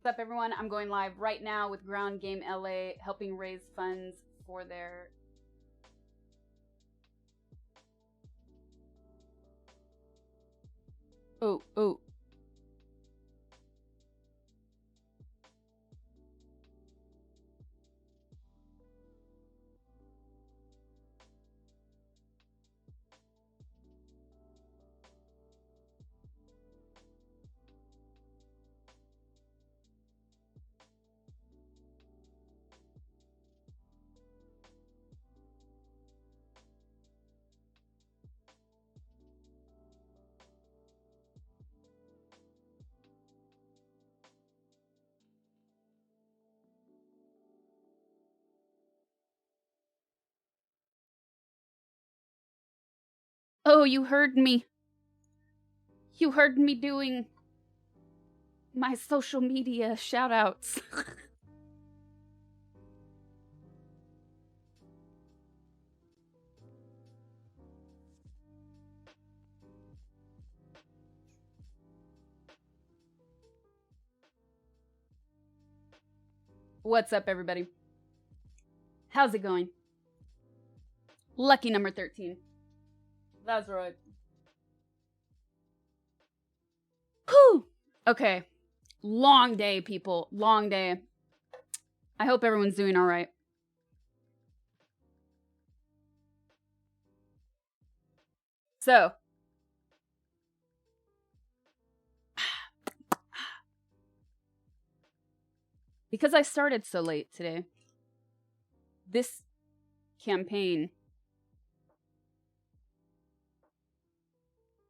What's up, everyone? I'm going live right now with Ground Game LA, helping raise funds for their oh. Oh, you heard me. You heard me doing my social media shoutouts. What's up, everybody? How's it going? Lucky number 13. That's right. Whew. Okay. Long day, people. Long day. I hope everyone's doing all right. So, because I started so late today, this campaign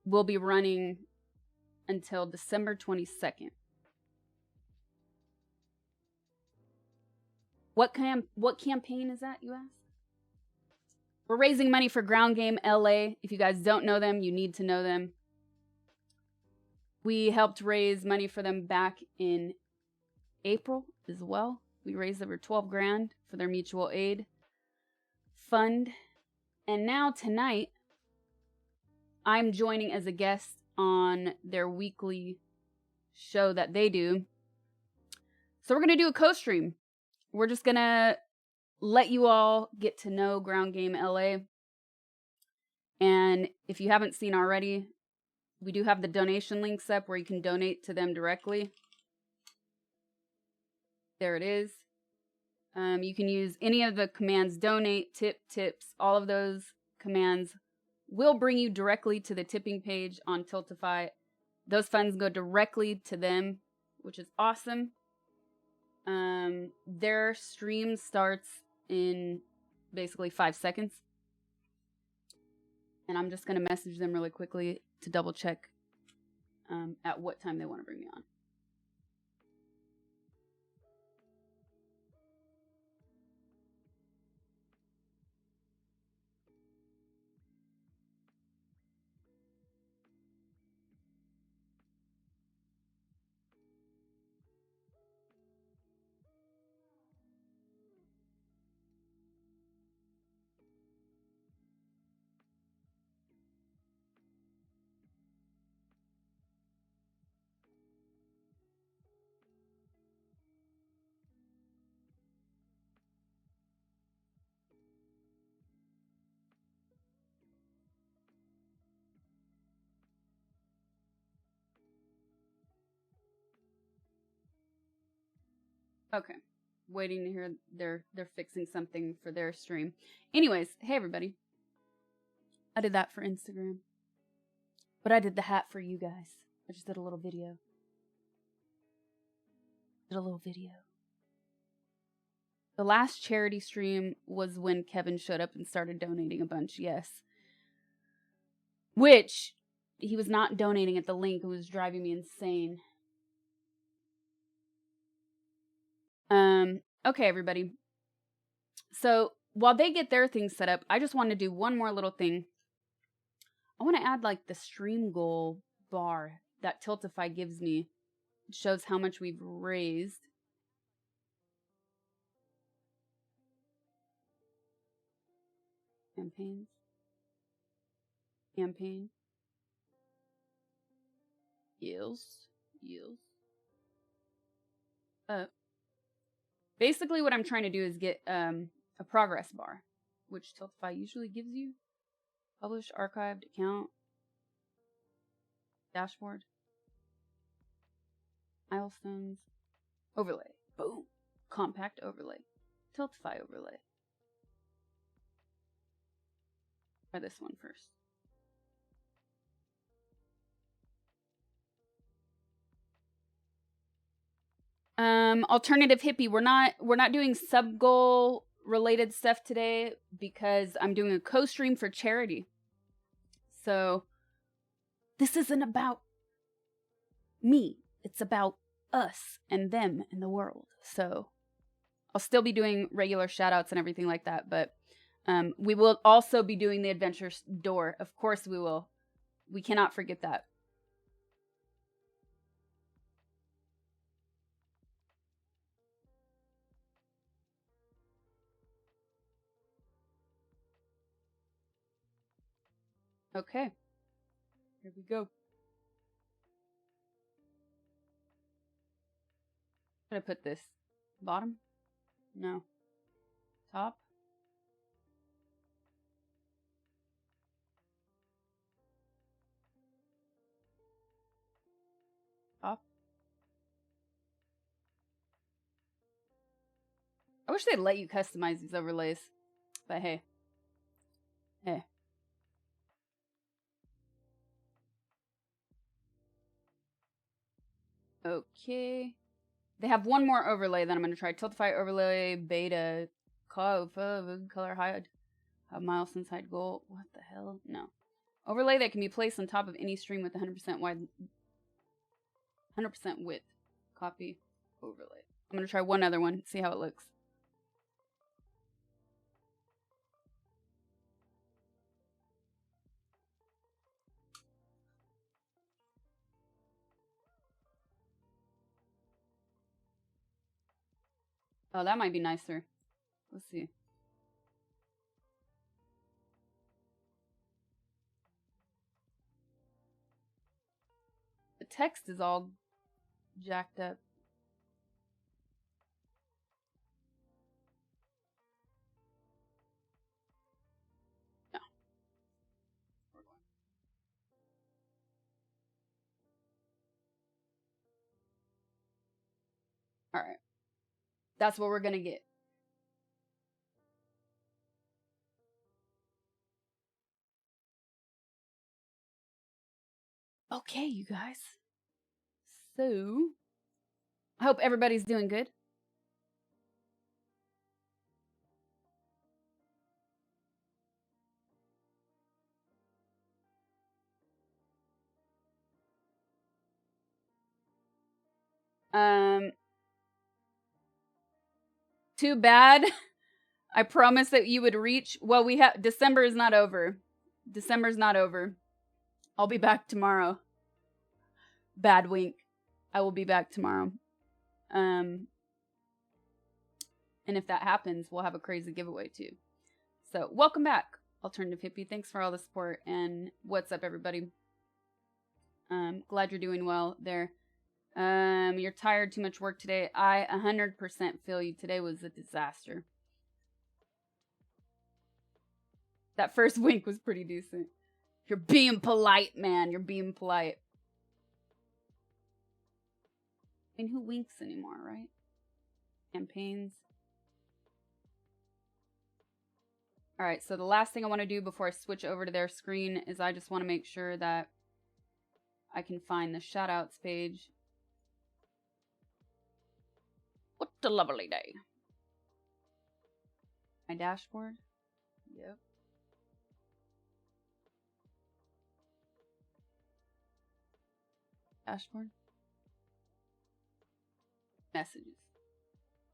will be running until December 22nd. What campaign is that, you ask? We're raising money for Ground Game LA. If you guys don't know them, you need to know them. We helped raise money for them back in April as well. We raised over 12 grand for their mutual aid fund. And now tonight, I'm joining as a guest on their weekly show that they do. So we're going to do a co-stream. We're just going to let you all get to know Ground Game LA. And if you haven't seen already, we do have the donation links up where you can donate to them directly. There it is. You can use any of the commands: donate, tip, tips. All of those commands will bring you directly to the tipping page on Tiltify. Those funds go directly to them, which is awesome. Their stream starts in basically 5 seconds. And I'm just going to message them really quickly to double check at what time they want to bring me on. Okay. Waiting to hear they're fixing something for their stream. Anyways, hey everybody. I did that for Instagram. But I did the hat for you guys. I just did a little video. The last charity stream was when Kevin showed up and started donating a bunch, yes. Which, he was not donating at the link. It was driving me insane. Okay, everybody. So, while they get their things set up, I just want to do one more little thing. I want to add, like, the stream goal bar that Tiltify gives me. It shows how much we've raised. Campaign. Yes. Basically what I'm trying to do is get a progress bar, which Tiltify usually gives you. Published, archived, account, dashboard, milestones, overlay. Boom. Compact overlay. Tiltify overlay. Try this one first. Alternative hippie. We're not doing sub goal related stuff today because I'm doing a co-stream for charity. So this isn't about me. It's about us and them and the world. So I'll still be doing regular shout outs and everything like that, but we will also be doing the adventure door. Of course we will. We cannot forget that. Okay. Here we go. Should I put this? Bottom? No. Top? Top? I wish they'd let you customize these overlays. But hey. Hey. Okay. They have one more overlay that I'm going to try. Tiltify overlay, beta, color hide, milestones hide goal. What the hell? No. Overlay that can be placed on top of any stream with 100% wide, 100% width. Copy overlay. I'm going to try one other one, see how it looks. Oh, that might be nicer. Let's see. The text is all jacked up. No. All right. That's what we're going to get. Okay, you guys. So, I hope everybody's doing good. Too bad. I promised that you would reach. Well, December is not over. December's not over. I'll be back tomorrow. Bad wink. I will be back tomorrow. And if that happens, we'll have a crazy giveaway too. So, welcome back, Alternative Hippie. Thanks for all the support. And what's up, everybody? Glad you're doing well there. You're tired, too much work today. I 100% feel you. Today was a disaster. That first wink was pretty decent. You're being polite, man. You're being polite. I mean, who winks anymore, right? Campaigns. Alright, so the last thing I want to do before I switch over to their screen is I just want to make sure that I can find the shoutouts page. What a lovely day. My dashboard. Yep. Dashboard. Messages.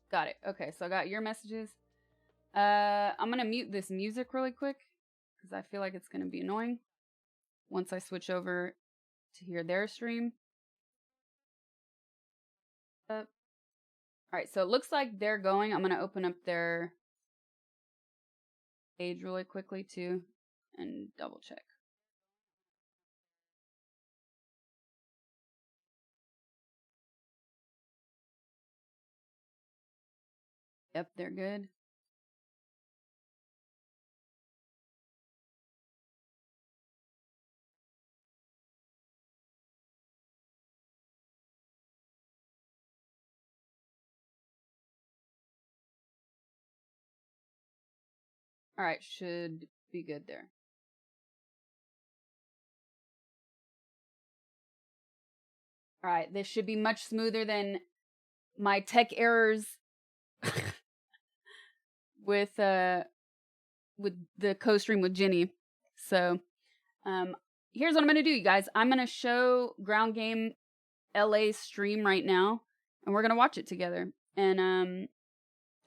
Got it. Okay, so I got your messages. I'm gonna mute this music really quick because I feel like it's gonna be annoying once I switch over to hear their stream. Alright, so it looks like they're going. I'm gonna open up their page really quickly too and double check. Yep, they're good. All right, should be good there. All right, this should be much smoother than my tech errors with the co-stream with Jenny. So, here's what I'm gonna do, you guys. I'm gonna show Ground Game LA stream right now, and we're gonna watch it together. And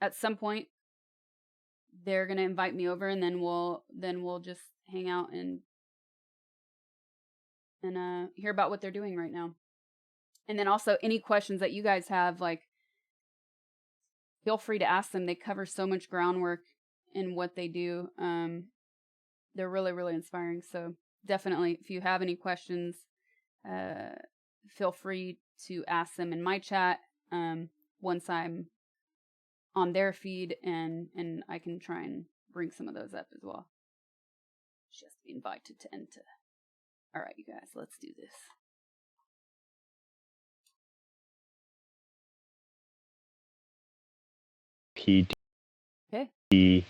at some point, they're gonna invite me over, and then we'll just hang out and hear about what they're doing right now. And then also any questions that you guys have, like, feel free to ask them. They cover so much groundwork in what they do. They're really, really inspiring. So definitely, if you have any questions, feel free to ask them in my chat once I'm on their feed, and I can try and bring some of those up as well. Just be invited to enter. All right, you guys, let's do this. PDFR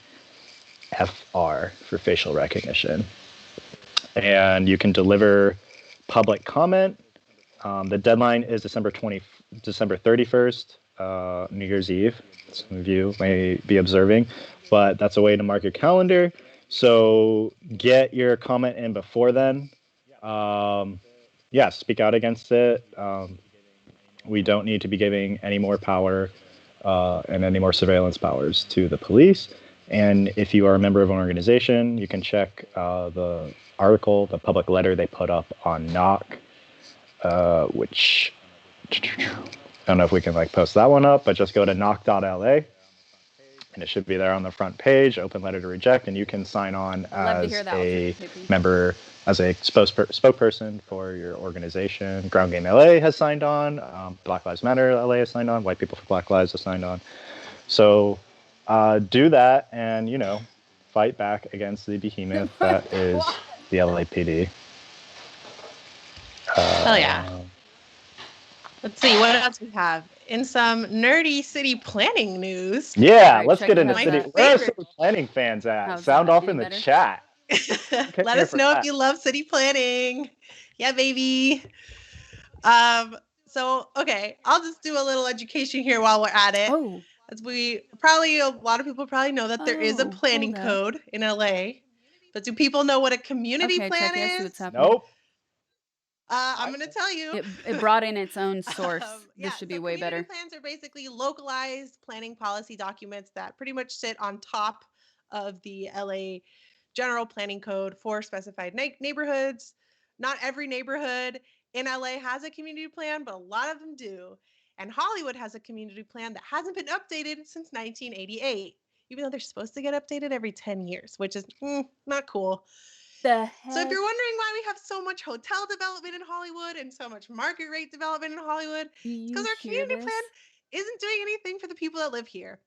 for facial recognition. And you can deliver public comment. The deadline is December 31st, New Year's Eve. Some of you may be observing, but that's a way to mark your calendar. So get your comment in before then. Speak out against it. We don't need to be giving any more power and any more surveillance powers to the police. And if you are a member of an organization, you can check the article, the public letter they put up on Knock, which I don't know if we can post that one up, but just go to knock.la and it should be there on the front page, open letter to reject, and you can sign on as a member, as a spokesperson for your organization. Ground Game LA has signed on, Black Lives Matter LA has signed on, White People for Black Lives has signed on. So do that and, fight back against the behemoth that is the LAPD. Hell yeah. Let's see, what else we have? In some nerdy city planning news. Yeah, right, let's get into city. Where are some planning fans at? How's Sound off in the chat. Let us know if you love city planning. Yeah, baby. So, okay, I'll just do a little education here while we're at it. Oh. As a lot of people probably know that there is a planning code in LA. But do people know what a community plan is? See what's happening. Nope. I'm going to tell you. It brought in its own source. This should be way better. Community plans are basically localized planning policy documents that pretty much sit on top of the LA General Planning Code for specified neighborhoods. Not every neighborhood in LA has a community plan, but a lot of them do. And Hollywood has a community plan that hasn't been updated since 1988, even though they're supposed to get updated every 10 years, which is not cool. The heck? So if you're wondering why we have so much hotel development in Hollywood and so much market rate development in Hollywood, it's because our community plan isn't doing anything for the people that live here.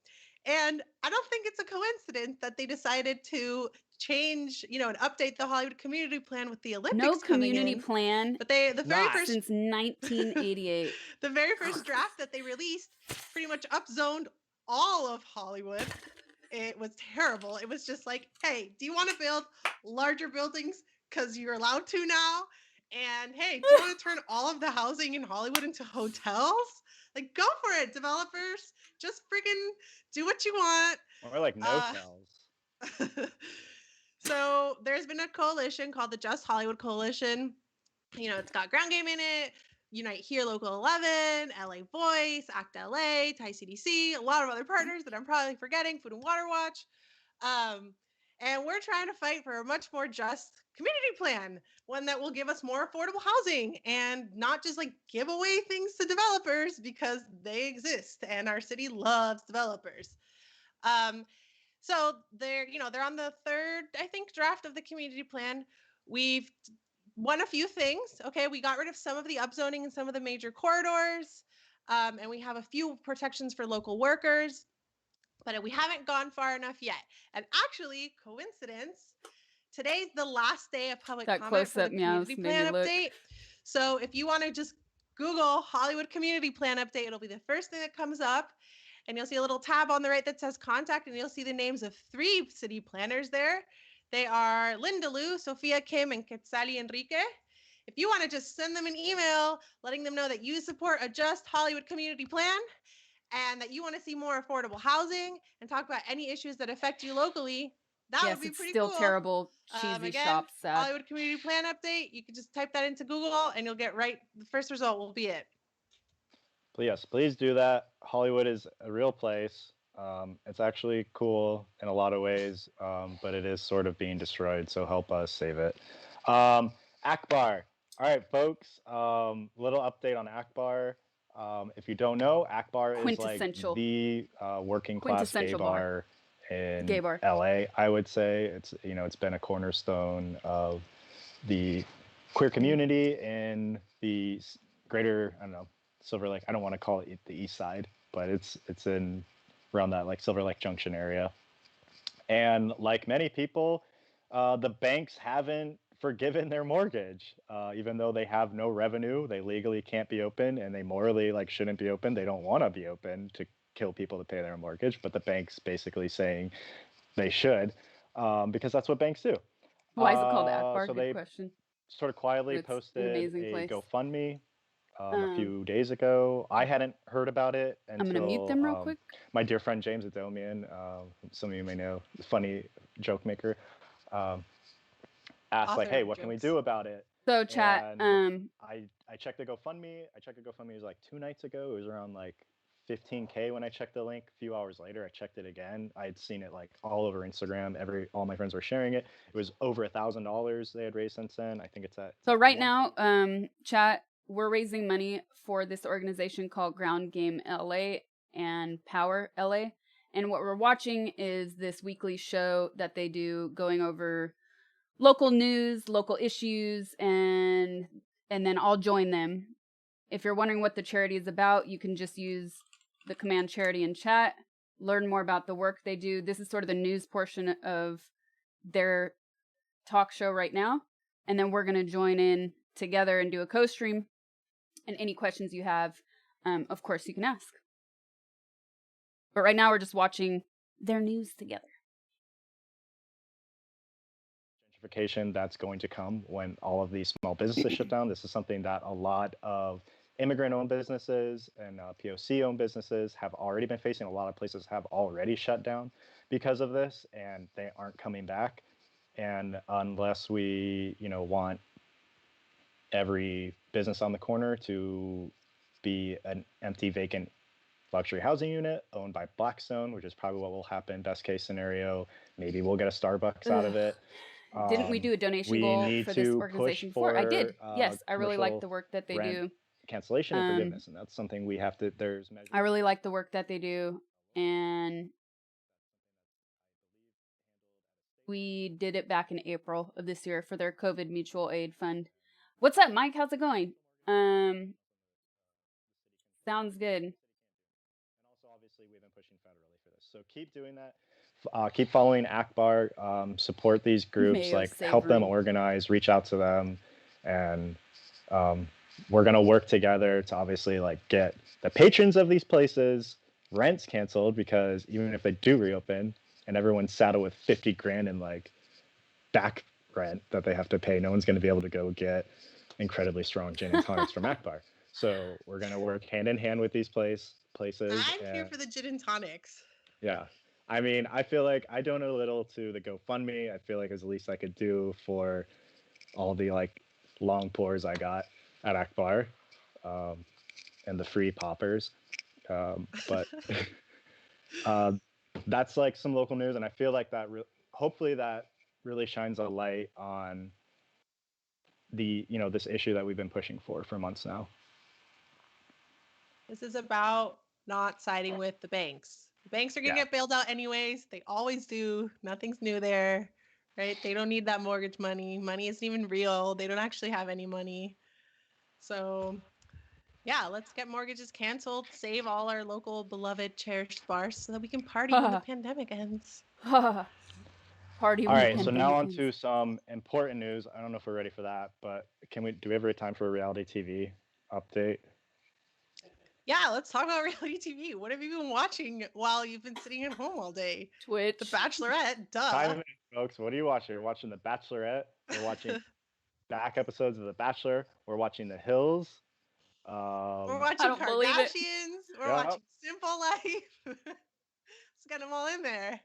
And I don't think it's a coincidence that they decided to change, and update the Hollywood community plan with the Olympics coming in. No community plan. But the very first since 1988. The very first draft that they released pretty much upzoned all of Hollywood. It was terrible. It was just like, hey, do you want to build larger buildings because you're allowed to now? And hey, do you want to turn all of the housing in Hollywood into hotels? Like, go for it, developers. Just freaking do what you want. Or like no-tells. So there's been a coalition called the Just Hollywood Coalition. It's got Ground Game in it, Unite Here, Local 11, LA Voice, Act LA, Thai CDC, a lot of other partners that I'm probably forgetting, Food and Water Watch. And we're trying to fight for a much more just community plan, one that will give us more affordable housing and not just give away things to developers because they exist and our city loves developers. So they're on the third, I think, draft of the community plan. We've won a few things. Okay, we got rid of some of the upzoning in some of the major corridors, and we have a few protections for local workers. but we haven't gone far enough yet. And actually, coincidence, today's the last day of public That comment for the close-up meows community made me plan look. update. So if you want to just Google Hollywood Community Plan Update, it'll be the first thing that comes up. And you'll see a little tab on the right that says contact, and you'll see the names of 3 city planners there. They are Linda Lou, Sophia Kim, and Quetzali Enrique. If you want to just send them an email letting them know that you support a Just Hollywood Community Plan and that you want to see more affordable housing and talk about any issues that affect you locally, that would be it's pretty still cool. terrible, cheesy Again, shop, sad. Hollywood Community Plan Update. You can just type that into Google and you'll get right. The first result will be it. Yes, please do that. Hollywood is a real place. It's actually cool in a lot of ways, but it is sort of being destroyed. So help us save it. Akbar. All right, folks. Little update on Akbar. If you don't know, Akbar is like Quintessential. the working class gay Quintessential bar. bar in Gay bar. LA. I would say it's been a cornerstone of the queer community in the greater, I don't know, Silver Lake. I don't want to call it the East Side, but it's in around that like Silver Lake Junction area. And like many people, the banks haven't forgiven their mortgage, even though they have no revenue. They legally can't be open, and they morally like shouldn't be open. They don't want to be open to kill people to pay their mortgage, but the bank's basically saying they should, because that's what banks do. Why is it called Akbar? So Good they question. sort of quietly It's an posted amazing a place. GoFundMe a few days ago. I hadn't heard about it I'm gonna mute until them real quick. my dear friend James Adomian, some of you may know, funny joke maker, asked like, Author "Hey, of what can we jokes. do about it?" So chat, And I checked the GoFundMe. I checked the GoFundMe. It was like 2 nights ago. It was around like 15K when I checked the link. A few hours later, I checked it again. I had seen it like all over Instagram. All my friends were sharing it. It was over $1,000 they had raised since then. I think it's at. So right now, chat, we're raising money for this organization called Ground Game LA and Power LA. And what we're watching is this weekly show that they do going over local news, local issues, and then I'll join them. If you're wondering what the charity is about, you can just use the command charity in chat, learn more about the work they do. This is sort of the news portion of their talk show right now. And then we're going to join in together and do a co-stream. And any questions you have, of course, you can ask. But right now we're just watching their news together. Gentrification that's going to come when all of these small businesses shut down. This is something that a lot of immigrant-owned businesses and POC-owned businesses have already been facing. A lot of places have already shut down because of this, and they aren't coming back. And unless we, want every business on the corner to be an empty, vacant luxury housing unit owned by Blackstone, which is probably what will happen. Best case scenario, maybe we'll get a Starbucks out of it. Didn't we do a donation goal for this organization before? I did. Yes, I really like the work that they do. Cancellation and forgiveness, and that's something we have to. There's measures. I really like the work that they do, and we did it back in April of this year for their COVID mutual aid fund. What's up, Mike? How's it going? Sounds good. And also, obviously, we've been pushing federally for this, so keep doing that. Keep following Akbar. Support these groups. Mayo like help them organize. Reach out to them, and we're gonna work together to obviously like get the patrons of these places rents canceled, because even if they do reopen and everyone's saddled with 50 grand in like back rent that they have to pay, no one's going to be able to go get incredibly strong gin and tonics from Akbar. So we're going to work hand in hand with these places. I'm here for the gin and tonics. Yeah. I mean, I feel like I donate a little to the GoFundMe. I feel like it's the least I could do for all the like long pours I got at Akbar, and the free poppers. But that's like some local news, and I feel like that hopefully that really shines a light on the this issue that we've been pushing for months now. This is about not siding with the banks. The banks are gonna get bailed out anyways. They always do. Nothing's new there, right? They don't need that mortgage money. Money isn't even real. They don't actually have any money. So Yeah, let's get mortgages canceled, save all our local beloved cherished bars so that we can party when the pandemic ends. Party All when the right, so now pandemic on ends. to some important news. I don't know if we're ready for that, but do we have time for a reality TV update? Yeah, let's talk about reality TV. What have you been watching while you've been sitting at home all day? Twitch. The Bachelorette, duh. Time in, folks. What are you watching? We're watching The Bachelorette. We're watching back episodes of The Bachelor. We're watching The Hills. We're I watching don't believe it. Kardashians. We're Yep. watching Simple Life. Let's get them all in there.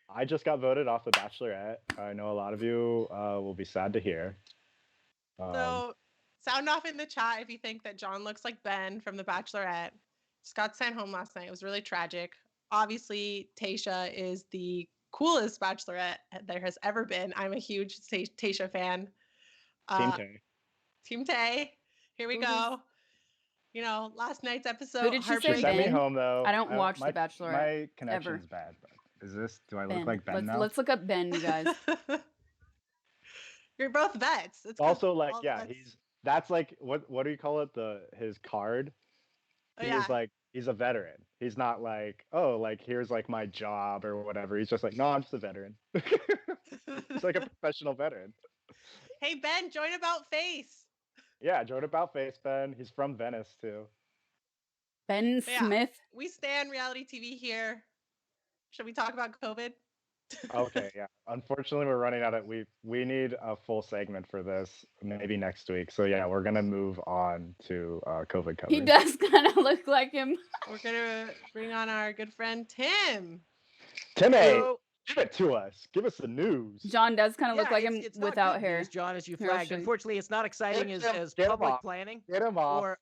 I just got voted off The Bachelorette. I know a lot of you will be sad to hear. So sound off in the chat if you think that John looks like Ben from The Bachelorette. Just got sent home last night. It was really tragic. Obviously, Tayshia is the coolest Bachelorette there has ever been. I'm a huge Tayshia fan. Team Tay. Team Tay. Here we Who go. You know, last night's episode, Who did she say, She sent me Ben? home though. I don't watch The Bachelorette. My connection's bad. Is this? Do I look like Ben now? Let's look up Ben, you guys. You're both vets. It's also like, yeah, that's like what do you call it? His card. He's a veteran. He's not like, oh, like here's like my job or whatever. He's just like, no, I'm just a veteran. He's like a professional veteran. Hey Ben, join About Face. Yeah, join About Face, Ben. He's from Venice too. Ben Smith. We stand reality TV here. Should we talk about COVID? Okay, yeah. Unfortunately, we're running out of we need a full segment for this, maybe next week. So yeah, we're gonna move on to COVID coverage. He does kind of look like him. We're gonna bring on our good friend Tim. Timmy, give it to us. Give us the news. John does kind of look like him without hair. News, John, as you flagged. Unfortunately, it's not exciting as public planning. Get him off.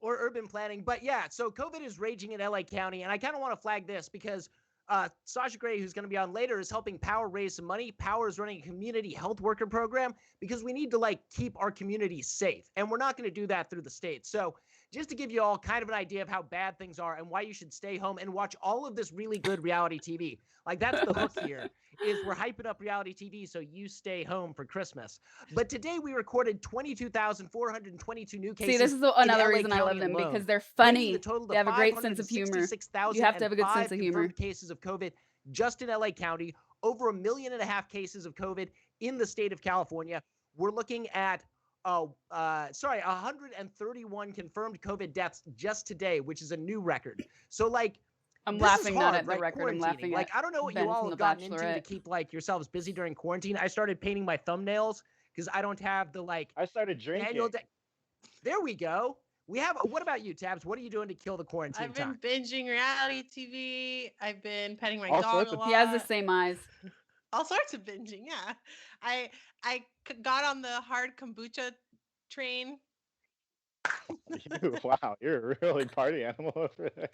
Or urban planning. But yeah, so COVID is raging in LA County, and I kind of want to flag this because Sasha Grey, who's going to be on later, is helping Power raise some money. Power is running a community health worker program because we need to keep our communities safe. And we're not going to do that through the state. So just to give you all kind of an idea of how bad things are and why you should stay home and watch all of this really good reality TV. Like that's the hook here, is we're hyping up reality TV so you stay home for Christmas. But today we recorded 22,422 new cases. See, this is another reason I love them, because they're funny. They have a great sense of humor. You have to have a good sense of humor. Cases of COVID just in LA County, over 1.5 million cases of COVID in the state of California. We're looking at 131 confirmed COVID deaths just today, which is a new record. So I'm laughing not at the record. I'm laughing I don't know what you all have gotten into to keep yourselves busy during quarantine. I started painting my thumbnails because I don't have the I started drinking. There we go. What about you, Tabs? What are you doing to kill the quarantine I've been binging reality TV. I've been petting my dog a lot. He has the same eyes. All sorts of binging, yeah. I got on the hard kombucha train. Wow, you're a really party animal over there.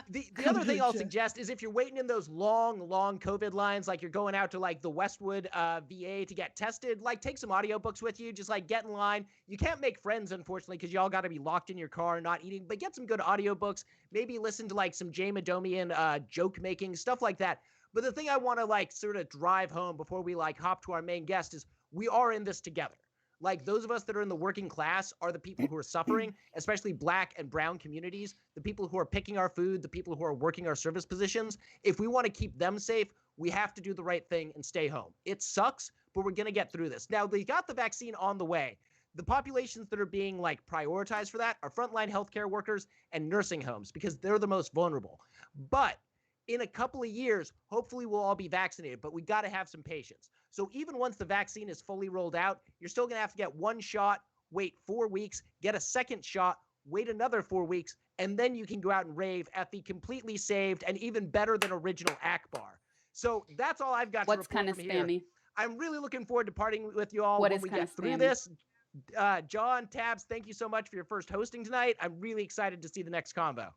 The other thing I'll suggest is if you're waiting in those long COVID lines, like you're going out to the Westwood VA to get tested, take some audiobooks with you, just get in line. You can't make friends, unfortunately, because you all got to be locked in your car not eating, but get some good audiobooks. Maybe listen to some Jay Madomian joke making, stuff like that. But the thing I want to sort of drive home before we hop to our main guest is we are in this together. Those of us that are in the working class are the people who are suffering, especially Black and brown communities, the people who are picking our food, the people who are working our service positions. If we want to keep them safe, we have to do the right thing and stay home. It sucks, but we're going to get through this. Now, they got the vaccine on the way. The populations that are being prioritized for that are frontline healthcare workers and nursing homes because they're the most vulnerable. But in a couple of years, hopefully we'll all be vaccinated, but we got to have some patience. So even once the vaccine is fully rolled out, you're still going to have to get one shot, wait 4 weeks, get a second shot, wait another 4 weeks, and then you can go out and rave at the completely saved and even better than original Akbar. So that's all I've got to report kind of from spammy? Here. I'm really looking forward to partying with you all when we get through this. John, Tabs, thank you so much for your first hosting tonight. I'm really excited to see the next combo.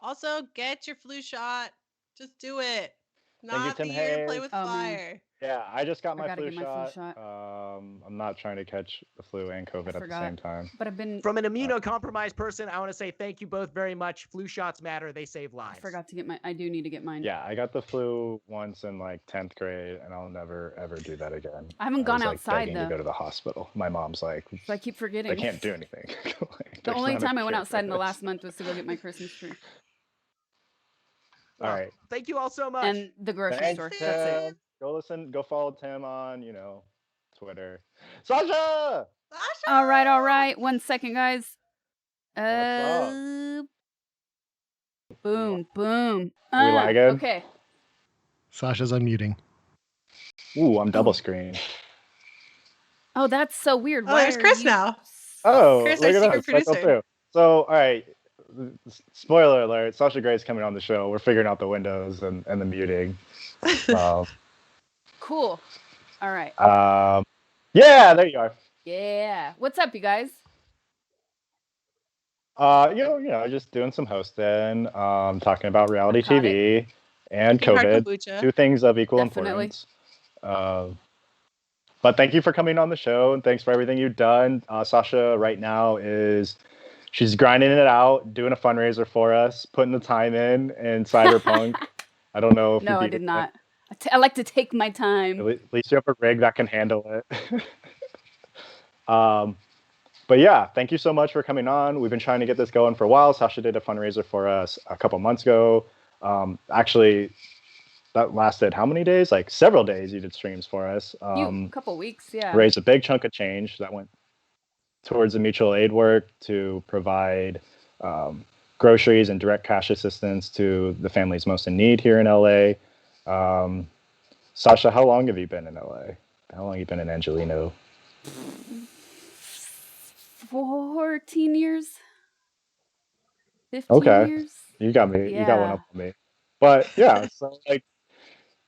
Also, get your flu shot. Just do it. Not the year to play with fire. Yeah, I just got I my gotta flu get my flu shot. shot. I'm not trying to catch the flu and COVID at the same time. But I've been. From an immunocompromised person, I want to say thank you both very much. Flu shots matter; they save lives. I forgot to get my. I do need to get mine. Yeah, I got the flu once in like 10th grade, and I'll never ever do that again. I haven't gone was, like, outside begging though. to go to the hospital. My mom's like, So I keep forgetting. they can't do anything. Like, The only there's not a time I went cure for outside in the this. last month was to go get my Christmas tree All right. Thank you all so much. and the grocery Thanks, store. Tim. That's it. Go follow Tim on, Twitter. Sasha! Sasha! All right. 1 second, guys. What's up? Boom. We lagging? Okay. Sasha's unmuting. Ooh, I'm double screen. Oh, that's so weird. Oh, Why there's are Chris you- now. Oh, Chris, look our at secret that. Cycle producer. 2. So, all right. Spoiler alert, Sasha Grey's coming on the show. We're figuring out the windows and the muting. Cool. All right. Yeah, there you are. Yeah. What's up, you guys? Just doing some hosting, talking about reality Caught TV and Drinking hard COVID. kombucha. 2 things of equal Definitely. importance. But thank you for coming on the show, and thanks for everything you've done. Sasha right now she's grinding it out, doing a fundraiser for us, putting the time in Cyberpunk. I don't know if No, you I beat did it. not. I like to take my time. At least you have a rig that can handle it. But yeah, thank you so much for coming on. We've been trying to get this going for a while. Sasha did a fundraiser for us a couple months ago. Actually, that lasted how many days? Like several days you did streams for us. Couple weeks, yeah. Raised a big chunk of change that went towards the mutual aid work to provide groceries and direct cash assistance to the families most in need here in LA. Sasha, how long have you been in LA? How long have you been in Angelino? 14 years. 15 years. You got me. Yeah. You got one up on me. But yeah, so like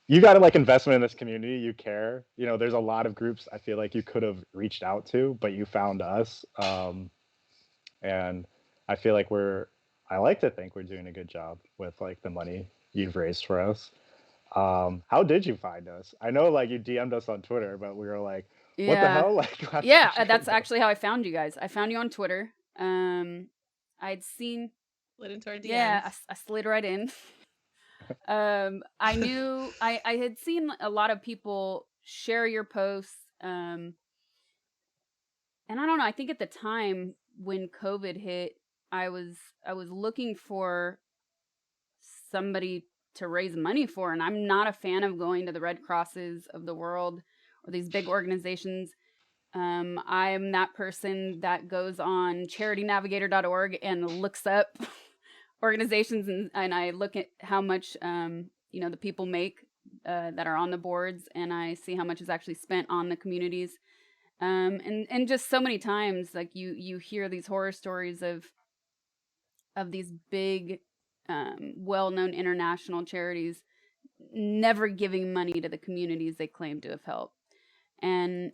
you got like investment in this community. You care. There's a lot of groups I feel like you could have reached out to, but you found us. And I feel like I like to think we're doing a good job with like the money you've raised for us. How did you find us? I know like you DM'd us on Twitter, but we were like, what the hell? Like, that's actually how I found you guys. I found you on Twitter. I'd seen. Slid into our DMs. Yeah, I slid right in. I knew I had seen a lot of people share your posts. And I don't know. I think at the time when COVID hit, I was looking for somebody to raise money for, and I'm not a fan of going to the Red Crosses of the world or these big organizations. I'm that person that goes on charitynavigator.org and looks up organizations and I look at how much the people make that are on the boards, and I see how much is actually spent on the communities. And just so many times like you hear these horror stories of these big well-known international charities never giving money to the communities they claim to have helped. And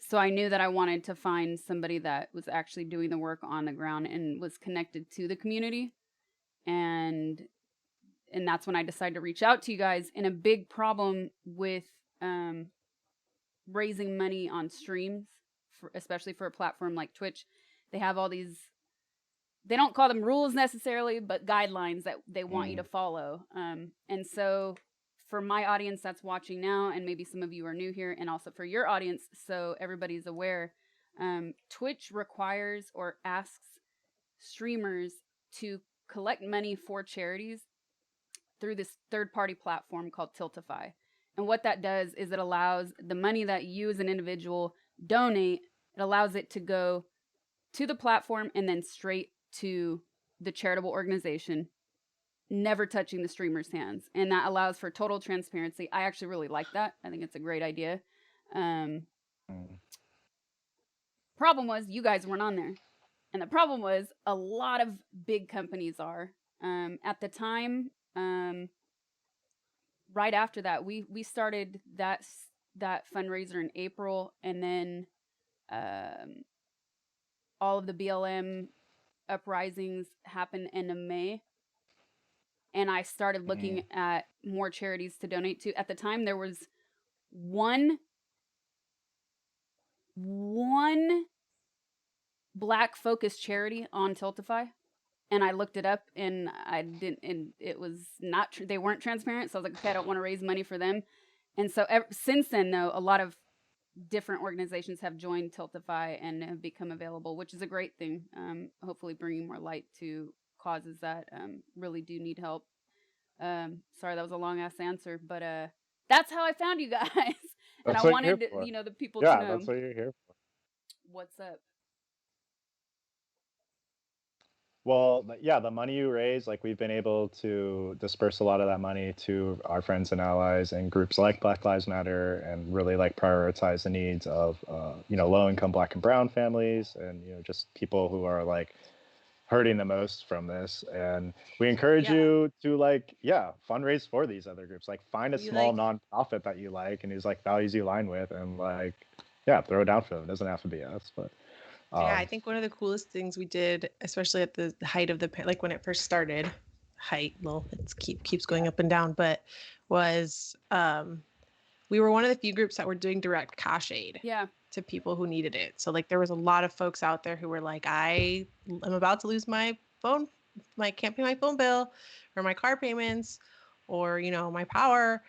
so I knew that I wanted to find somebody that was actually doing the work on the ground and was connected to the community. And that's when I decided to reach out to you guys. And a big problem with raising money on streams, especially for a platform like Twitch, they have all these, they don't call them rules necessarily, but guidelines that they want you to follow. And so for my audience that's watching now, and maybe some of you are new here, and also for your audience, so everybody's aware, Twitch requires or asks streamers to collect money for charities through this third-party platform called Tiltify. And what that does is it allows the money that you as an individual donate, it allows it to go to the platform and then straight to the charitable organization, never touching the streamer's hands. And that allows for total transparency. I actually really like that. I think it's a great idea. Problem was, you guys weren't on there. And the problem was, a lot of big companies are. At the time, right after that, we started that fundraiser in April, and then all of the BLM uprisings happened end of May. And I started looking at more charities to donate to. At the time, there was one Black focused charity on Tiltify, and I looked it up, and it was not true. They weren't transparent, so I was like, okay, I don't want to raise money for them. And so since then, though, a lot of different organizations have joined Tiltify and have become available, which is a great thing. Hopefully bringing more light to causes that really do need help. Sorry, that was a long ass answer, but that's how I found you guys. And I wanted the people to know. Yeah, that's what you're here for. What's up? Well, yeah, the money you raise, like we've been able to disperse a lot of that money to our friends and allies and groups like Black Lives Matter, and really like prioritize the needs of low-income Black and Brown families, and just people who are like hurting the most from this. And we encourage you to fundraise for these other groups. Like find a small nonprofit that you like and whose like values you align with, and throw it down for them. It doesn't have to be us, but. Yeah, I think one of the coolest things we did, especially at the height of when it first started, it keeps going up and down, but was we were one of the few groups that were doing direct cash aid to people who needed it. So like there was a lot of folks out there who were like, I am about to lose my phone, can't pay my phone bill or my car payments or, my power.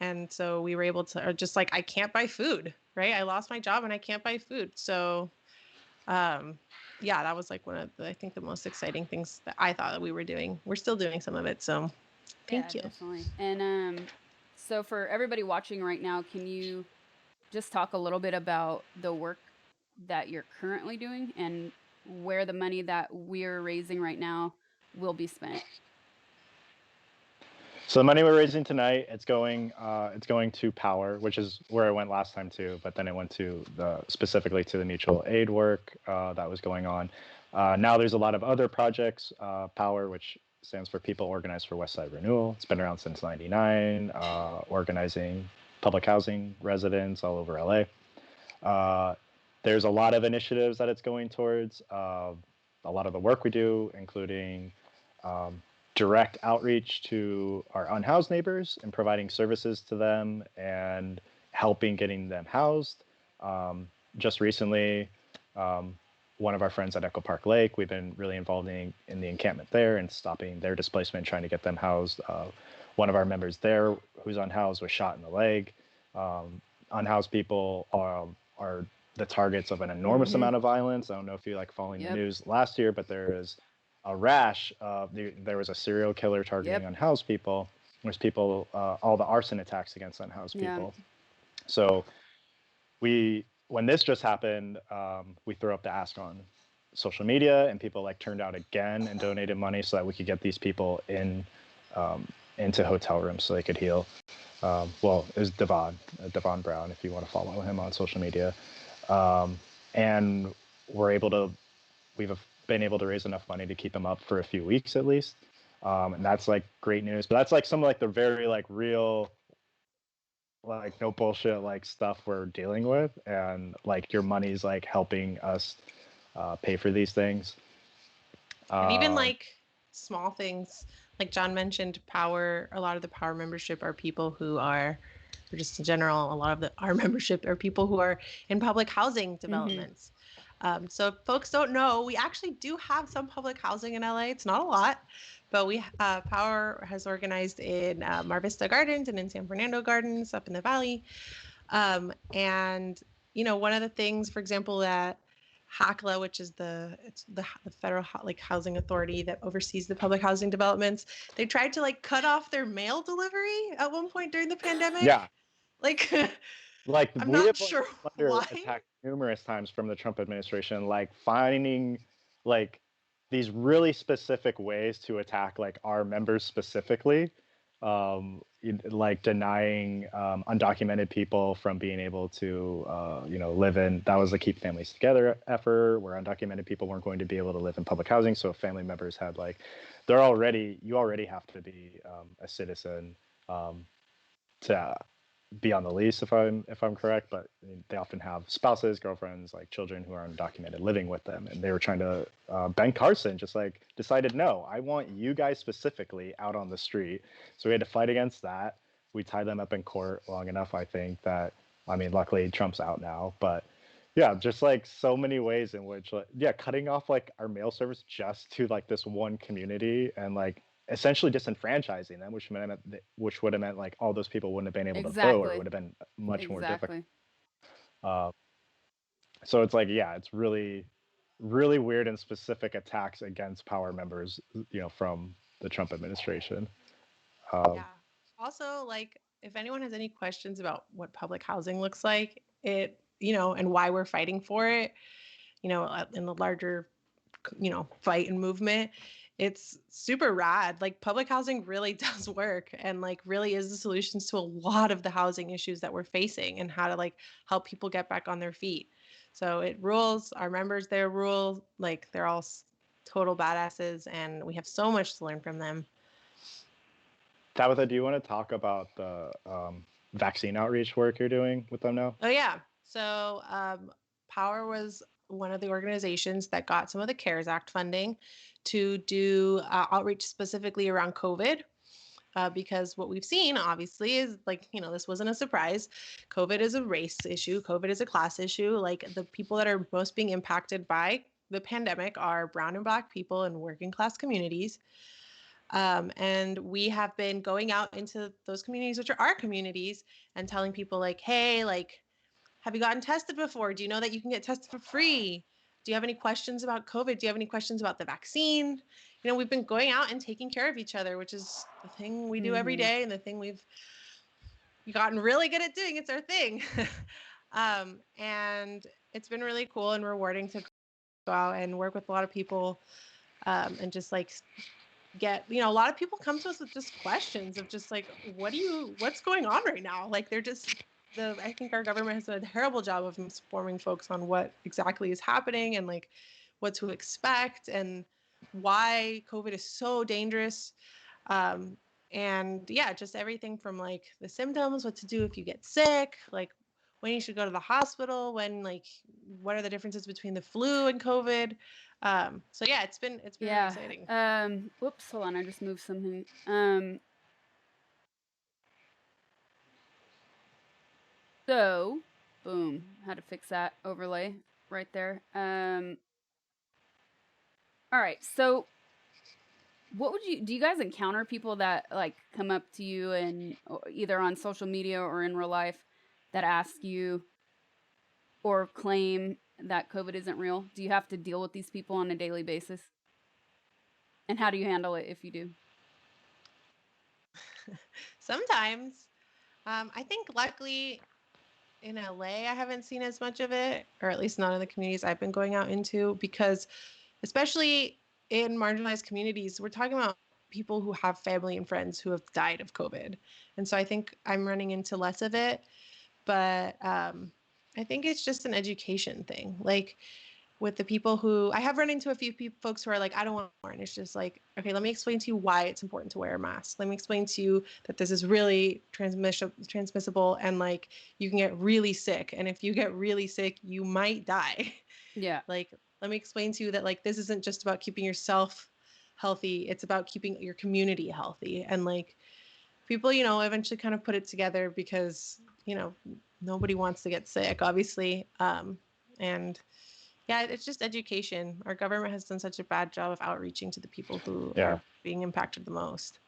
And so we were able to, or just like, I can't buy food, right? I lost my job and I can't buy food. So that was like one of I think the most exciting things that I thought that we were doing. We're still doing some of it, so thank you. Definitely. And so for everybody watching right now, can you just talk a little bit about the work that you're currently doing and where the money that we're raising right now will be spent? So the money we're raising tonight, it's going to Power, which is where it went last time too. But then it went to specifically to the mutual aid work that was going on. Now there's a lot of other projects. Power, which stands for People Organized for Westside Renewal. It's been around since '99, organizing public housing residents all over LA. There's a lot of initiatives that it's going towards. A lot of the work we do, including direct outreach to our unhoused neighbors and providing services to them and helping getting them housed. Just recently, one of our friends at Echo Park Lake, we've been really involved in the encampment there and stopping their displacement, trying to get them housed. One of our members there who's unhoused was shot in the leg. Unhoused people are the targets of an enormous amount of violence. I don't know if you like following the news last year, but there is a rash of there was a serial killer targeting unhoused people. There's people, all the arson attacks against unhoused people. So when this just happened, we threw up the ask on social media, and people like turned out again and donated money so that we could get these people into hotel rooms so they could heal. Well, it was Devon Brown, if you want to follow him on social media. And we've been able to raise enough money to keep him up for a few weeks at least. And that's like great news, but that's like some of like the very like real, like no bullshit like stuff we're dealing with, and like your money's like helping us pay for these things. And even like small things, like John mentioned, Power, a lot of the Power membership are people who are, or just in general, a lot of our membership are people who are in public housing developments. So if folks don't know, we actually do have some public housing in LA. It's not a lot, but we Power has organized in Mar Vista Gardens and in San Fernando Gardens up in the valley. And one of the things, for example, that HACLA, which is the federal housing authority that oversees the public housing developments, they tried to like cut off their mail delivery at one point during the pandemic. Yeah. Like I'm not sure why. Attacked numerous times from the Trump administration, like finding like these really specific ways to attack like our members specifically, like denying undocumented people from being able to live in. That was the Keep Families Together effort, where undocumented people weren't going to be able to live in public housing. So if family members had like, you already have to be a citizen to be on the lease, if I'm correct, but they often have spouses, girlfriends, like children who are undocumented living with them. And they were trying to, Ben Carson just like decided, no, I want you guys specifically out on the street. So we had to fight against that. we tied them up in court long enough. I think that, I mean, luckily Trump's out now, but yeah, just like so many ways in which, like, yeah, cutting off like our mail service just to like this one community and like essentially disenfranchising them, which would have meant like all those people wouldn't have been able to vote, or it Exactly. would have been much more difficult. Exactly. So it's like, yeah, it's really, really weird and specific attacks against power members, from the Trump administration. Yeah. Also, like, if anyone has any questions about what public housing looks like, and why we're fighting for it, in the larger, fight and movement, it's super rad. Like, public housing really does work and like really is the solutions to a lot of the housing issues that we're facing and how to like help people get back on their feet. So it rules. Our members there rule. Like, they're all total badasses and we have so much to learn from them. Tabitha, do you want to talk about the vaccine outreach work you're doing with them now? Oh, yeah. So Power was one of the organizations that got some of the CARES Act funding to do outreach specifically around COVID. Because what we've seen, obviously, is like, this wasn't a surprise. COVID is a race issue. COVID is a class issue. Like, the people that are most being impacted by the pandemic are brown and black people in working class communities. And we have been going out into those communities, which are our communities, and telling people like, hey, like, have you gotten tested before? Do you know that you can get tested for free? Do you have any questions about COVID? Do you have any questions about the vaccine? We've been going out and taking care of each other, which is the thing we do every day and the thing we've gotten really good at doing. It's our thing. And it's been really cool and rewarding to go out and work with a lot of people and just like get, a lot of people come to us with just questions of just like, what's going on right now? Like, they're just, I think our government has done a terrible job of informing folks on what exactly is happening and like what to expect and why COVID is so dangerous. And yeah, just everything from like the symptoms, what to do if you get sick, like when you should go to the hospital, what are the differences between the flu and COVID. So yeah, it's been really exciting. Whoops, hold on, I just moved something. So, boom, had to fix that overlay right there. All right, so what do you guys encounter people that like come up to you and either on social media or in real life that ask you or claim that COVID isn't real? Do you have to deal with these people on a daily basis? And how do you handle it if you do? Sometimes. I think luckily in LA, I haven't seen as much of it, or at least not in the communities I've been going out into, because especially in marginalized communities, we're talking about people who have family and friends who have died of COVID. And so I think I'm running into less of it, but I think it's just an education thing. Like, with the people who I have run into a few folks who are like, I don't want more. And it's just like, okay, let me explain to you why it's important to wear a mask. Let me explain to you that this is really transmissible and like you can get really sick. And if you get really sick, you might die. Yeah. Like, let me explain to you that like this isn't just about keeping yourself healthy. It's about keeping your community healthy. And like people, eventually kind of put it together because, nobody wants to get sick, obviously. And yeah, it's just education. Our government has done such a bad job of outreaching to the people who are being impacted the most.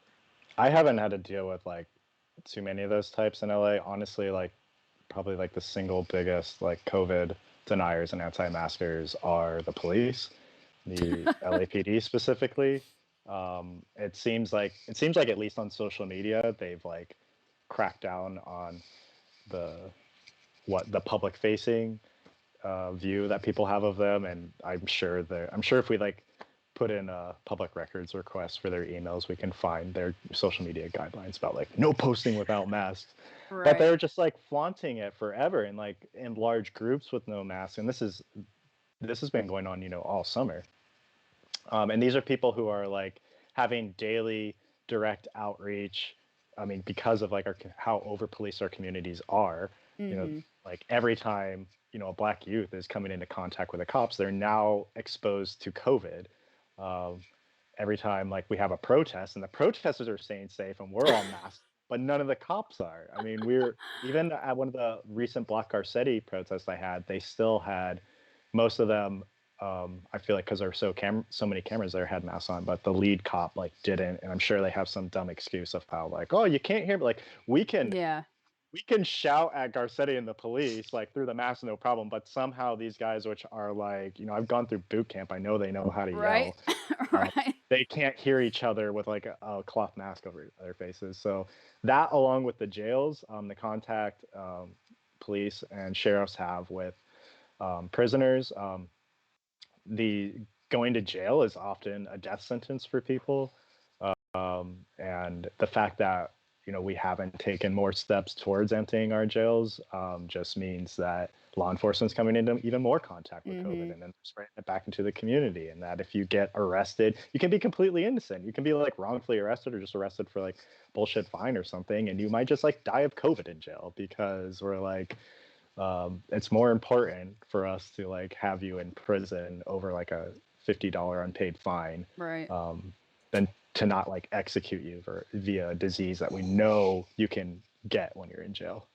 I haven't had to deal with like too many of those types in LA. Honestly, like probably like the single biggest like COVID deniers and anti-maskers are the police, the LAPD specifically. It seems like at least on social media they've like cracked down on the public facing view that people have of them, and I'm sure if we like put in a public records request for their emails, we can find their social media guidelines about like no posting without masks. Right. But they're just like flaunting it forever and like in large groups with no masks, and this has been going on all summer. And these are people who are like having daily direct outreach. I mean, because of like how over policed our communities are, like every time a black youth is coming into contact with the cops, they're now exposed to COVID. Every time like we have a protest and the protesters are staying safe and we're all masked, but none of the cops are. I mean, we're even at one of the recent Block Garcetti protests I had, they still had most of them. I feel like because there were so many cameras there had masks on, but the lead cop like didn't, and I'm sure they have some dumb excuse of how like, oh, you can't hear me. Like we can shout at Garcetti and the police like through the mask, no problem. But somehow these guys, which are like, I've gone through boot camp, I know they know how to yell. Right. They can't hear each other with like a cloth mask over their faces. So that, along with the jails, the contact police and sheriffs have with prisoners, the going to jail is often a death sentence for people. And the fact that we haven't taken more steps towards emptying our jails just means that law enforcement is coming into even more contact with COVID and then spreading it back into the community. And that if you get arrested, you can be completely innocent. You can be like wrongfully arrested or just arrested for like bullshit fine or something, and you might just like die of COVID in jail because we're like, it's more important for us to like have you in prison over like a $50 unpaid fine, Right. Than to not like execute you via a disease that we know you can get when you're in jail.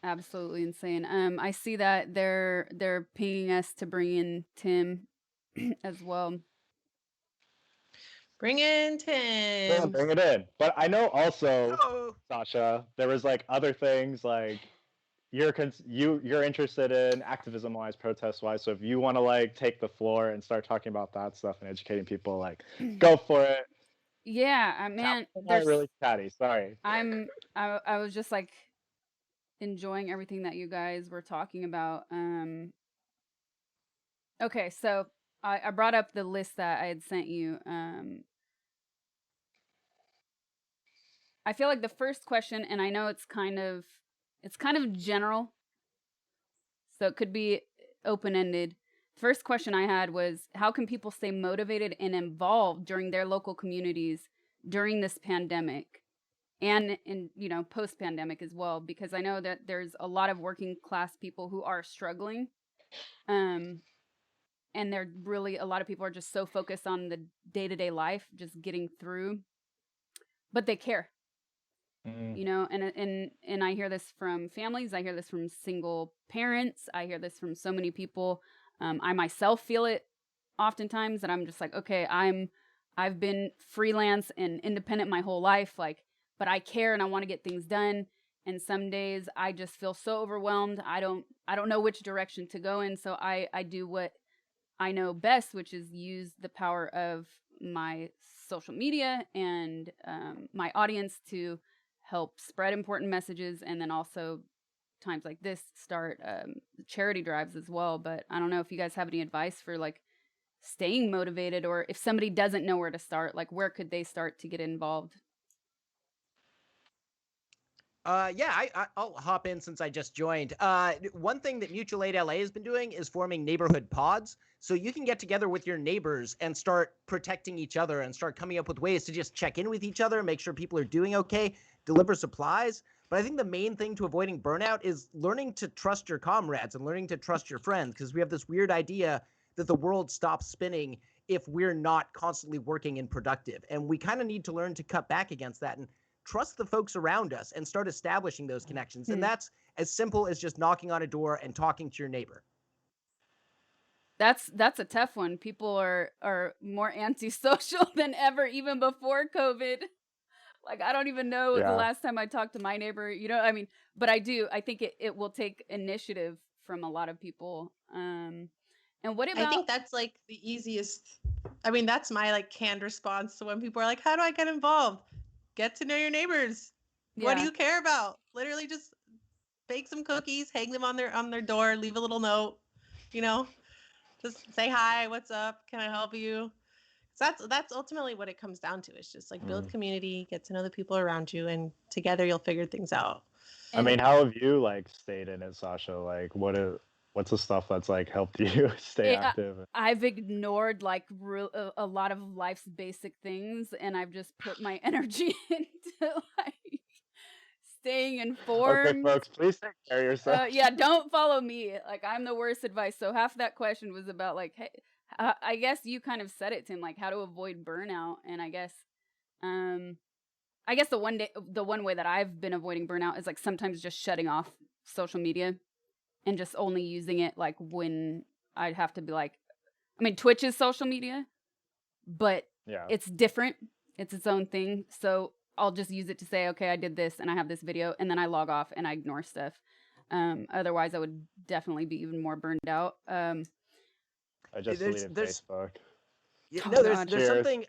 Absolutely insane. I see that they're pinging us to bring in Tim as well. Bring in Tim. Yeah, bring it in. But I know also, Hello. Sasha, there was like other things like you're interested in activism wise, protest wise. So if you want to like take the floor and start talking about that stuff and educating people, like go for it. Yeah, man, Not really chatty. Sorry. I was just like enjoying everything that you guys were talking about. Okay, so I brought up the list that I had sent you. I feel like the first question, and I know it's kind of general, so it could be open-ended. First question I had was, how can people stay motivated and involved during their local communities during this pandemic and in post-pandemic as well? Because I know that there's a lot of working class people who are struggling, and they're really, a lot of people are just so focused on the day-to-day life, just getting through, but they care. And I hear this from families, I hear this from single parents, I hear this from so many people. I myself feel it oftentimes that I'm just like, okay, I've been freelance and independent my whole life, like, but I care and I want to get things done. And some days I just feel so overwhelmed. I don't know which direction to go in. So I do what I know best, which is use the power of my social media and my audience to help spread important messages, and then also times like this start charity drives as well. But I don't know if you guys have any advice for like staying motivated, or if somebody doesn't know where to start, like where could they start to get involved? I'll hop in since I just joined. One thing that Mutual Aid LA has been doing is forming neighborhood pods. So you can get together with your neighbors and start protecting each other and start coming up with ways to just check in with each other, make sure people are doing okay, deliver supplies. But I think the main thing to avoiding burnout is learning to trust your comrades and learning to trust your friends, because we have this weird idea that the world stops spinning if we're not constantly working and productive. And we kind of need to learn to cut back against that and trust the folks around us and start establishing those connections. And that's as simple as just knocking on a door and talking to your neighbor. That's a tough one. People are more antisocial than ever, even before COVID. Like, I don't even know the last time I talked to my neighbor, I mean, but I think it will take initiative from a lot of people. And what about, I think that's like the easiest. I mean, that's my like canned response to when people are like, how do I get involved? Get to know your neighbors. What do you care about? Literally just bake some cookies, hang them on their door, leave a little note, just say hi, what's up? Can I help you? That's ultimately what it comes down to. It's just like build community, get to know the people around you, and together you'll figure things out. I mean, how have you like stayed in it, Sasha? Like what's the stuff that's like helped you stay active? I've ignored like a lot of life's basic things, and I've just put my energy into like staying informed. Okay, folks, please take care of yourself. Don't follow me. Like, I'm the worst advice. So half that question was about like, hey, I guess you kind of said it, Tim, like how to avoid burnout. And I guess I guess the one way that I've been avoiding burnout is like sometimes just shutting off social media and just only using it like when I'd have to be like, I mean, Twitch is social media, but Yeah. it's different. It's its own thing. So I'll just use it to say, okay, I did this and I have this video, and then I log off and I ignore stuff. Otherwise, I would definitely be even more burned out. I just deleted Facebook. Yeah, Oh, no, there's God. there's Cheers. something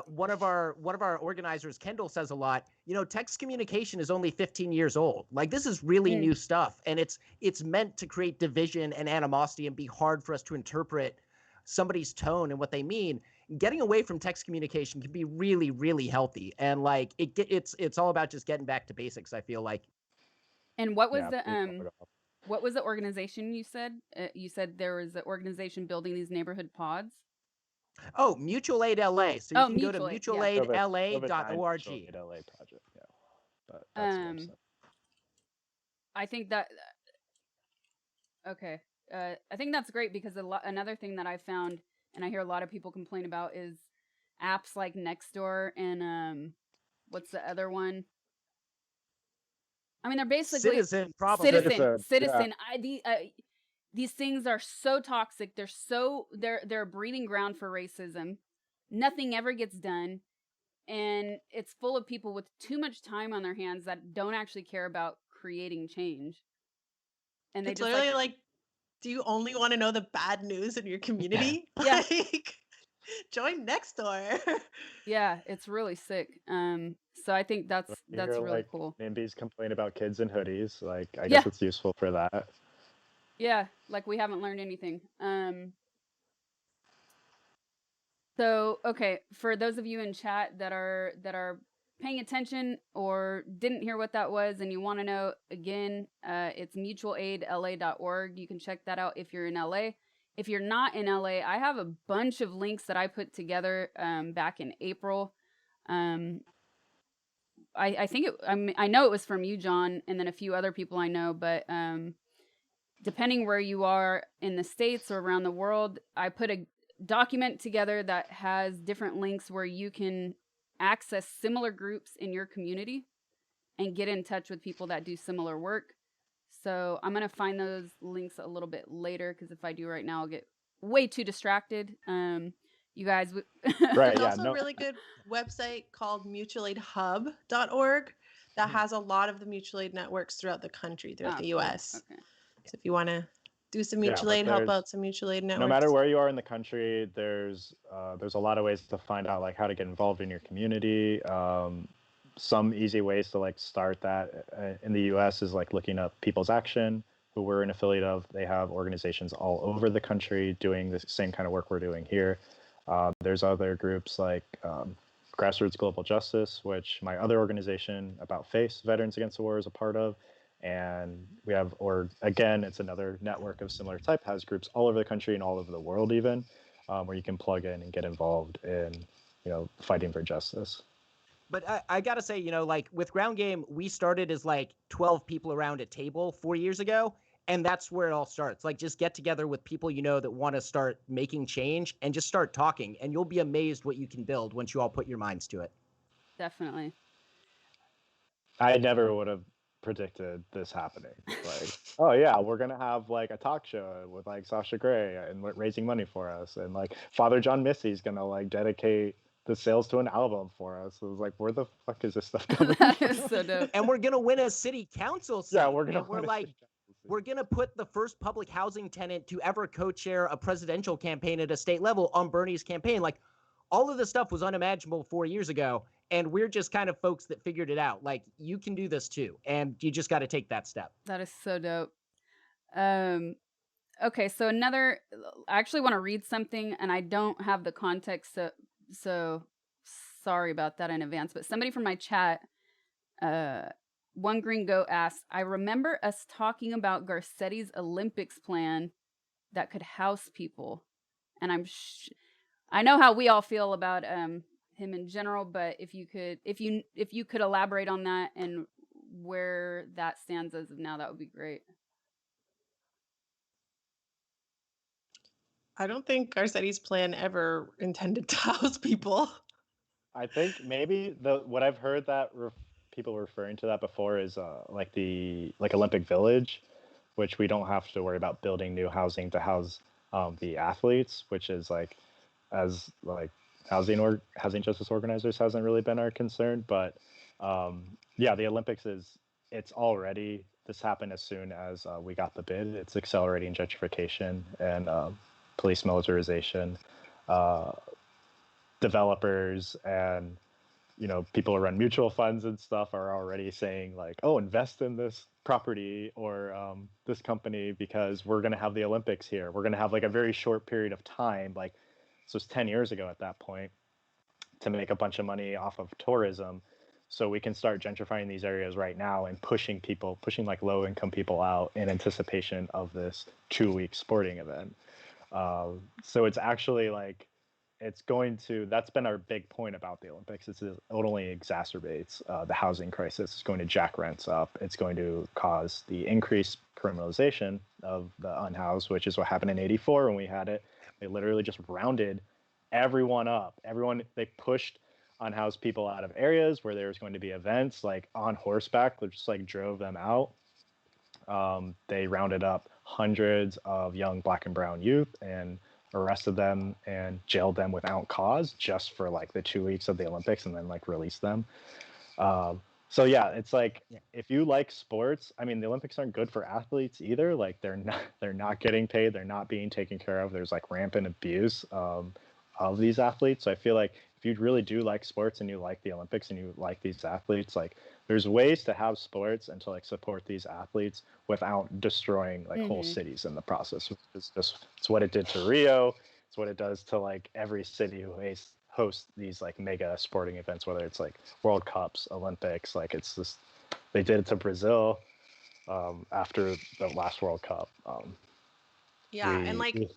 one of our organizers, Kendall, says a lot. Text communication is only 15 years old. Like, this is really new stuff, and it's meant to create division and animosity and be hard for us to interpret somebody's tone and what they mean. Getting away from text communication can be really, really healthy, and like it's all about just getting back to basics, I feel like. And what was Yeah, what was the organization you said? You said there was an organization building these neighborhood pods. Oh, Mutual Aid LA. So you can go to Mutual Aid, yeah. mutualaidla.org. Mutual Aid LA project. Yeah, but that's the website. I think that okay. I think that's great because another thing that I found, and I hear a lot of people complain about, is apps like Nextdoor and what's the other one? I mean, they're basically Citizen, probably. Citizen. Yeah. These things are so toxic. They're a breeding ground for racism. Nothing ever gets done, and it's full of people with too much time on their hands that don't actually care about creating change. And they It's just literally like, do you only want to know the bad news in your community? Yeah. Like, join Nextdoor. Yeah, it's really sick. So I think that's really like, cool. NIMBYs complain about kids in hoodies. Like, I Yeah. guess it's useful for that. Yeah, like we haven't learned anything. So okay, for those of you in chat that are paying attention or didn't hear what that was and you want to know again, it's mutualaidla.org. You can check that out if you're in LA. If you're not in LA, I have a bunch of links that I put together back in April. I think I know it was from you, John, and then a few other people I know, but depending where you are in the States or around the world, I put a document together that has different links where you can access similar groups in your community and get in touch with people that do similar work. So I'm going to find those links a little bit later, because if I do right now, I'll get way too distracted. You guys Right, There's also a really good website called mutualaidhub.org that has a lot of the mutual aid networks throughout the country, throughout the US. Okay. So if you want to do some mutual aid, help out some mutual aid networks. No matter where you are in the country, there's a lot of ways to find out like how to get involved in your community. Some easy ways to like start that in the US is like looking up People's Action, who we're an affiliate of. They have organizations all over the country doing the same kind of work we're doing here. There's other groups like Grassroots Global Justice, which my other organization, About Face, Veterans Against the War, is a part of. And we have, or again, it's another network of similar type, has groups all over the country and all over the world even, where you can plug in and get involved in, fighting for justice. But I gotta say, like with Ground Game, we started as like 12 people around a table 4 years ago. And that's where it all starts. Like, just get together with people that want to start making change and just start talking. And you'll be amazed what you can build once you all put your minds to it. Definitely. I never would have predicted this happening. Like, oh yeah, we're gonna have like a talk show with like Sasha Grey and raising money for us, and like Father John Missy's gonna like dedicate the sales to an album for us. It was like, where the fuck is this stuff coming That from? is so dope. And we're gonna win a city council seat. Yeah, we're gonna. We're gonna put the first public housing tenant to ever co-chair a presidential campaign at a state level on Bernie's campaign. Like, all of this stuff was unimaginable 4 years ago, and we're just kind of folks that figured it out. Like, you can do this too, and you just got to take that step. That is so dope. Okay, so I actually want to read something, and I don't have the context, so sorry about that in advance. But somebody from my chat, One Green Goat asked, I remember us talking about Garcetti's Olympics plan that could house people, and I know how we all feel about him in general, but if you could elaborate on that and where that stands as of now, that would be great. I don't think Garcetti's plan ever intended to house people. I think maybe what I've heard that people referring to that before is like the Olympic Village, which we don't have to worry about building new housing to house the athletes, which is like as like housing justice organizers hasn't really been our concern. But yeah, the Olympics it's already, this happened as soon as we got the bid. It's accelerating gentrification and police militarization. Uh, Developers and people who run mutual funds and stuff are already saying like, oh, invest in this property or this company because we're going to have the Olympics here. We're going to have like a very short period of time, like, so it's 10 years ago at that point, to make a bunch of money off of tourism. So we can start gentrifying these areas right now and pushing like low income people out in anticipation of this 2-week sporting event. So it's actually like, that's been our big point about the Olympics. It only exacerbates the housing crisis. It's going to jack rents up. It's going to cause the increased criminalization of the unhoused, which is what happened in '84 when we had it. They literally just rounded everyone up. They pushed unhoused people out of areas where there was going to be events, like on horseback. They just like drove them out. They rounded up hundreds of young Black and brown youth and arrested them and jailed them without cause just for like the 2 weeks of the Olympics, and then like released them. So yeah, it's like, if you like sports, I mean, the Olympics aren't good for athletes either. Like they're not getting paid, they're not being taken care of. There's like rampant abuse of these athletes. So I feel like if you really do like sports and you like the Olympics and you like these athletes, like there's ways to have sports and to like support these athletes without destroying like whole cities in the process. It's what it did to Rio. It's what it does to like every city who host these like mega sporting events, whether it's like World Cups, Olympics. Like it's just, they did it to Brazil after the last World Cup. And like,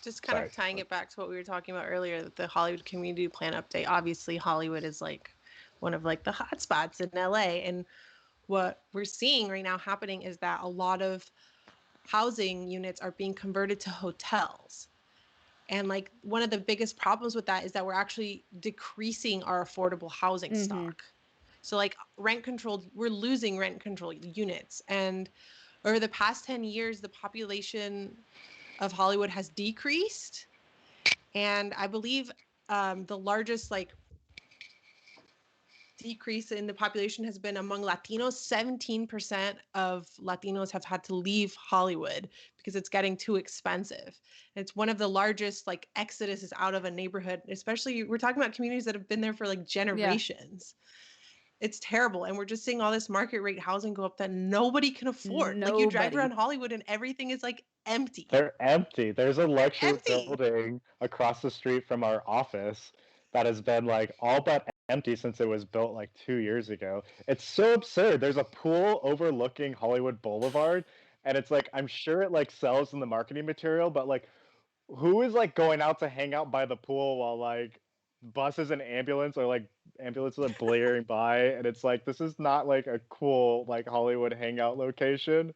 just kind of tying it back to what we were talking about earlier, the Hollywood Community Plan update. Obviously, Hollywood is like one of like the hot spots in LA, and what we're seeing right now happening is that a lot of housing units are being converted to hotels. And like one of the biggest problems with that is that we're actually decreasing our affordable housing stock. So like we're losing rent controlled units. And over the past 10 years, the population of Hollywood has decreased. And I believe the largest like decrease in the population has been among Latinos. 17% of Latinos have had to leave Hollywood because it's getting too expensive. And it's one of the largest like exoduses out of a neighborhood, especially we're talking about communities that have been there for like generations. It's terrible. And we're just seeing all this market rate housing go up that nobody can afford. Like you drive around Hollywood and everything is like empty. They're empty. There's a luxury building across the street from our office that has been like all but empty since it was built like 2 years ago. It's so absurd. There's a pool overlooking Hollywood Boulevard, and it's like, I'm sure it like sells in the marketing material, but like, who is like going out to hang out by the pool while like buses and ambulances are blaring by, and it's like, this is not like a cool like Hollywood hangout location.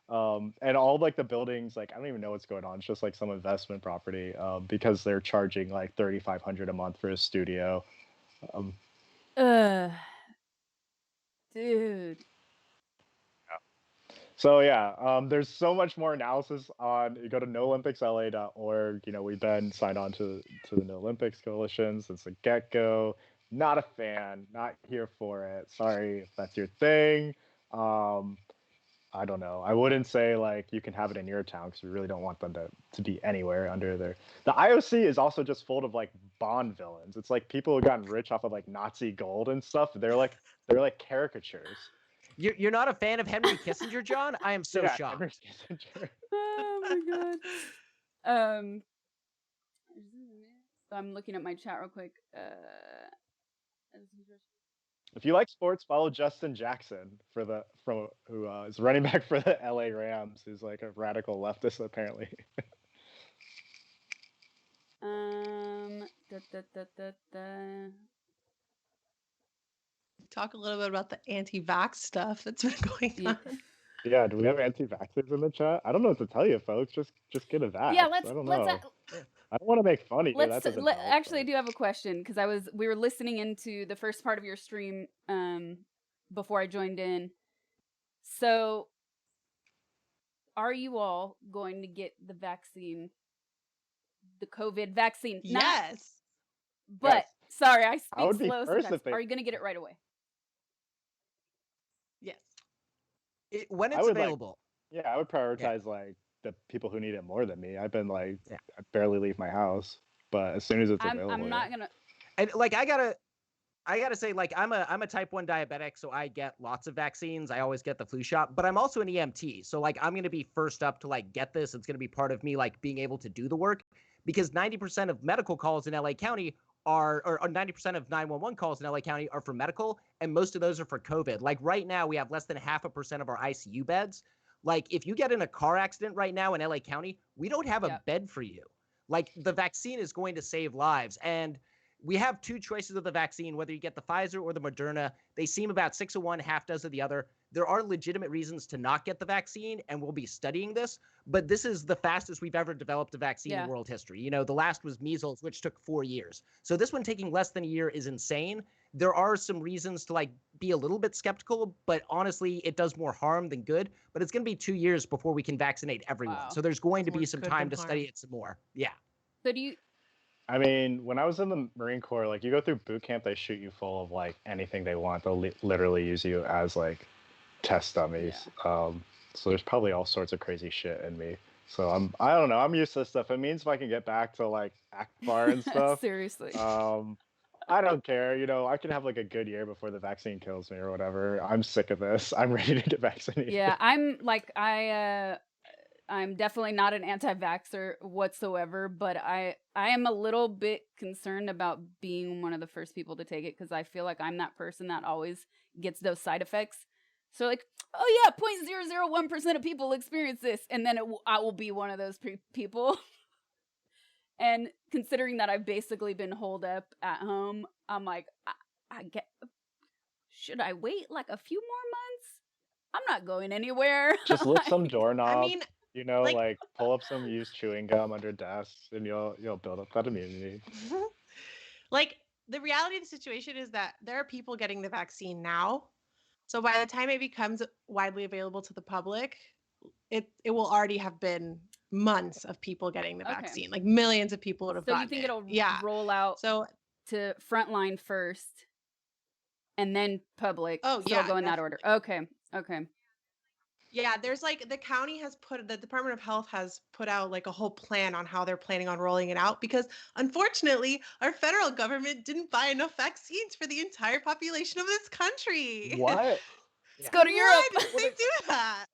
And all like the buildings, like I don't even know what's going on. It's just like some investment property because they're charging like $3,500 a month for a studio. Dude. So yeah, there's so much more analysis on. You go to noolympicsla.org. We've been signed on to the No Olympics Coalition since the get-go. Not a fan, not here for it. Sorry if that's your thing. I don't know. I wouldn't say like you can have it in your town because we really don't want them to be anywhere under there. The IOC is also just full of like Bond villains. It's like people who gotten rich off of like Nazi gold and stuff. They're like caricatures. You're not a fan of Henry Kissinger, John? I am so shocked. Henry Kissinger. Oh my god. So I'm looking at my chat real quick. If you like sports, follow Justin Jackson who is running back for the LA Rams, who's like a radical leftist apparently. Talk a little bit about the anti-vax stuff that's been going on. Yeah, do we have anti-vaxxers in the chat? I don't know what to tell you, folks. Just get a vax. Yeah, I don't know. I don't want to make fun of you. That Let's doesn't help, actually, I but- do have a question because we were listening into the first part of your stream before I joined in. So, are you all going to get the vaccine, the COVID vaccine? Not, Yes. but Yes. sorry, I I would speak be slow first sometimes. if they. Are you going to get it right away? Yes. When I it's would, like- available. Yeah, I would prioritize like the people who need it more than me. I've been like, Yeah. I barely leave my house, but as soon as it's available, I'm not gonna. And like I gotta say, like I'm a type 1 diabetic, so I get lots of vaccines. I always get the flu shot, but I'm also an EMT. So like I'm gonna be first up to like get this. It's gonna be part of me like being able to do the work, because 90% of medical calls in LA County or 90% of 911 calls in LA County are for medical, and most of those are for COVID. Like right now, we have less than 0.5% of our ICU beds. Like if you get in a car accident right now in LA County, we don't have a Yep. bed for you. Like the vaccine is going to save lives. And we have two choices of the vaccine, whether you get the Pfizer or the Moderna. They seem about 6 of one, half dozen of the other. There are legitimate reasons to not get the vaccine, and we'll be studying this. But this is the fastest we've ever developed a vaccine Yeah. in world history. You know, the last was measles, which took 4 years. So this one taking less than a year is insane. There are some reasons to like be a little bit skeptical, but honestly, it does more harm than good. But it's going to be 2 years before we can vaccinate everyone. Wow. So there's going to More be some good time than to study harm. it some more. Yeah. So do you? I mean, when I was in the Marine Corps, like you go through boot camp, they shoot you full of like anything they want. They'll literally use you as like test dummies. So there's probably all sorts of crazy shit in me. So I don't know. I'm used to this stuff. It means if I can get back to like Akbar and stuff, Seriously. I don't care. You know, I can have like a good year before the vaccine kills me or whatever. I'm sick of this. I'm ready to get vaccinated. Yeah, I'm definitely not an anti-vaxxer whatsoever, but I am a little bit concerned about being one of the first people to take it, because I feel like I'm that person that always gets those side effects. So like, oh yeah, 0.001% of people experience this, and then I will be one of those people. And considering that I've basically been holed up at home, I'm like, should I wait like a few more months? I'm not going anywhere. Just lift some doorknob. I mean, You know, like- like pull up some used chewing gum under desks, and you'll build up that immunity. like the reality of the situation is that there are people getting the vaccine now. So by the time it becomes widely available to the public, it will already have been months of people getting the Okay. vaccine. Like millions of people would have So gotten you think it. it'll Yeah. roll out So to frontline first, and then public? Oh, so yeah, it'll go in that order. Okay. yeah, there's like the county has the Department of Health has put out like a whole plan on how they're planning on rolling it out, because unfortunately our federal government didn't buy enough vaccines for the entire population of this country. What? Let's go to Why Europe. did they do that?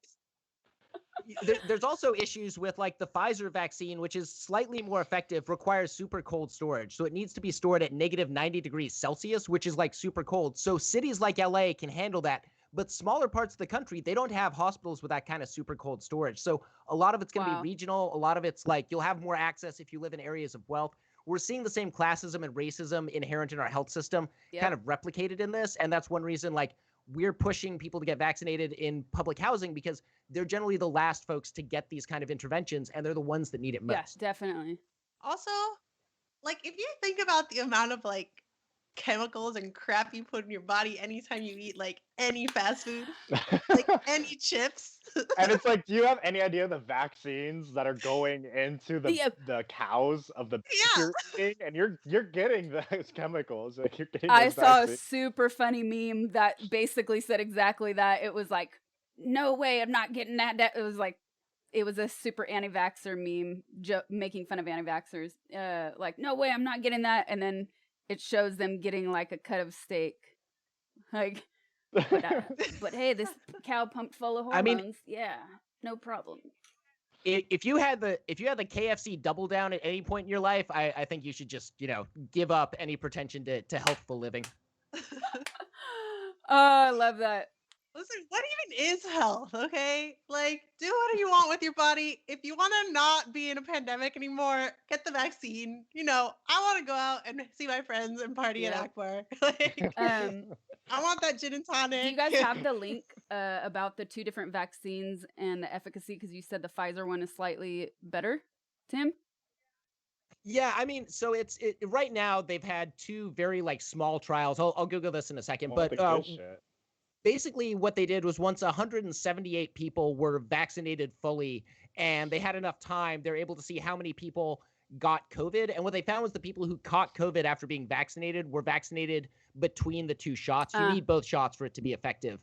There's also issues with like the Pfizer vaccine, which is slightly more effective, requires super cold storage. So it needs to be stored at negative 90 degrees Celsius, which is like super cold. So cities like LA can handle that. But smaller parts of the country, they don't have hospitals with that kind of super cold storage. So a lot of it's going to Wow. be regional. A lot of it's like you'll have more access if you live in areas of wealth. We're seeing the same classism and racism inherent in our health system Yep. kind of replicated in this. And that's one reason like we're pushing people to get vaccinated in public housing, because they're generally the last folks to get these kind of interventions, and they're the ones that need it Yeah, most. definitely. Also, like if you think about the amount of like chemicals and crap you put in your body anytime you eat like any fast food, like any chips. And it's like, do you have any idea the vaccines that are going into Yeah. the cows of the beef Yeah. you're eating, and you're getting those chemicals, like you're getting I those saw a vaccines. super funny meme that basically said exactly that. It was like, no way, I'm not getting that. It was a super anti-vaxxer meme making fun of anti-vaxxers. Like, no way, I'm not getting that. And then it shows them getting like a cut of steak. Like, but hey, this cow pumped full of hormones. I mean- yeah, no problem. If you had the KFC double down at any point in your life, I think you should just, give up any pretension to healthful living. Oh, I love that. Listen, what even is health? Okay, like do what you want with your body. If you want to not be in a pandemic anymore, get the vaccine. I want to go out and see my friends and party at Yeah. Akbar. Like, Um, I want that gin and tonic. Do you guys have the link about the two different vaccines and the efficacy? Because you said the Pfizer one is slightly better, Tim? Yeah, I mean, so right now they've had two very like small trials. I'll Google this in a second, Want but the good shit. basically what they did was once 178 people were vaccinated fully and they had enough time, they're able to see how many people got COVID. And what they found was the people who caught COVID after being vaccinated were vaccinated between the two shots. You need both shots for it to be effective.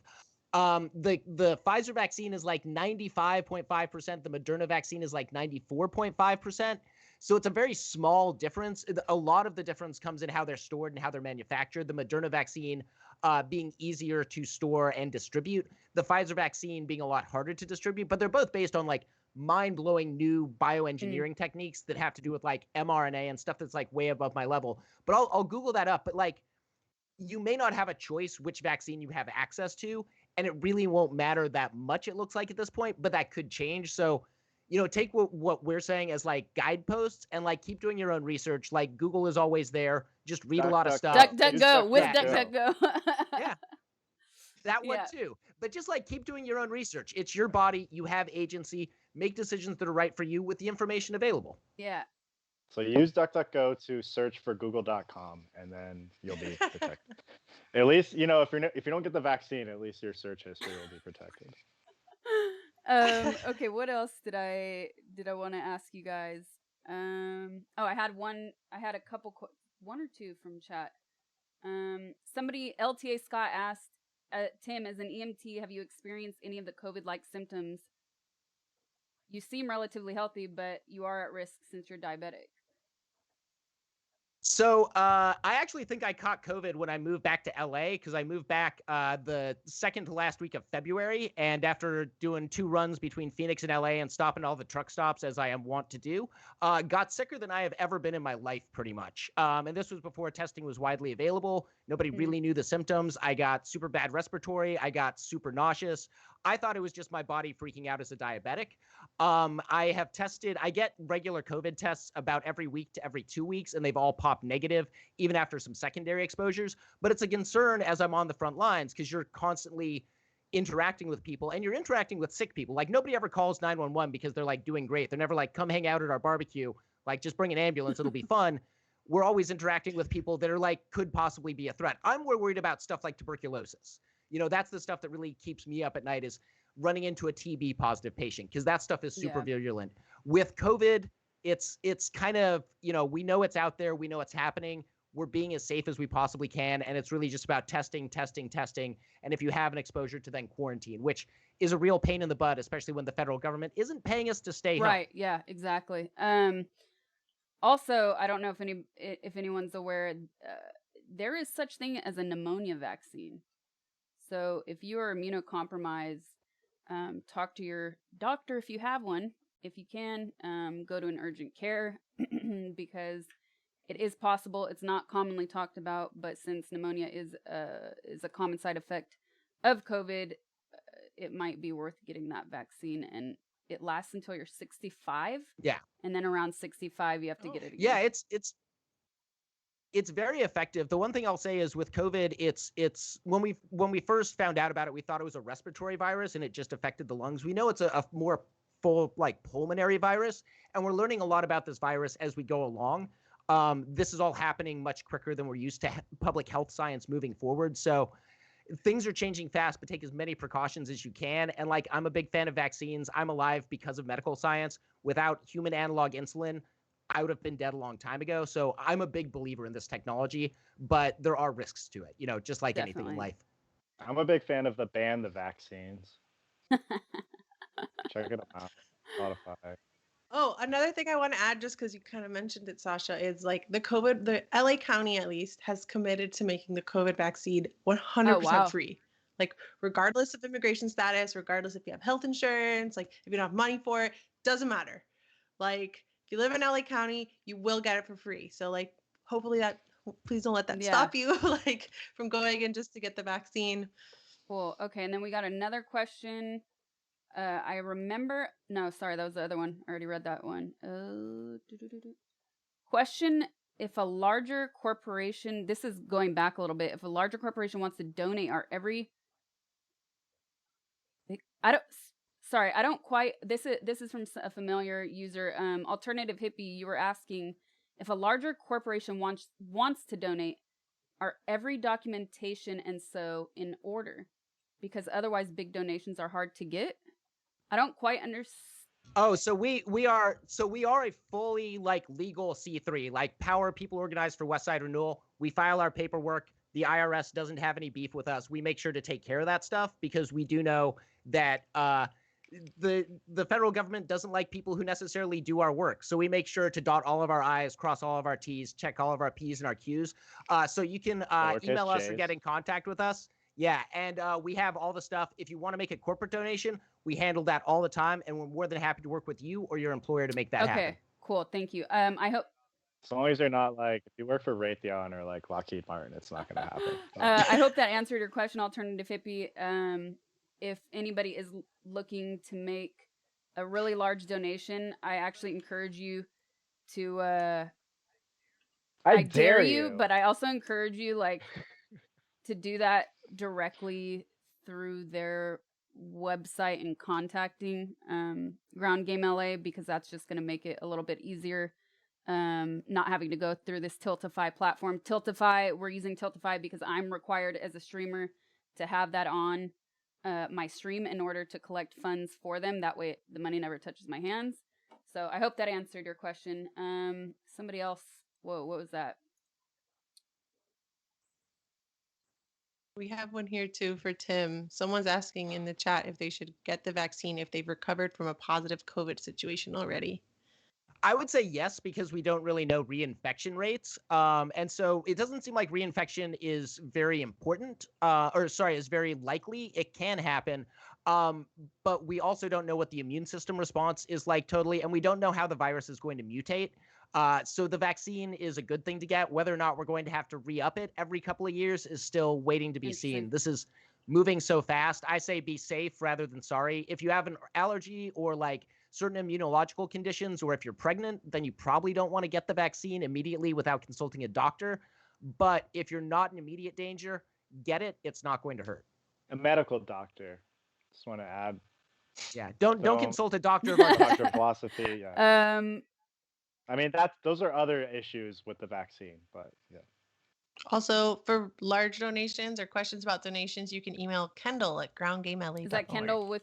The Pfizer vaccine is like 95.5%. The Moderna vaccine is like 94.5%. So it's a very small difference. A lot of the difference comes in how they're stored and how they're manufactured. The Moderna vaccine being easier to store and distribute, the Pfizer vaccine being a lot harder to distribute, but they're both based on like mind-blowing new bioengineering techniques that have to do with like mRNA and stuff that's like way above my level. But I'll Google that up. But like, you may not have a choice which vaccine you have access to, and it really won't matter that much, it looks like at this point, but that could change. So, take what we're saying as like guideposts and like keep doing your own research. Like Google is always there. Just read a lot of stuff. DuckDuckGo with DuckDuckGo. Yeah. That one too. But just like keep doing your own research. It's your body. You have agency. Make decisions that are right for you with the information available. Yeah. So use DuckDuckGo to search for Google.com, and then you'll be protected. At least, if you don't get the vaccine, at least your search history will be protected. Okay, what else did I want to ask you guys? I had a couple, one or two from chat. Somebody, LTA Scott asked, Tim, as an EMT, have you experienced any of the COVID-like symptoms? You seem relatively healthy, but you are at risk since you're diabetic. So I actually think I caught COVID when I moved back to LA, because I moved back the second to last week of February. And after doing 2 runs between Phoenix and LA and stopping all the truck stops, as I am wont to do, got sicker than I have ever been in my life, pretty much. And this was before testing was widely available. Nobody really knew the symptoms. I got super bad respiratory. I got super nauseous. I thought it was just my body freaking out as a diabetic. I get regular COVID tests about every week to every 2 weeks, and they've all popped negative, even after some secondary exposures. But it's a concern as I'm on the front lines, because you're constantly interacting with people, and you're interacting with sick people. Like, nobody ever calls 911 because they're like doing great. They're never like, come hang out at our barbecue. Like, just bring an ambulance. It'll be fun. We're always interacting with people that are like, could possibly be a threat. I'm more worried about stuff like tuberculosis. That's the stuff that really keeps me up at night, is running into a TB positive patient, because that stuff is super virulent. With COVID, it's kind of, we know it's out there. We know it's happening. We're being as safe as we possibly can. And it's really just about testing. And if you have an exposure, to then quarantine, which is a real pain in the butt, especially when the federal government isn't paying us to stay home. Right. Yeah, exactly. Also, I don't know if anyone's aware, there is such thing as a pneumonia vaccine. So if you are immunocompromised, talk to your doctor if you have one. If you can, go to an urgent care because it is possible. It's not commonly talked about, but since pneumonia is a common side effect of COVID, it might be worth getting that vaccine. And it lasts until you're 65. Yeah. And then around 65, you have to get it again. Yeah, it's very effective. The one thing I'll say is with COVID, it's when we first found out about it, we thought it was a respiratory virus and it just affected the lungs. We know it's a more full like pulmonary virus, and we're learning a lot about this virus as we go along. This is all happening much quicker than we're used to public health science moving forward. So things are changing fast, but take as many precautions as you can. And like, I'm a big fan of vaccines. I'm alive because of medical science. Without human analog insulin, I would have been dead a long time ago. So I'm a big believer in this technology, but there are risks to it, just like anything in life. I'm a big fan of the ban the vaccines. Check it out. Spotify. Oh, another thing I want to add, just because you kind of mentioned it, Sasha, is like the LA County at least has committed to making the COVID vaccine 100% free. Like, regardless of immigration status, regardless if you have health insurance, like if you don't have money for it, doesn't matter. Like, if you live in LA County, you will get it for free. So like, hopefully please don't let that stop you like from going in just to get the vaccine. Cool. Okay. And then we got another question. I remember. No, sorry, that was the other one. I already read that one. Question: if a larger corporation, this is going back a little bit, if a larger corporation wants to donate, this is from a familiar user. Alternative Hippie, you were asking If a larger corporation wants to donate, are every documentation and so in order? Because otherwise big donations are hard to get. I don't quite understand. Oh, so we are a fully like legal C3, like Power People Organized for West Side Renewal. We file our paperwork. The IRS doesn't have any beef with us. We make sure to take care of that stuff because we do know that the federal government doesn't like people who necessarily do our work. So we make sure to dot all of our I's, cross all of our T's, check all of our P's and our Q's. So you can email us or get in contact with us. Yeah, and we have all the stuff. If you want to make a corporate donation, we handle that all the time, and we're more than happy to work with you or your employer to make that happen. Okay, cool. Thank you. I hope. As long as you're not like, if you work for Raytheon or like Lockheed Martin, it's not going to happen. I hope that answered your question, Alternative Hippie. If anybody is looking to make a really large donation, I actually encourage you to. I dare you, but I also encourage you like to do that directly through their website and contacting Ground Game LA, because that's just going to make it a little bit easier. Not having to go through this Tiltify platform. Tiltify, we're using Tiltify because I'm required as a streamer to have that on my stream in order to collect funds for them. That way the money never touches my hands. So I hope that answered your question. Somebody else. Whoa, what was that? We have one here too for Tim. Someone's asking in the chat if they should get the vaccine if they've recovered from a positive COVID situation already. I would say yes, because we don't really know reinfection rates. And so it doesn't seem like reinfection is very important, is very likely. It can happen. But we also don't know what the immune system response is like totally. And we don't know how the virus is going to mutate. So the vaccine is a good thing to get. Whether or not we're going to have to re-up it every couple of years is still waiting to be seen. This is moving so fast. I say be safe rather than sorry. If you have an allergy or like certain immunological conditions, or if you're pregnant, then you probably don't want to get the vaccine immediately without consulting a doctor. But if you're not in immediate danger, get it. It's not going to hurt. A medical doctor. Just want to add. Yeah, don't consult a doctor of doctor of philosophy. Yeah. I mean, those are other issues with the vaccine, but yeah. Also, for large donations or questions about donations, you can email Kendall at groundgamela.org. Is that Kendall with?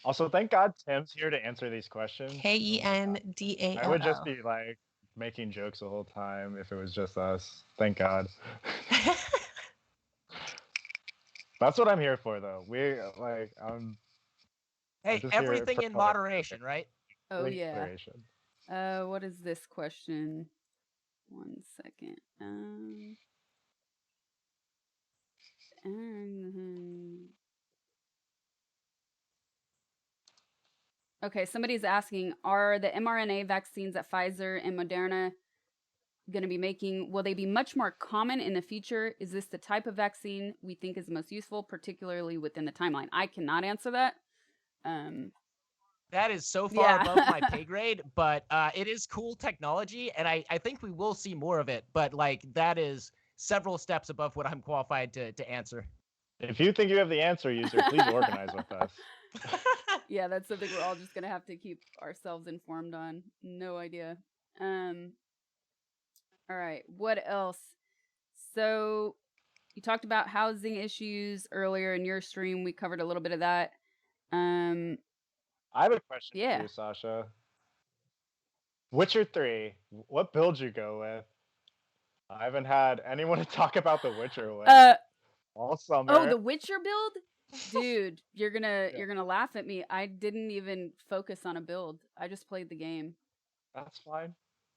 Also, thank God Tim's here to answer these questions. KENDALL. I would just be like making jokes the whole time if it was just us. Thank God. That's what I'm here for, though. Hey, everything in moderation, right? Oh yeah. Moderation. What is this question? 1 second. Okay, somebody's asking, are the mRNA vaccines that Pfizer and Moderna going to be making, will they be much more common in the future? Is this the type of vaccine we think is most useful, particularly within the timeline? I cannot answer that. That is so far above my pay grade, but it is cool technology, and I think we will see more of it, but like that is several steps above what I'm qualified to answer. If you think you have the answer, user, please organize with us. Yeah, that's something we're all just going to have to keep ourselves informed on. No idea. All right, what else? So you talked about housing issues earlier in your stream. We covered a little bit of that. I have a question for you, Sasha. Witcher 3, what build you go with? I haven't had anyone to talk about the Witcher with all summer. Oh, the Witcher build? Dude, you're gonna laugh at me. I didn't even focus on a build. I just played the game. That's fine.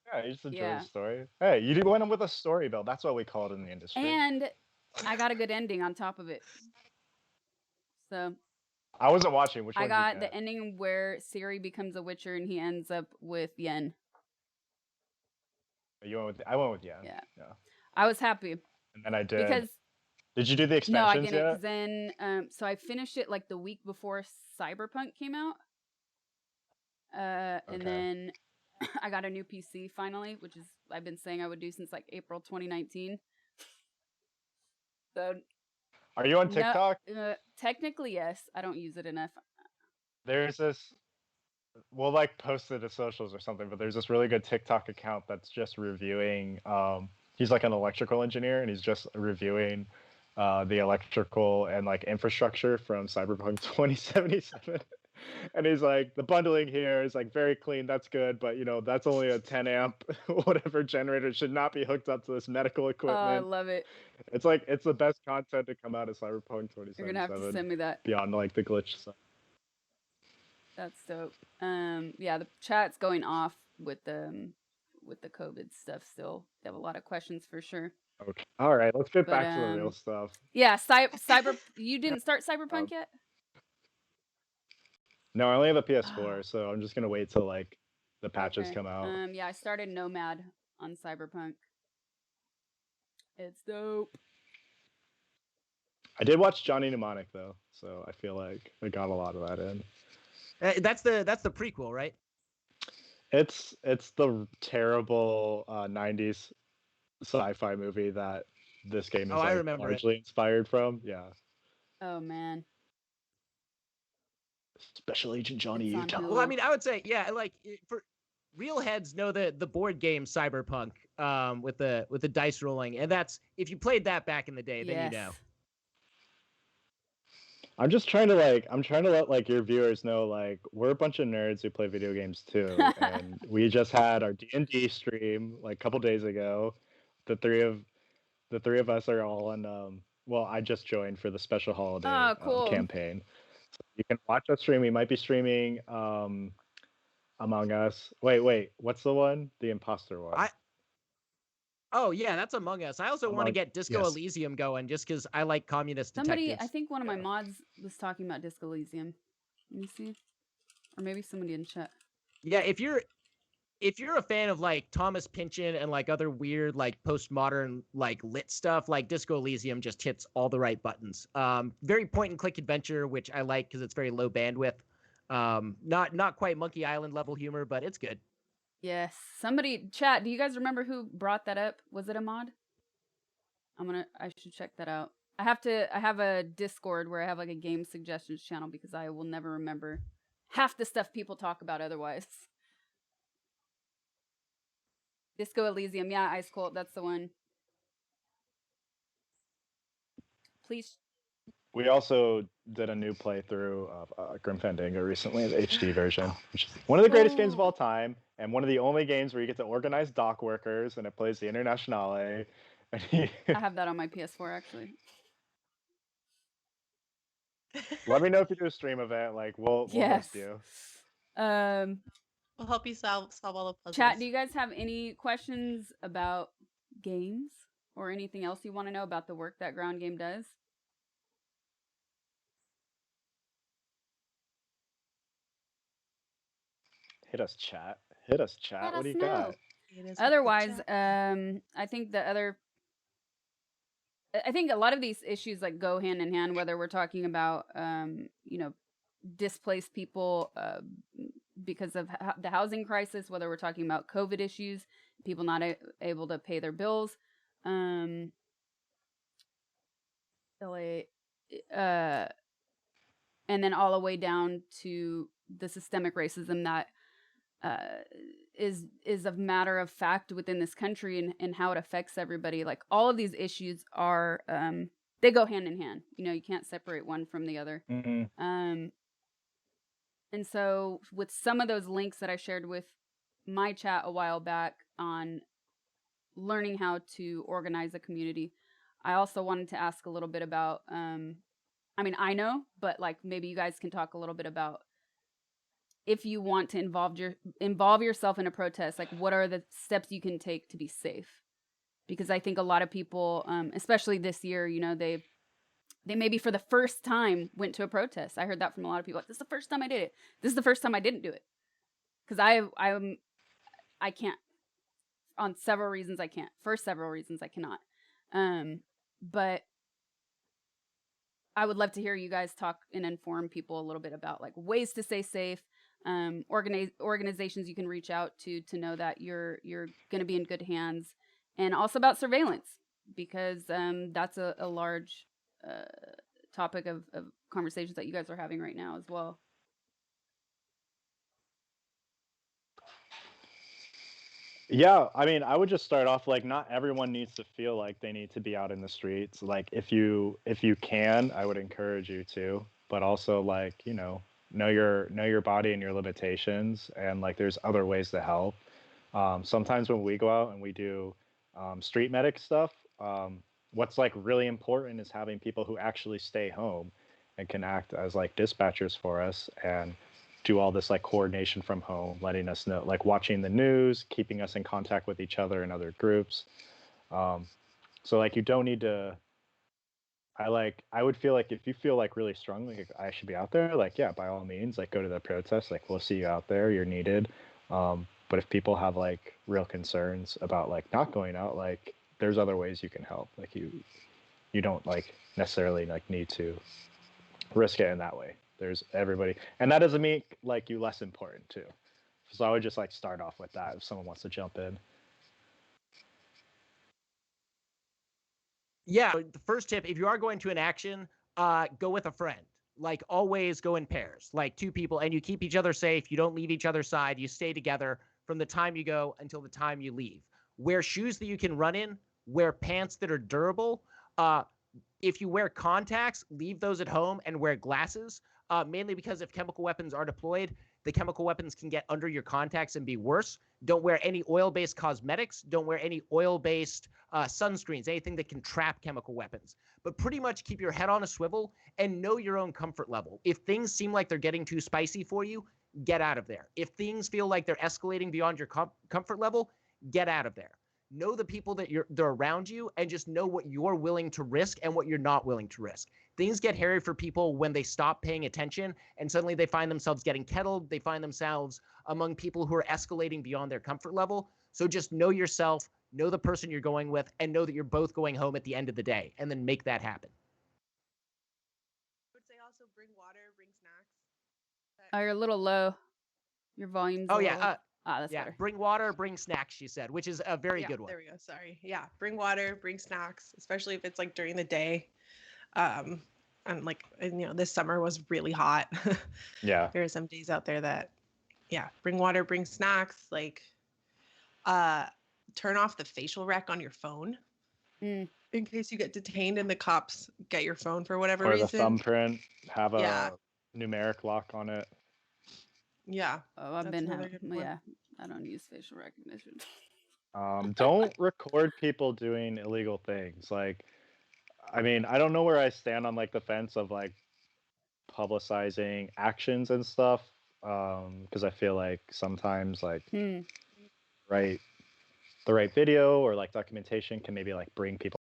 Yeah, you just enjoy the story. Hey, you went in with a story build. That's what we call it in the industry. And I got a good ending on top of it. So I wasn't watching. Which one? I got the ending where Ciri becomes a Witcher and he ends up with Yen. You went with I went with Yen. Yeah. I was happy. And then I did. Because did you do the expansions? No, I didn't. Because then, so I finished it like the week before Cyberpunk came out. And then I got a new PC finally, which is I've been saying I would do since like April 2019. So. Are you on TikTok? Technically, yes. I don't use it enough. There's this we'll like post it to socials or something. But there's this really good TikTok account that's just reviewing. He's like an electrical engineer, and he's just reviewing the electrical and like infrastructure from Cyberpunk 2077. And he's like, the bundling here is like very clean. That's good, but that's only a 10 amp whatever generator. It should not be hooked up to this medical I equipment. love it. It's like it's the best content to come out of Cyberpunk You're gonna have to 2077 send me that. beyond like the glitch stuff. That's dope. Yeah, the chat's going off with the COVID stuff still. They have a lot of questions for sure. Okay. All right, let's get But, back to the real stuff. Yeah, cyber. You didn't start Cyberpunk yet? No, I only have a PS4, so I'm just gonna wait till like the patches Okay. come out. Yeah, I started Nomad on Cyberpunk. It's dope. I did watch Johnny Mnemonic though, so I feel like I got a lot of that in. That's the prequel, right? It's the terrible 90s sci-fi movie that this game is I remember largely inspired from. Yeah. Oh man. Special Agent Johnny It's on Utah. Hulu. Well, I mean, I would say, yeah, like for real heads know the board game Cyberpunk with the dice rolling, and that's if you played that back in the day, then Yes. you know. I'm just trying to let like your viewers know like we're a bunch of nerds who play video games too, and we just had our D&D stream like a couple days ago. The three of us are all on. Well, I just joined for the special holiday Oh, cool. campaign. So you can watch us stream. We might be streaming Among Us. Wait, what's the one? The imposter one. Oh yeah, that's Among Us. I also want to get Disco yes. Elysium going just because I like communist Somebody, detectives. I think one of my mods was talking about Disco Elysium. Let me see. Or maybe somebody in chat. Yeah, if you're a fan of like Thomas Pynchon and like other weird like postmodern like lit stuff, like Disco Elysium just hits all the right buttons. Very point and click adventure, which I like because it's very low bandwidth. Not quite Monkey Island level humor, but it's good. Yes. Somebody, chat, do you guys remember who brought that up? Was it a mod? I should check that out. I have a Discord where I have like a game suggestions channel because I will never remember half the stuff people talk about otherwise. Disco Elysium, yeah, Ice Cold, that's the one. Please. We also did a new playthrough of Grim Fandango recently, the HD version, which is one of the greatest games of all time, and one of the only games where you get to organize dock workers, and it plays the Internationale. I have that on my PS4 actually. Let me know if you do a stream of it. Like we'll Yes. host you. We'll help you solve all the puzzles. Chat, do you guys have any questions about games or anything else you want to know about the work that Ground Game does? Hit us, chat. Hit us, chat. Let What do us you know. got? Otherwise, I think I think a lot of these issues like go hand in hand, whether we're talking about, displaced people because of the housing crisis, whether we're talking about COVID issues, people not able to pay their bills, and then all the way down to the systemic racism that is a matter of fact within this country and how it affects everybody. Like all of these issues are they go hand in hand. You can't separate one from the other. Mm-hmm. And so with some of those links that I shared with my chat a while back on learning how to organize a community, I also wanted to ask a little bit about I know, but like maybe you guys can talk a little bit about if you want to involve yourself in a protest, like what are the steps you can take to be safe? Because I think a lot of people, especially this year, they maybe for the first time went to a protest. I heard that from a lot of people. Like, this is the first time I did it. This is the first time I didn't do it. Because I can't. On several reasons I can't. For several reasons I cannot. But I would love to hear you guys talk and inform people a little bit about like ways to stay safe, organizations you can reach out to know that you're going to be in good hands, and also about surveillance, because that's a large topic of conversations that you guys are having right now as well. Yeah, I mean, I would just start off like not everyone needs to feel like they need to be out in the streets. Like if you can, I would encourage you to, but also like, know your body and your limitations and like there's other ways to help. Sometimes when we go out and we do street medic stuff, what's like really important is having people who actually stay home and can act as like dispatchers for us and do all this like coordination from home, letting us know, like watching the news, keeping us in contact with each other and other groups. So like you don't need to. I would feel like if you feel like really strongly, like I should be out there, like yeah, by all means, like go to the protest. Like we'll see you out there. You're needed. But if people have like real concerns about like not going out, like there's other ways you can help. Like you don't like necessarily like need to risk it in that way. There's everybody, and that doesn't make like you less important too. So I would just like start off with that if someone wants to jump in. Yeah, the first tip, if you are going to an action, go with a friend. Like always go in pairs, like two people, and you keep each other safe. You don't leave each other's side. You stay together from the time you go until the time you leave. Wear shoes that you can run in. Wear pants that are durable. If you wear contacts, leave those at home and wear glasses, mainly because if chemical weapons are deployed, the chemical weapons can get under your contacts and be worse. Don't wear any oil-based cosmetics. Don't wear any oil-based sunscreens, anything that can trap chemical weapons. But pretty much keep your head on a swivel and know your own comfort level. If things seem like they're getting too spicy for you, get out of there. If things feel like they're escalating beyond your comfort level, get out of there. Know the people that they're around you and just know what you're willing to risk and what you're not willing to risk. Things get hairy for people when they stop paying attention and suddenly they find themselves getting kettled. They find themselves among people who are escalating beyond their comfort level. So just know yourself, know the person you're going with, and know that you're both going home at the end of the day, and then make that happen. I would say also bring water, bring snacks. Oh, you're a little low. Your volume's Oh, a yeah. little... that's Yeah, better. bring water, bring snacks, she said, which is a very good one. There we go. Sorry. Yeah, bring water, bring snacks, especially if it's like during the day. And like, this summer was really hot. Yeah. There are some days out there that, yeah, bring water, bring snacks, like, turn off the facial rec on your phone in case you get detained and the cops get your phone for whatever Or reason. the thumbprint, have a numeric lock on it. Yeah. Oh, I don't use facial recognition. Don't record people doing illegal things. Like, I mean, I don't know where I stand on like the fence of like publicizing actions and stuff. Because I feel like sometimes like the right video or like documentation can maybe like bring people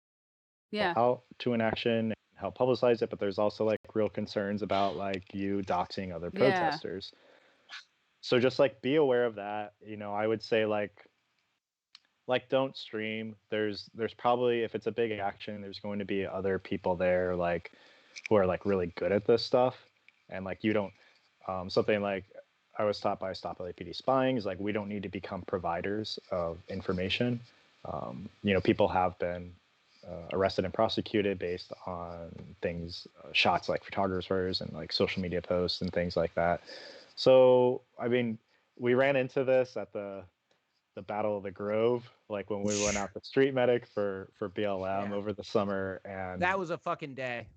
out to an action and help publicize it. But there's also like real concerns about like you doxing other protesters. So just like be aware of that. I would say like don't stream. There's probably, if it's a big action, there's going to be other people there like who are like really good at this stuff, and like you don't something like I was taught by Stop LAPD Spying is like we don't need to become providers of information. People have been arrested and prosecuted based on things, shots like photographers and like social media posts and things like that. So I mean, we ran into this at the Battle of the Grove, like when we went out the street medic for BLM over the summer, and that was a fucking day.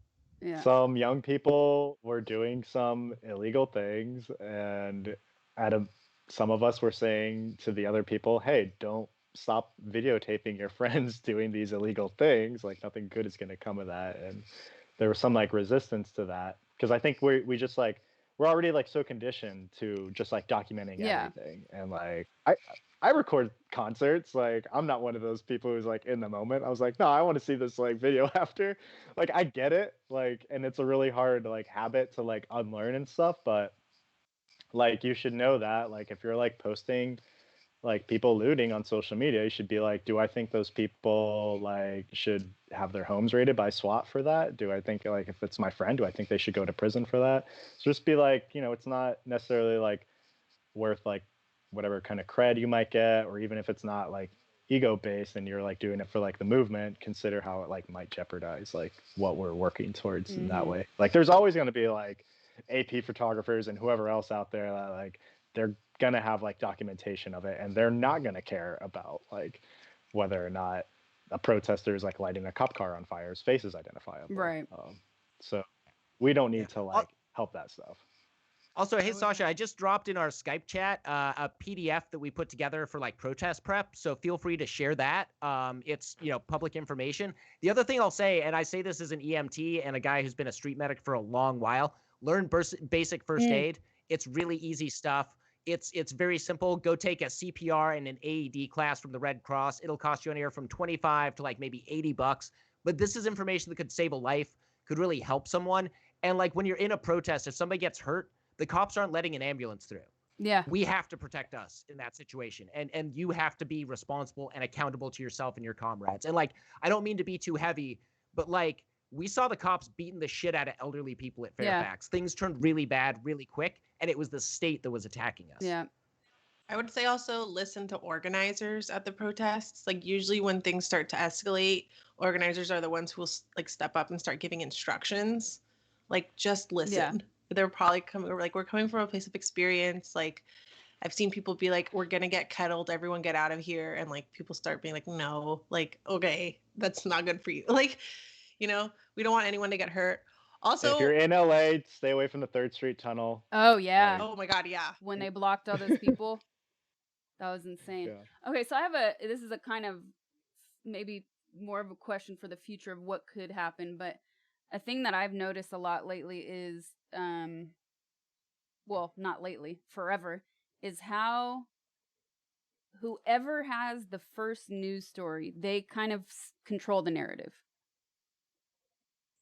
Yeah. Some young people were doing some illegal things, and some of us were saying to the other people, "Hey, don't stop videotaping your friends doing these illegal things. Like nothing good is going to come of that." And there was some like resistance to that because I think we just like we're already like so conditioned to just like documenting everything, and like I record concerts. Like I'm not one of those people who's like in the moment. I was like, no, I want to see this like video after. Like I get it. Like, and it's a really hard like habit to like unlearn and stuff. But like you should know that like if you're like posting like people looting on social media, you should be like, do I think those people like should have their homes raided by SWAT for that? Do I think like if it's my friend, do I think they should go to prison for that? So just be like, it's not necessarily like worth like whatever kind of cred you might get, or even if it's not like ego based and you're like doing it for like the movement, consider how it like might jeopardize like what we're working towards in that way. Like there's always going to be like AP photographers and whoever else out there that like they're gonna have like documentation of it, and they're not gonna care about like whether or not a protester is like lighting a cop car on fire. His face is identifiable. Right. So we don't need Yeah. to like help that stuff. Also, hey, Sasha, I just dropped in our Skype chat a PDF that we put together for like protest prep. So feel free to share that. It's, public information. The other thing I'll say, and I say this as an EMT and a guy who's been a street medic for a long while, learn basic first aid. It's really easy stuff. It's very simple. Go take a CPR and an AED class from the Red Cross. It'll cost you anywhere from 25 to like maybe $80. But this is information that could save a life, could really help someone. And like when you're in a protest, if somebody gets hurt, the cops aren't letting an ambulance through. Yeah. We have to protect us in that situation. And you have to be responsible and accountable to yourself and your comrades. And like, I don't mean to be too heavy, but like we saw the cops beating the shit out of elderly people at Fairfax. Things turned really bad really quick. And it was the state that was attacking us. Yeah. I would say also listen to organizers at the protests. Like usually when things start to escalate, organizers are the ones who will like step up and start giving instructions. Like just listen. Yeah. They're probably coming, like we're coming from a place of experience. Like I've seen people be like, we're going to get kettled. Everyone get out of here. And like people start being like, no, like, okay, that's not good for you. Like, we don't want anyone to get hurt. Also, if you're in LA, stay away from the 3rd Street tunnel. Oh, yeah. Oh my God. Yeah. When they blocked all those people. That was insane. Yeah. Okay, so this is a kind of maybe more of a question for the future of what could happen, but a thing that I've noticed a lot lately is, well, not lately, forever, is how whoever has the first news story, they kind of control the narrative.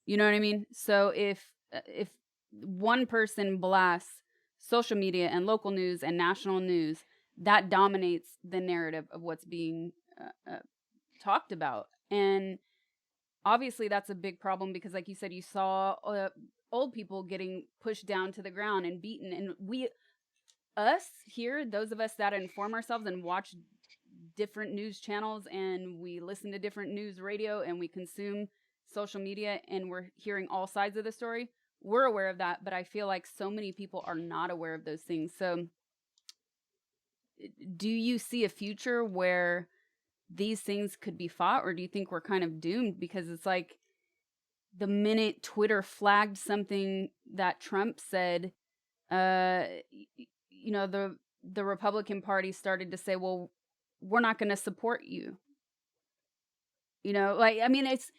You know what I mean? So if one person blasts social media and local news and national news, that dominates the narrative of what's being talked about. And obviously that's a big problem because like you said, you saw old people getting pushed down to the ground and beaten. And us here, those of us that inform ourselves and watch different news channels and we listen to different news radio and we consume social media and we're hearing all sides of the story, we're aware of that. But I feel like so many people are not aware of those things. So do you see a future where these things could be fought, or do you think we're kind of doomed? Because it's like the minute Twitter flagged something that Trump said, the Republican Party started to say, well, we're not going to support you. I mean, it's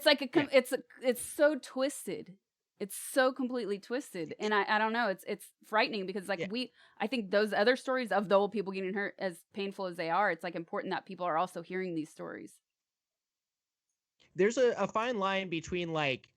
like it's so twisted. It's so completely twisted. And I don't know, it's frightening because I think those other stories of the old people getting hurt, as painful as they are, it's like important that people are also hearing these stories. There's a fine line between like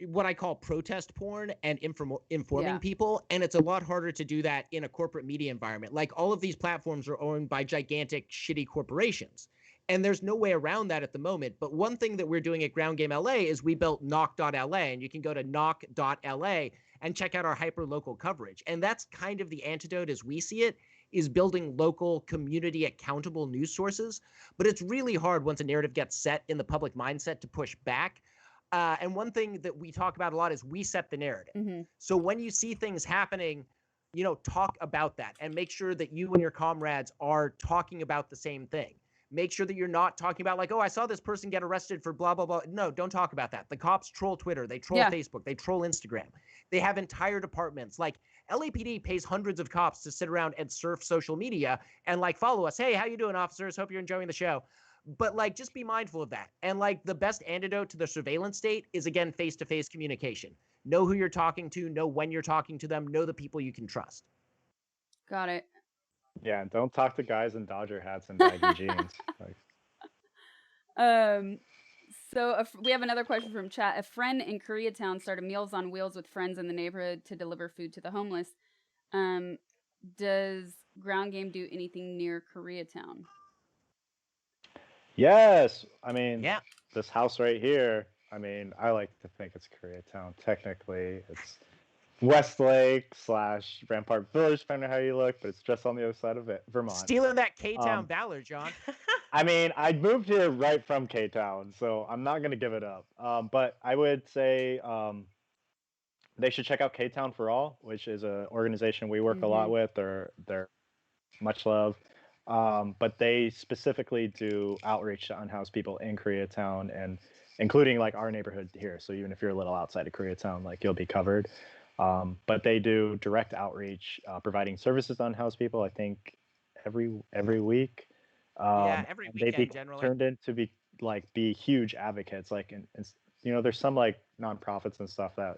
what I call protest porn and informing people. And it's a lot harder to do that in a corporate media environment. Like all of these platforms are owned by gigantic, shitty corporations. And there's no way around that at the moment. But one thing that we're doing at Ground Game LA is we built knock.la, and you can go to knock.la and check out our hyper-local coverage. And that's kind of the antidote as we see it, is building local, community accountable news sources. But it's really hard once a narrative gets set in the public mindset to push back. And one thing that we talk about a lot is we set the narrative. Mm-hmm. So when you see things happening, talk about that and make sure that you and your comrades are talking about the same thing. Make sure that you're not talking about like, oh, I saw this person get arrested for blah, blah, blah. No, don't talk about that. The cops troll Twitter. They troll Facebook. They troll Instagram. They have entire departments. Like LAPD pays hundreds of cops to sit around and surf social media and like follow us. Hey, how you doing, officers? Hope you're enjoying the show. But like, just be mindful of that. And like the best antidote to the surveillance state is, again, face-to-face communication. Know who you're talking to, know when you're talking to them, know the people you can trust. Got it. Yeah, and don't talk to guys in Dodger hats and baggy jeans. So we have another question from chat. A friend in Koreatown started Meals on Wheels with friends in the neighborhood to deliver food to the homeless. Does Ground Game do anything near Koreatown? Yes. I mean, this house right here, I mean, I like to think it's Koreatown. Technically, it's Westlake / Rampart Village, depending on how you look, but it's just on the other side of Vermont. Stealing that K-Town valor, John. I mean, I moved here right from K-Town, so I'm not going to give it up. But I would say they should check out K-Town for All, which is an organization we work a lot with. They're much love. But they specifically do outreach to unhoused people in Koreatown, and including like our neighborhood here. So even if you're a little outside of Koreatown, like you'll be covered. But they do direct outreach, providing services to unhoused people. I think every week. Every They weekend generally. turned into be huge advocates. Like, and there's some like nonprofits and stuff that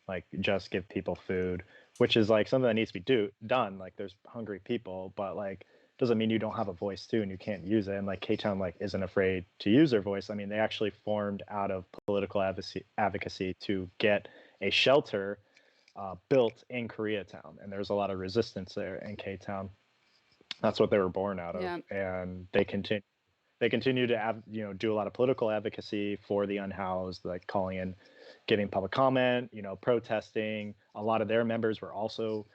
like just give people food, which is like something that needs to be done. Like there's hungry people, but like doesn't mean you don't have a voice too and you can't use it. And like K-Town like isn't afraid to use their voice. I mean, they actually formed out of political advocacy to get a shelter built in Koreatown, and there's a lot of resistance there in K-Town. That's what they were born out of, and they continue to do a lot of political advocacy for the unhoused, like calling in, giving public comment, protesting. A lot of their members were also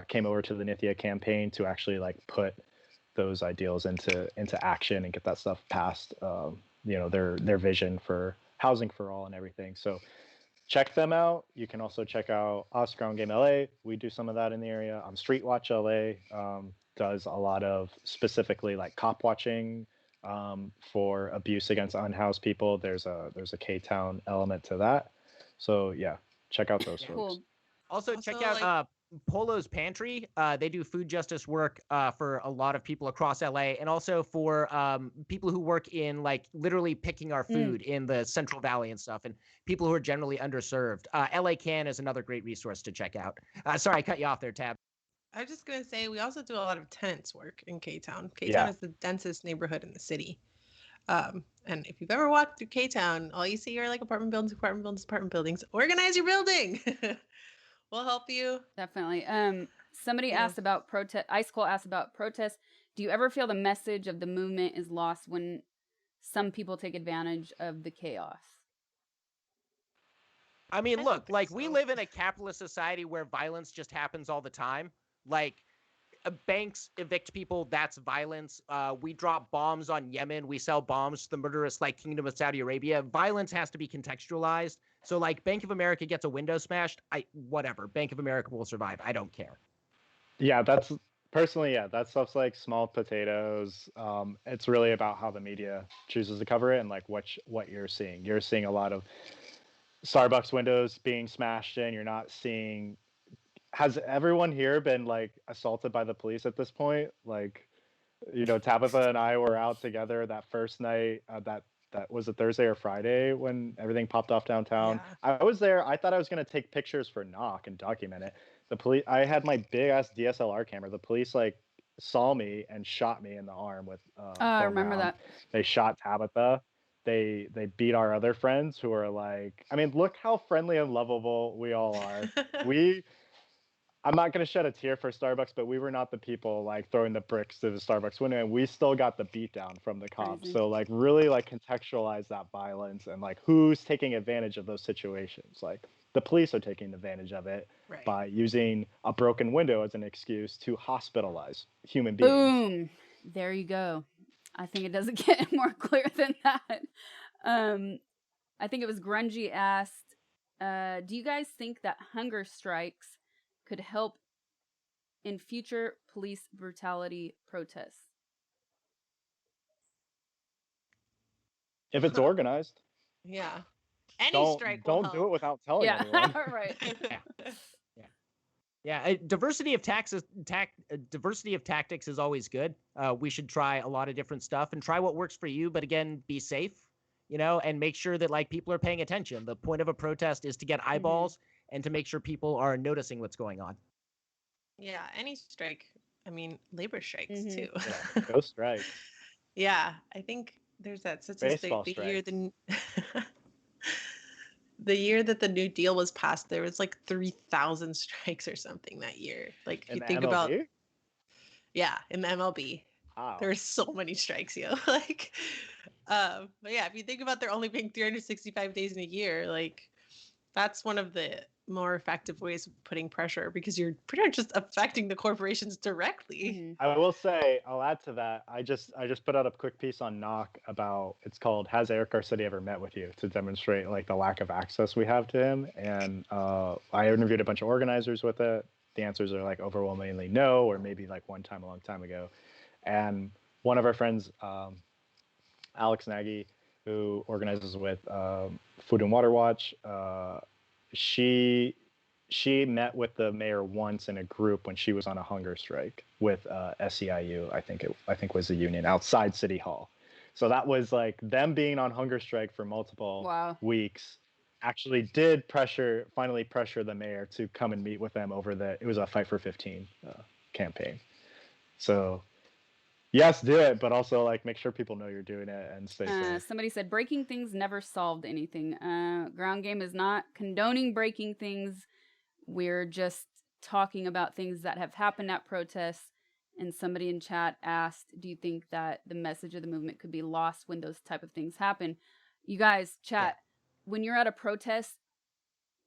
came over to the Nithya campaign to actually like put those ideals into action and get that stuff passed. Their vision for housing for all and everything. So check them out. You can also check out us, Ground Game LA. We do some of that in the area. Street Watch LA does a lot of specifically like cop watching for abuse against unhoused people. There's a K-Town element to that. So yeah, check out those folks. Also check out Polo's Pantry. They do food justice work for a lot of people across LA, and also for people who work in like literally picking our food in the Central Valley and stuff, and people who are generally underserved. LA Can is another great resource to check out. Sorry, I cut you off there, Tab. I was just going to say, we also do a lot of tenants work in K-Town. K-Town is the densest neighborhood in the city. And if you've ever walked through K-Town, all you see are like apartment buildings. Organize your building. We'll help you. Definitely. Somebody asked about protest. Ice Cold asked about protest. Do you ever feel the message of the movement is lost when some people take advantage of the chaos? I mean, look, like we live in a capitalist society where violence just happens all the time. Like banks evict people, that's violence. We drop bombs on Yemen. We sell bombs to the murderous like Kingdom of Saudi Arabia. Violence has to be contextualized. So like Bank of America gets a window smashed, whatever. Bank of America will survive. I don't care. Yeah, that stuff's like small potatoes. It's really about how the media chooses to cover it and like what you're seeing. You're seeing a lot of Starbucks windows being smashed in. You're not seeing. Has everyone here been like assaulted by the police at this point? Like, Tabitha and I were out together that first night. That was a Thursday or Friday when everything popped off downtown. Yeah. I was there. I thought I was going to take pictures for Knock and document it. The police. I had my big ass DSLR camera. The police like saw me and shot me in the arm with. I remember that. They shot Tabitha. They beat our other friends who are like. I mean, look how friendly and lovable we all are. I'm not going to shed a tear for Starbucks, but we were not the people like throwing the bricks to the Starbucks window, and we still got the beat down from the cops. Crazy. So like really like contextualize that violence and like who's taking advantage of those situations. Like the police are taking advantage of it by using a broken window as an excuse to hospitalize human beings. Boom. There you go. I think it doesn't get more clear than that. I think it was Grungy asked, do you guys think that hunger strikes could help in future police brutality protests? If it's organized. Yeah. Strike will help. Do it without telling anyone. Right. Yeah. Diversity of tactics is always good. We should try a lot of different stuff and try what works for you. But again, be safe, and make sure that like people are paying attention. The point of a protest is to get eyeballs and to make sure people are noticing what's going on. Yeah, any strike. I mean, labor strikes too. Yeah, go strike. Yeah, I think there's that statistic. The year that the New Deal was passed, there was like 3,000 strikes or something that year. Like if you think about, in the MLB, there were so many strikes, like, but yeah, if you think about there only being 365 days in a year, like. That's one of the more effective ways of putting pressure because you're pretty much just affecting the corporations directly. I will say, I'll add to that. I just put out a quick piece on Knock about, it's called "Has Eric Garcetti Ever Met with You?" to demonstrate like the lack of access we have to him. And I interviewed a bunch of organizers with it. The answers are like overwhelmingly no, or maybe like one time a long time ago. And one of our friends, Alex Nagy, who organizes with Food and Water Watch, she met with the mayor once in a group when she was on a hunger strike with SEIU, I think was the union outside City Hall. So that was like them being on hunger strike for multiple weeks. Actually, did finally pressure the mayor to come and meet with them over it was a Fight for 15 campaign. So yes, do it, but also like make sure people know you're doing it and stay safe. Somebody said breaking things never solved anything. Ground Game is not condoning breaking things. We're just talking about things that have happened at protests. And somebody in chat asked, do you think that the message of the movement could be lost when those type of things happen? You guys, chat, when you're at a protest,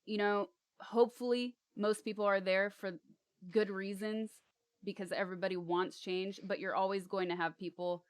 you know, hopefully most people are there for good reasons because everybody wants change, but you're always going to have people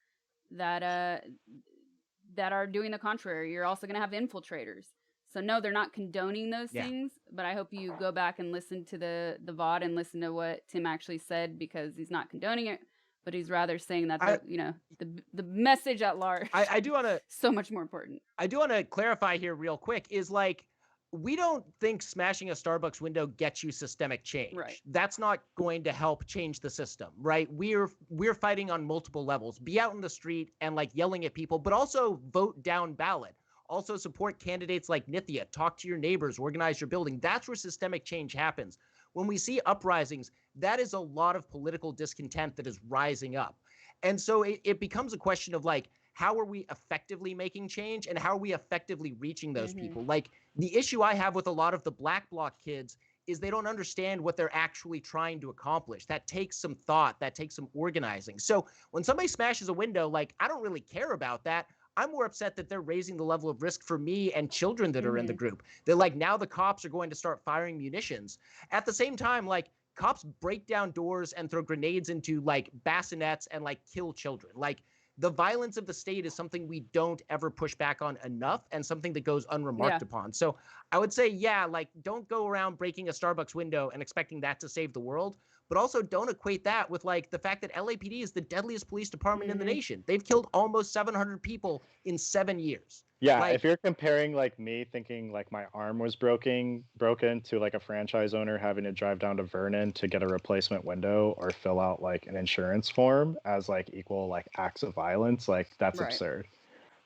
that are doing the contrary. You're also going to have infiltrators. So no, they're not condoning those things, but I hope you go back and listen to the VOD and listen to what Tim actually said, because he's not condoning it, but he's rather saying that the message at large. I do want to so much more important. I do want to clarify here real quick is like, we don't think smashing a Starbucks window gets you systemic change. Right. That's not going to help change the system, right? We're fighting on multiple levels. Be out in the street and like yelling at people, but also vote down ballot. Also support candidates like Nithya. Talk to your neighbors, organize your building. That's where systemic change happens. When we see uprisings, that is a lot of political discontent that is rising up. And so it becomes a question of like, how are we effectively making change and how are we effectively reaching those people? Like, the issue I have with a lot of the Black Bloc kids is they don't understand what they're actually trying to accomplish. That takes some thought, that takes some organizing. So when somebody smashes a window, like, I don't really care about that. I'm more upset that they're raising the level of risk for me and children that are in the group. They're like, now the cops are going to start firing munitions. At the same time, like, cops break down doors and throw grenades into like bassinets and like kill children. Like, the violence of the state is something we don't ever push back on enough and something that goes unremarked upon. So I would say, like, don't go around breaking a Starbucks window and expecting that to save the world. But also don't equate that with like the fact that LAPD is the deadliest police department in the nation. They've killed almost 700 people in 7 years. Yeah, like, if you're comparing like me thinking like my arm was broken to like a franchise owner having to drive down to Vernon to get a replacement window or fill out like an insurance form as like equal like acts of violence, like that's absurd.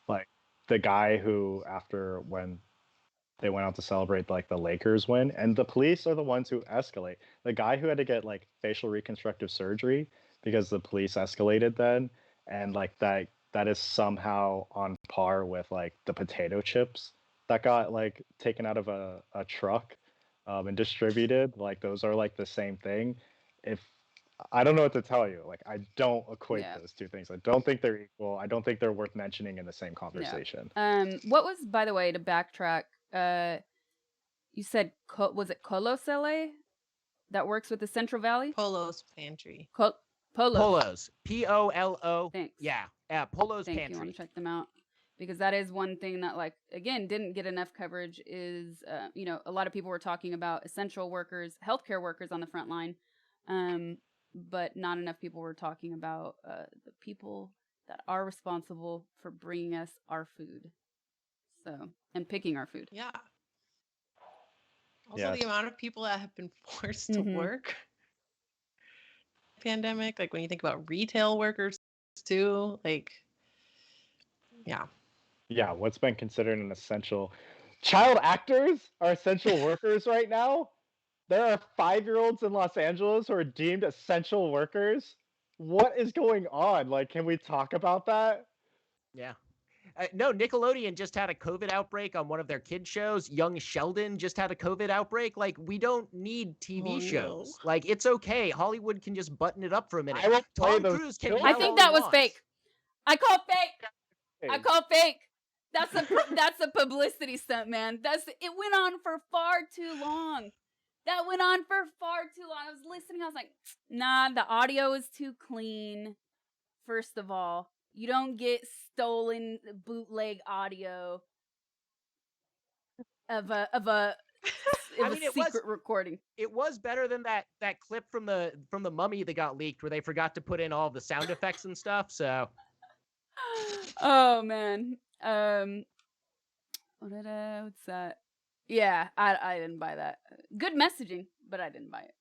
Like the guy who after when they went out to celebrate like the Lakers win, and the police are the ones who escalate. The guy who had to get like facial reconstructive surgery because the police escalated then, and like that is somehow on par with like the potato chips that got like taken out of a truck and distributed. Like those are like the same thing. If I don't know what to tell you. Like, I don't equate those two things. I don't think they're equal. I don't think they're worth mentioning in the same conversation. What was, by the way, to backtrack, you said, was it Colos LA that works with the Central Valley? Polo's Pantry. Polos. Polo. Thanks. Yeah, Polo's Thank Pantry. you. I want to check them out. Because that is one thing that, like, again, didn't get enough coverage is, you know, a lot of people were talking about essential workers, healthcare workers on the front line. But not enough people were talking about the people that are responsible for bringing us our food, and picking our food. Yeah. Also, the amount of people that have been forced to work. Pandemic, like when you think about retail workers too, like, yeah, what's been considered an essential? Child actors are essential workers right now. There are 5-year-olds in Los Angeles who are deemed essential workers. What is going on? Like, can we talk about that? Yeah. No, Nickelodeon just had a COVID outbreak on one of their kid shows. Young Sheldon just had a COVID outbreak. Like, we don't need TV shows. Like, it's okay. Hollywood can just button it up for a minute. Tom Cruise can. I think that was fake. I call fake. That's a publicity stunt, man. It went on for far too long. That went on for far too long. I was listening. I was like, nah, the audio is too clean. First of all, you don't get stolen bootleg audio of a secret recording. It was better than that clip from the Mummy that got leaked where they forgot to put in all the sound effects and stuff. So, oh man, what's that? Yeah, I didn't buy that. Good messaging, but I didn't buy it.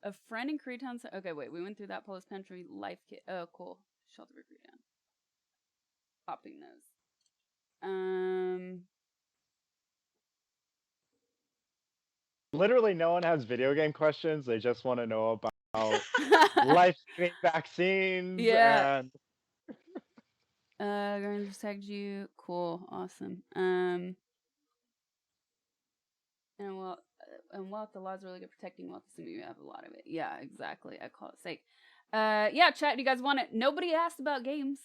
A friend in Koreatown said, okay, wait, we went through that Polish Pantry life kit. Oh, cool. Shelter for Koreatown. Popping those. Literally, no one has video game questions. They just want to know about life-saving vaccines. Yeah. And going to protect you. Cool. Awesome. And wealth, the laws are really good protecting wealth. Assuming you have a lot of it. Yeah, exactly. I call it sake. Yeah, chat. Do you guys want it? Nobody asked about games.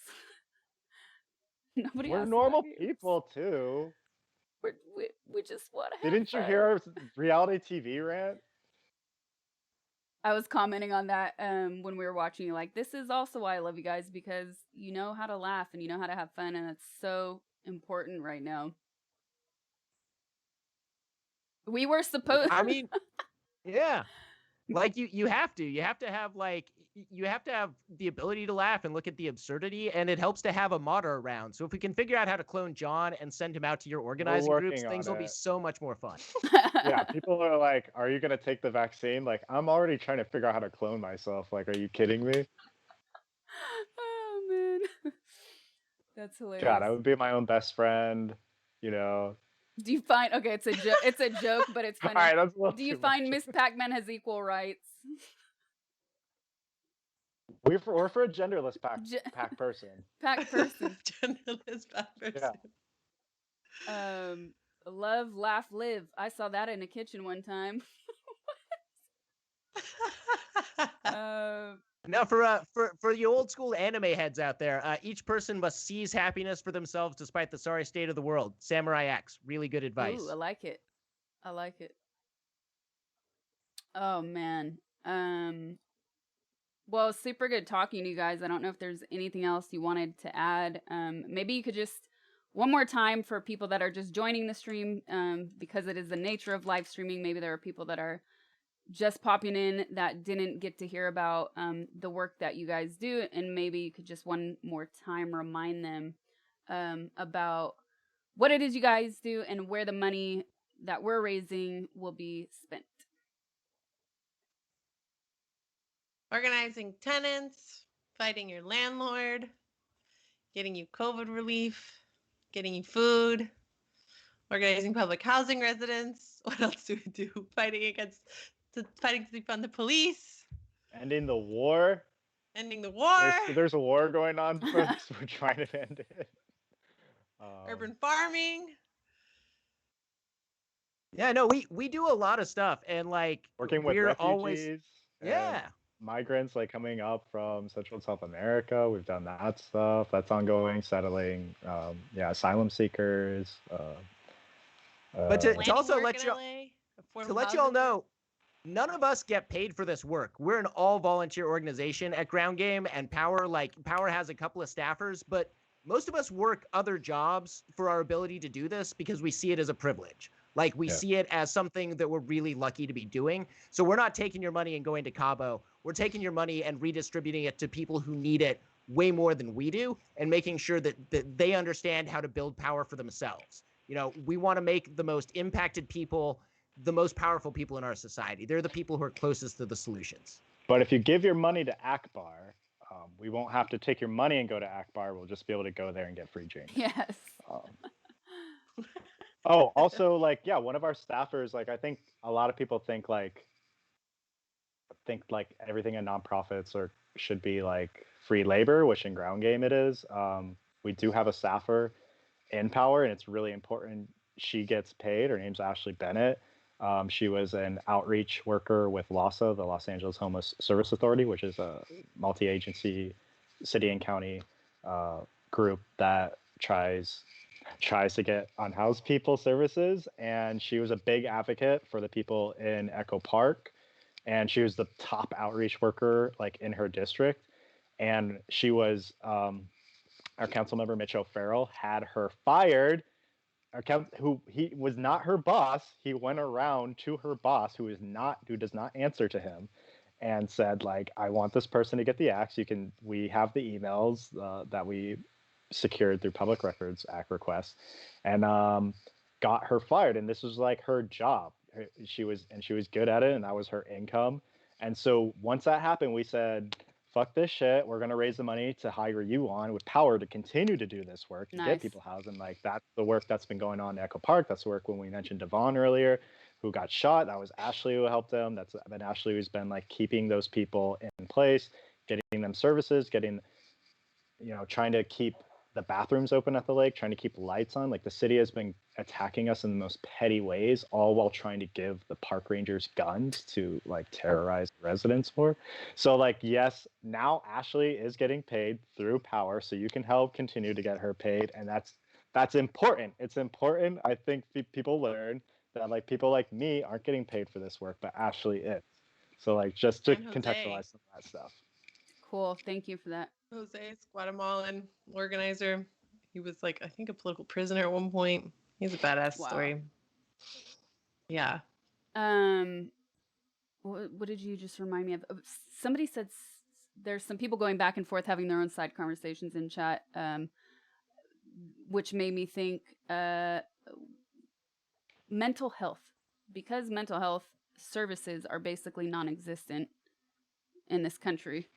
Nobody. We're normal people too. We just want to have Didn't you hear our reality TV rant? I was commenting on that when we were watching you. Like, this is also why I love you guys, because you know how to laugh and you know how to have fun, and it's so important right now. We were supposed. I mean, yeah, like you have to have you have to have the ability to laugh and look at the absurdity, and it helps to have a modder around. So if we can figure out how to clone John and send him out to your organizing groups, things will be so much more fun. Yeah, people are like, "Are you gonna take the vaccine?" Like, I'm already trying to figure out how to clone myself. Like, are you kidding me? Oh man, that's hilarious. God, I would be my own best friend. You know. Do you find it's a joke? It's a joke, but it's funny. All right, that's a little Do you too find much. Miss Pac-Man has equal rights? We're for a genderless pack person. Pack person. Genderless pack person. Yeah. Love, laugh, live. I saw that in a kitchen one time. Now, for the old school anime heads out there, each person must seize happiness for themselves despite the sorry state of the world. Samurai X, really good advice. Ooh, I like it. I like it. Oh man. Well, super good talking to you guys. I don't know if there's anything else you wanted to add. Maybe you could just one more time for people that are just joining the stream, because it is the nature of live streaming. Maybe there are people that are just popping in that didn't get to hear about the work that you guys do, and maybe you could just one more time remind them about what it is you guys do and where the money that we're raising will be spent. Organizing tenants, fighting your landlord, getting you COVID relief, getting you food, organizing public housing residents. What else do we do? Fighting to defund the police. Ending the war. Ending the war. There's a war going on, folks. We're trying to end it. Urban farming. Yeah, no, we do a lot of stuff, and like working with refugees. Yeah. Migrants like coming up from Central and South America. We've done that stuff. That's ongoing. Settling, asylum seekers. But to also let you all know, none of us get paid for this work. We're an all volunteer organization at Ground Game, and Power has a couple of staffers, but most of us work other jobs for our ability to do this because we see it as a privilege. Like we see it as something that we're really lucky to be doing. So we're not taking your money and going to Cabo. We're taking your money and redistributing it to people who need it way more than we do, and making sure that they understand how to build power for themselves. You know, we want to make the most impacted people the most powerful people in our society. They're the people who are closest to the solutions. But if you give your money to Akbar, we won't have to take your money and go to Akbar. We'll just be able to go there and get free drinks. Yes. Oh, also, like, yeah, one of our staffers, like, I think a lot of people think everything in nonprofits should be like free labor, which in Ground Game it is. We do have a staffer in Power, and it's really important she gets paid. Her name's Ashley Bennett. She was an outreach worker with LAHSA, the Los Angeles Homeless Service Authority, which is a multi-agency city and county group that tries to get unhoused people services, and she was a big advocate for the people in Echo Park, and she was the top outreach worker like in her district, and she was our council member Mitch O'Farrell had her fired. Who he was not her boss. He went around to her boss, who does not answer to him, and said like, I want this person to get the axe. We have the emails that we secured through Public Records Act requests, and got her fired. And this was like her job. She was good at it, and that was her income. And so once that happened, we said, fuck this shit. We're going to raise the money to hire you on with power to continue to do this work and get people housing. Like, that's the work that's been going on in Echo Park. That's the work when we mentioned Devon earlier, who got shot. That was Ashley who helped them. That's been Ashley who's been like keeping those people in place, getting them services, trying to keep the bathrooms open at the lake, trying to keep lights on. Like, the city has been attacking us in the most petty ways, all while trying to give the park rangers guns to like terrorize residents for. So like, yes, now Ashley is getting paid through power, so you can help continue to get her paid, and that's important. It's important. I think people learn that like people like me aren't getting paid for this work, but Ashley is. So like, just to contextualize some of that stuff. Cool. Thank you for that. Jose is Guatemalan organizer. He was like, I think, a political prisoner at one point. He's a badass story. Yeah. What did you just remind me of? Somebody said there's some people going back and forth having their own side conversations in chat, which made me think mental health. Because mental health services are basically non-existent in this country.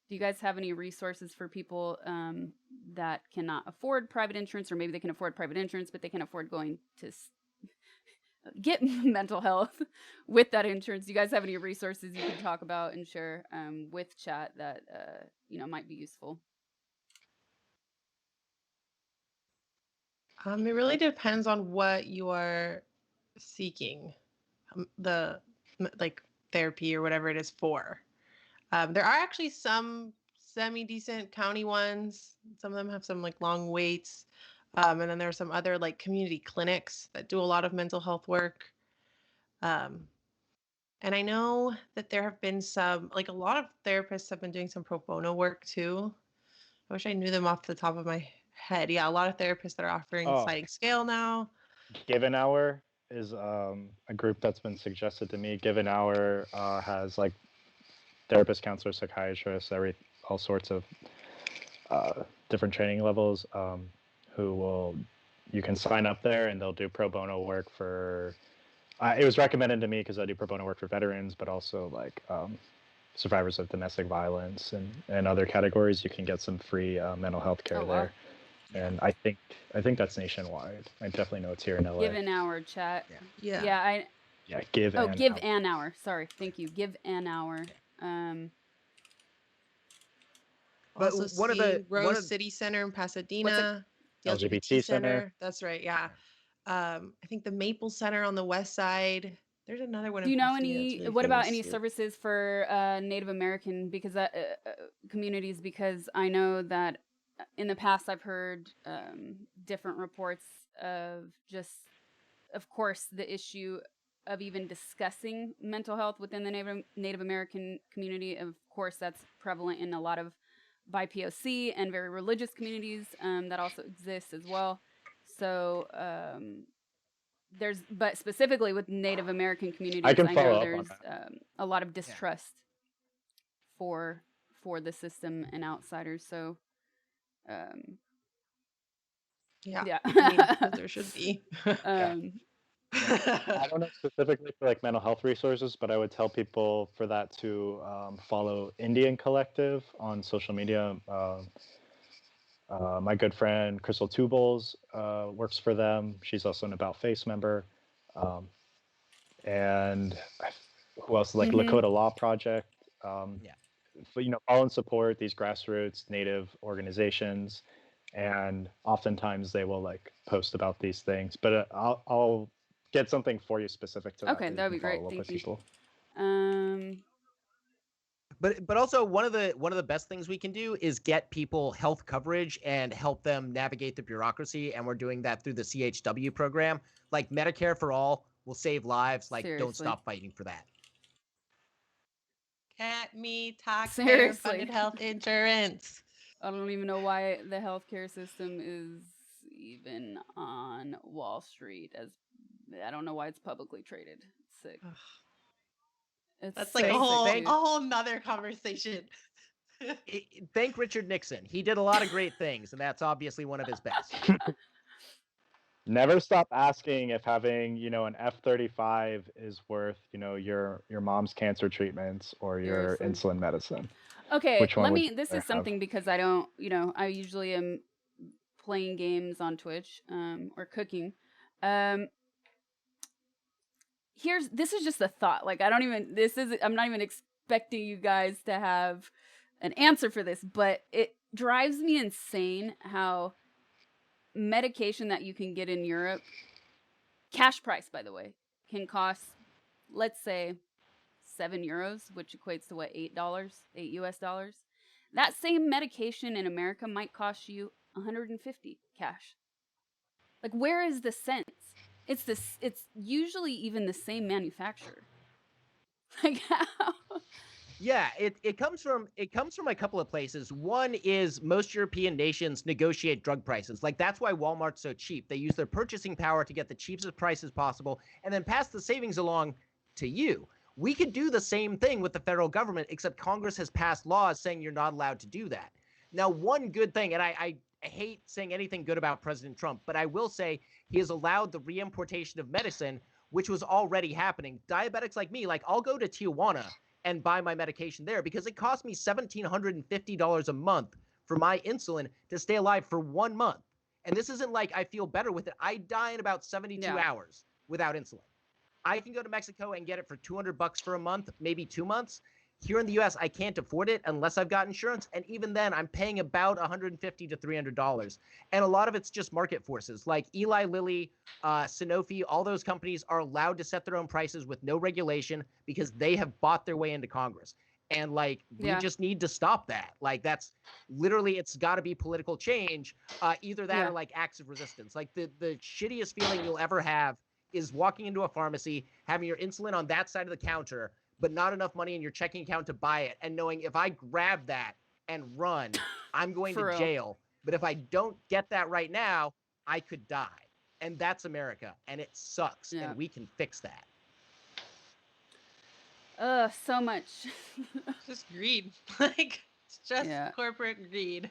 Do you guys have any resources for people that cannot afford private insurance, or maybe they can afford private insurance, but they can't afford going to get mental health with that insurance? Do you guys have any resources you can talk about and share with chat that might be useful? It really depends on what you are seeking, the like therapy or whatever it is for. There are actually some semi-decent county ones. Some of them have some like long waits. And then there are some other like community clinics that do a lot of mental health work. And I know that there have been some, like a lot of therapists have been doing some pro bono work too. I wish I knew them off the top of my head. Yeah, a lot of therapists that are offering sliding scale now. Given Hour is a group that's been suggested to me. Given Hour has like therapists, counselors, psychiatrists, all sorts of different training levels you can sign up there, and they'll do pro bono work for it was recommended to me because I do pro bono work for veterans, but also like survivors of domestic violence and other categories. You can get some free mental health care there. And I think that's nationwide. I definitely know it's here in LA. Give an hour, chat. Yeah. Give an hour. Sorry, thank you. Give an hour. But also one of the Rose City Center in Pasadena, the LGBT Center. That's right. Yeah. I think the Maple Center on the west side. There's another one. Do you know any? What about any services for Native American communities? Because I know that in the past I've heard different reports of just, of course, the issue of even discussing mental health within the Native American community. Of course, that's prevalent in a lot of BIPOC and very religious communities that also exist as well. So but specifically with Native American communities, I know there's a lot of distrust for the system and outsiders. So I mean, there should be. I don't know specifically for like mental health resources, but I would tell people for that to follow Indian Collective on social media. My good friend Crystal Tubles works for them. She's also an About Face member. And who else? Like Lakota Law Project. But follow and support these grassroots Native organizations, and oftentimes they will like post about these things. But I'll get something for you specific to that. Okay, that'd be great. Thank you. But also one of the best things we can do is get people health coverage and help them navigate the bureaucracy, and we're doing that through the CHW program. Like Medicare for all will save lives. Like, don't Seriously. stop fighting for that. Get me taxpayer Seriously. funded health insurance. I don't even know why the healthcare system is even on Wall Street. As I don't know why it's publicly traded. Sick. Ugh. It's That's so like a sick, whole dude. nother conversation. Thank Richard Nixon. He did a lot of great things, and that's obviously one of his best. Never stop asking if having, an F-35 is worth, your mom's cancer treatments or your Seriously. insulin medicine. Okay, Which one would you this rather is something because I don't, I usually am playing games on Twitch, or cooking. This is just a thought. Like, I'm not even expecting you guys to have an answer for this, but it drives me insane how medication that you can get in Europe, cash price, by the way, can cost, let's say, €7, which equates to what, $8 US. That same medication in America might cost you 150 cash. Like, where is the sense? It's usually even the same manufacturer. Like, how? Yeah, it comes from a couple of places. One is most European nations negotiate drug prices. Like, that's why Walmart's so cheap. They use their purchasing power to get the cheapest prices possible and then pass the savings along to you. We could do the same thing with the federal government, except Congress has passed laws saying you're not allowed to do that. Now, one good thing, and I hate saying anything good about President Trump, but I will say he has allowed the reimportation of medicine, which was already happening. Diabetics like me, like, I'll go to Tijuana and buy my medication there because it cost me $1,750 a month for my insulin to stay alive for 1 month. And this isn't like I feel better with it. I die in about 72 hours without insulin. I can go to Mexico and get it for $200 for a month, maybe 2 months. Here in the US, I can't afford it unless I've got insurance. And even then, I'm paying about $150 to $300. And a lot of it's just market forces. Like Eli Lilly, Sanofi, all those companies are allowed to set their own prices with no regulation because they have bought their way into Congress. And like, we just need to stop that. Like, that's literally, it's got to be political change. Either that or like acts of resistance. Like, the shittiest feeling you'll ever have is walking into a pharmacy, having your insulin on that side of the counter, but not enough money in your checking account to buy it, and knowing if I grab that and run, I'm going to jail. But if I don't get that right now, I could die. And that's America, and it sucks, and we can fix that. So much. It's just greed. Like, it's just corporate greed.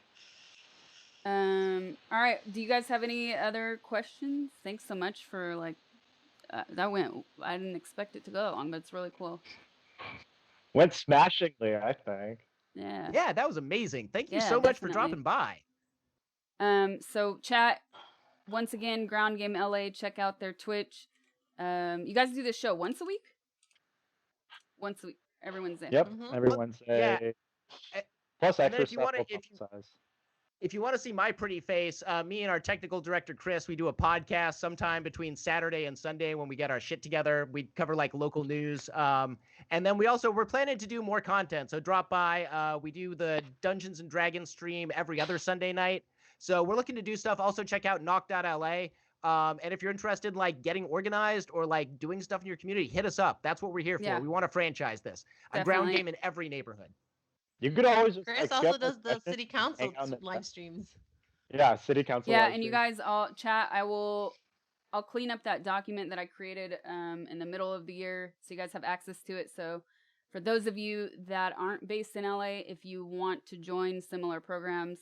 All right. Do you guys have any other questions? Thanks so much for, like, I didn't expect it to go that long, but it's really cool. Went smashingly, I think. Yeah, that was amazing. Thank you so much for dropping by. So chat, once again, Ground Game LA, check out their Twitch. You guys do this show once a week? Once a week, every Wednesday. Yep, every Wednesday. Yeah. Plus extra stuff if you want to see my pretty face, me and our technical director, Chris, we do a podcast sometime between Saturday and Sunday when we get our shit together. We cover like local news. And then we're planning to do more content. So drop by. We do the Dungeons and Dragons stream every other Sunday night. So we're looking to do stuff. Also check out knock.la. And if you're interested in like getting organized or like doing stuff in your community, hit us up. That's what we're here for. We want to franchise this. A ground game in every neighborhood. You could always just, Chris also does the city council live streams. Yeah, city council. Yeah, and you guys all chat. I'll clean up that document that I created in the middle of the year, so you guys have access to it. So for those of you that aren't based in LA, if you want to join similar programs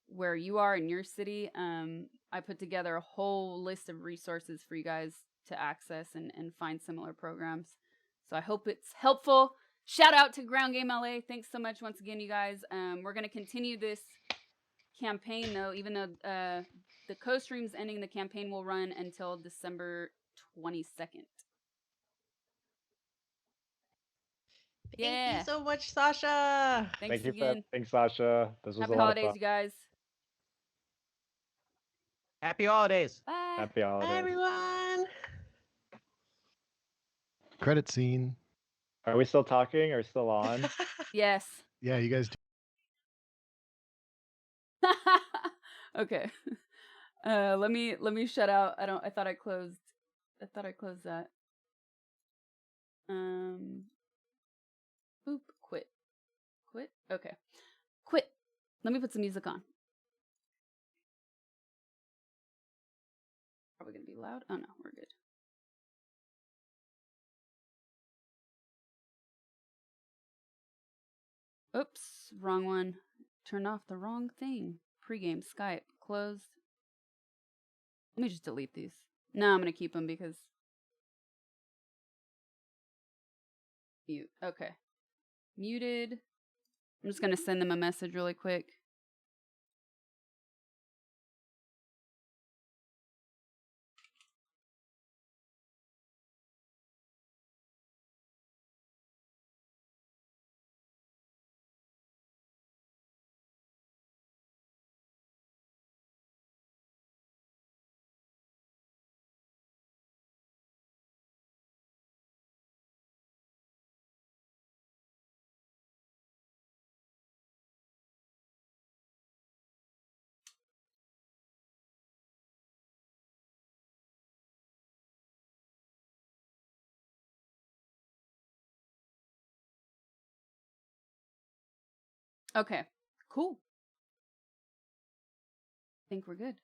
where you are in your city, I put together a whole list of resources for you guys to access and find similar programs. So I hope it's helpful. Shout out to Ground Game LA. Thanks so much once again, you guys. We're going to continue this campaign, though, even though the co-stream's ending, the campaign will run until December 22nd. Thank you so much, Sasha. Thanks again. Thanks, Sasha. This was Happy a lot holidays, of fun. you guys. Happy holidays. Bye. Happy holidays. Bye, everyone. Credit scene. Are we still talking? Are we still on? Yes. Yeah, you guys. Okay. Let me shut out. I thought I closed that. Boop. Quit. Okay. Quit. Let me put some music on. Are we gonna be loud? Oh no, we're good. Oops, wrong one. Turned off the wrong thing. Pre-game Skype closed. Let me just delete these. No, I'm gonna keep them because mute. Okay, muted. I'm just gonna send them a message really quick. Okay, cool. I think we're good.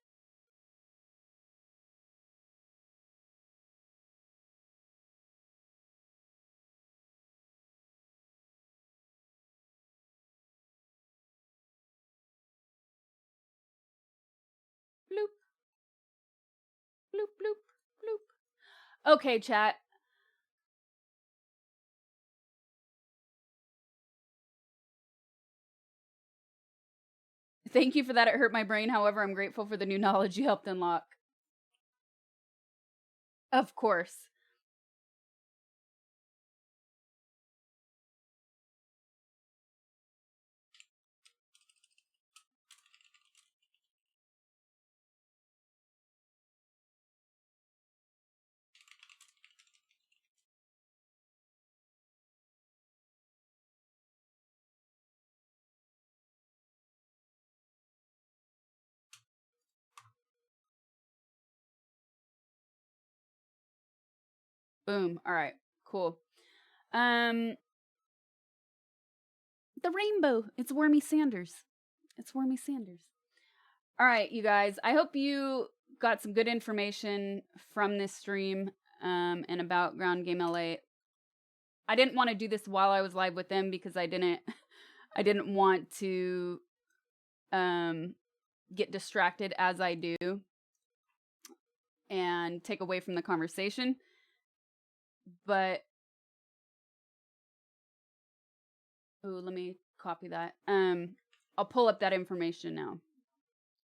Bloop. Bloop, bloop, bloop. Okay, chat. Thank you for that. It hurt my brain. However, I'm grateful for the new knowledge you helped unlock. Of course. Boom. All right. Cool. The rainbow. It's Wormy Sanders. All right, you guys. I hope you got some good information from this stream and about Ground Game LA. I didn't want to do this while I was live with them because I didn't want to get distracted as I do and take away from the conversation. But let me copy that. I'll pull up that information now.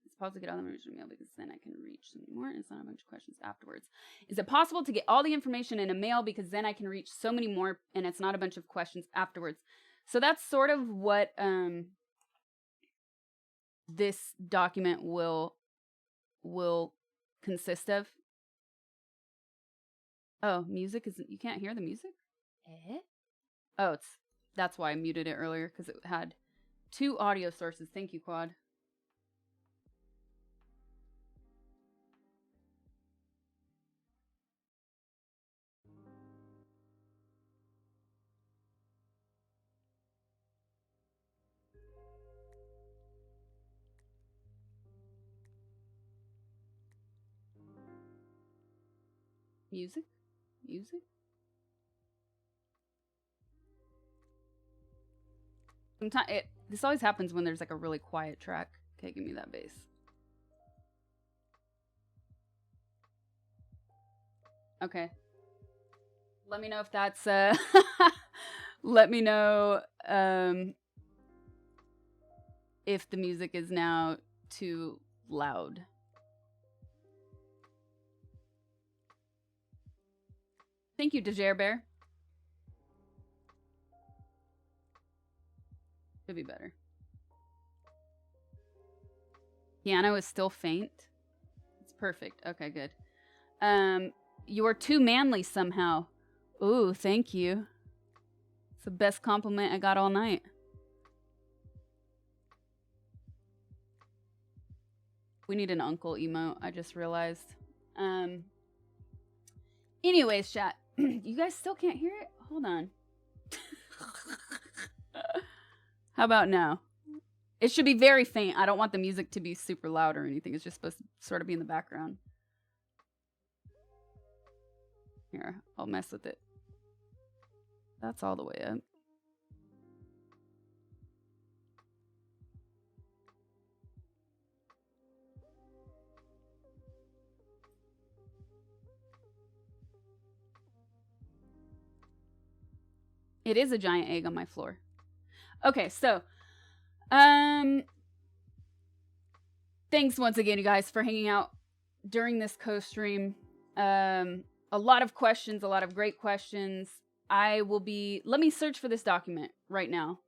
It's possible to get all the information in mail because then I can reach some more. It's not a bunch of questions afterwards. Is it possible to get all the information in a mail because then I can reach so many more and it's not a bunch of questions afterwards? So that's sort of what this document will consist of. Oh, music is you can't hear the music? Oh, that's why I muted it earlier because it had 2 audio sources. Thank you, Quad. Music? Sometimes this always happens when there's like a really quiet track. Okay, give me that bass. Okay. Let me know if that's let me know if the music is now too loud. Thank you, Dejair Bear. Could be better. Piano is still faint. It's perfect. Okay, good. You're too manly somehow. Ooh, thank you. It's the best compliment I got all night. We need an uncle emote, I just realized. Anyways, chat. You guys still can't hear it? Hold on. How about now? It should be very faint. I don't want the music to be super loud or anything. It's just supposed to sort of be in the background. Here, I'll mess with it. That's all the way up. It is a giant egg on my floor. Okay, so thanks once again, you guys, for hanging out during this co-stream. A lot of questions, a lot of great questions. Let me search for this document right now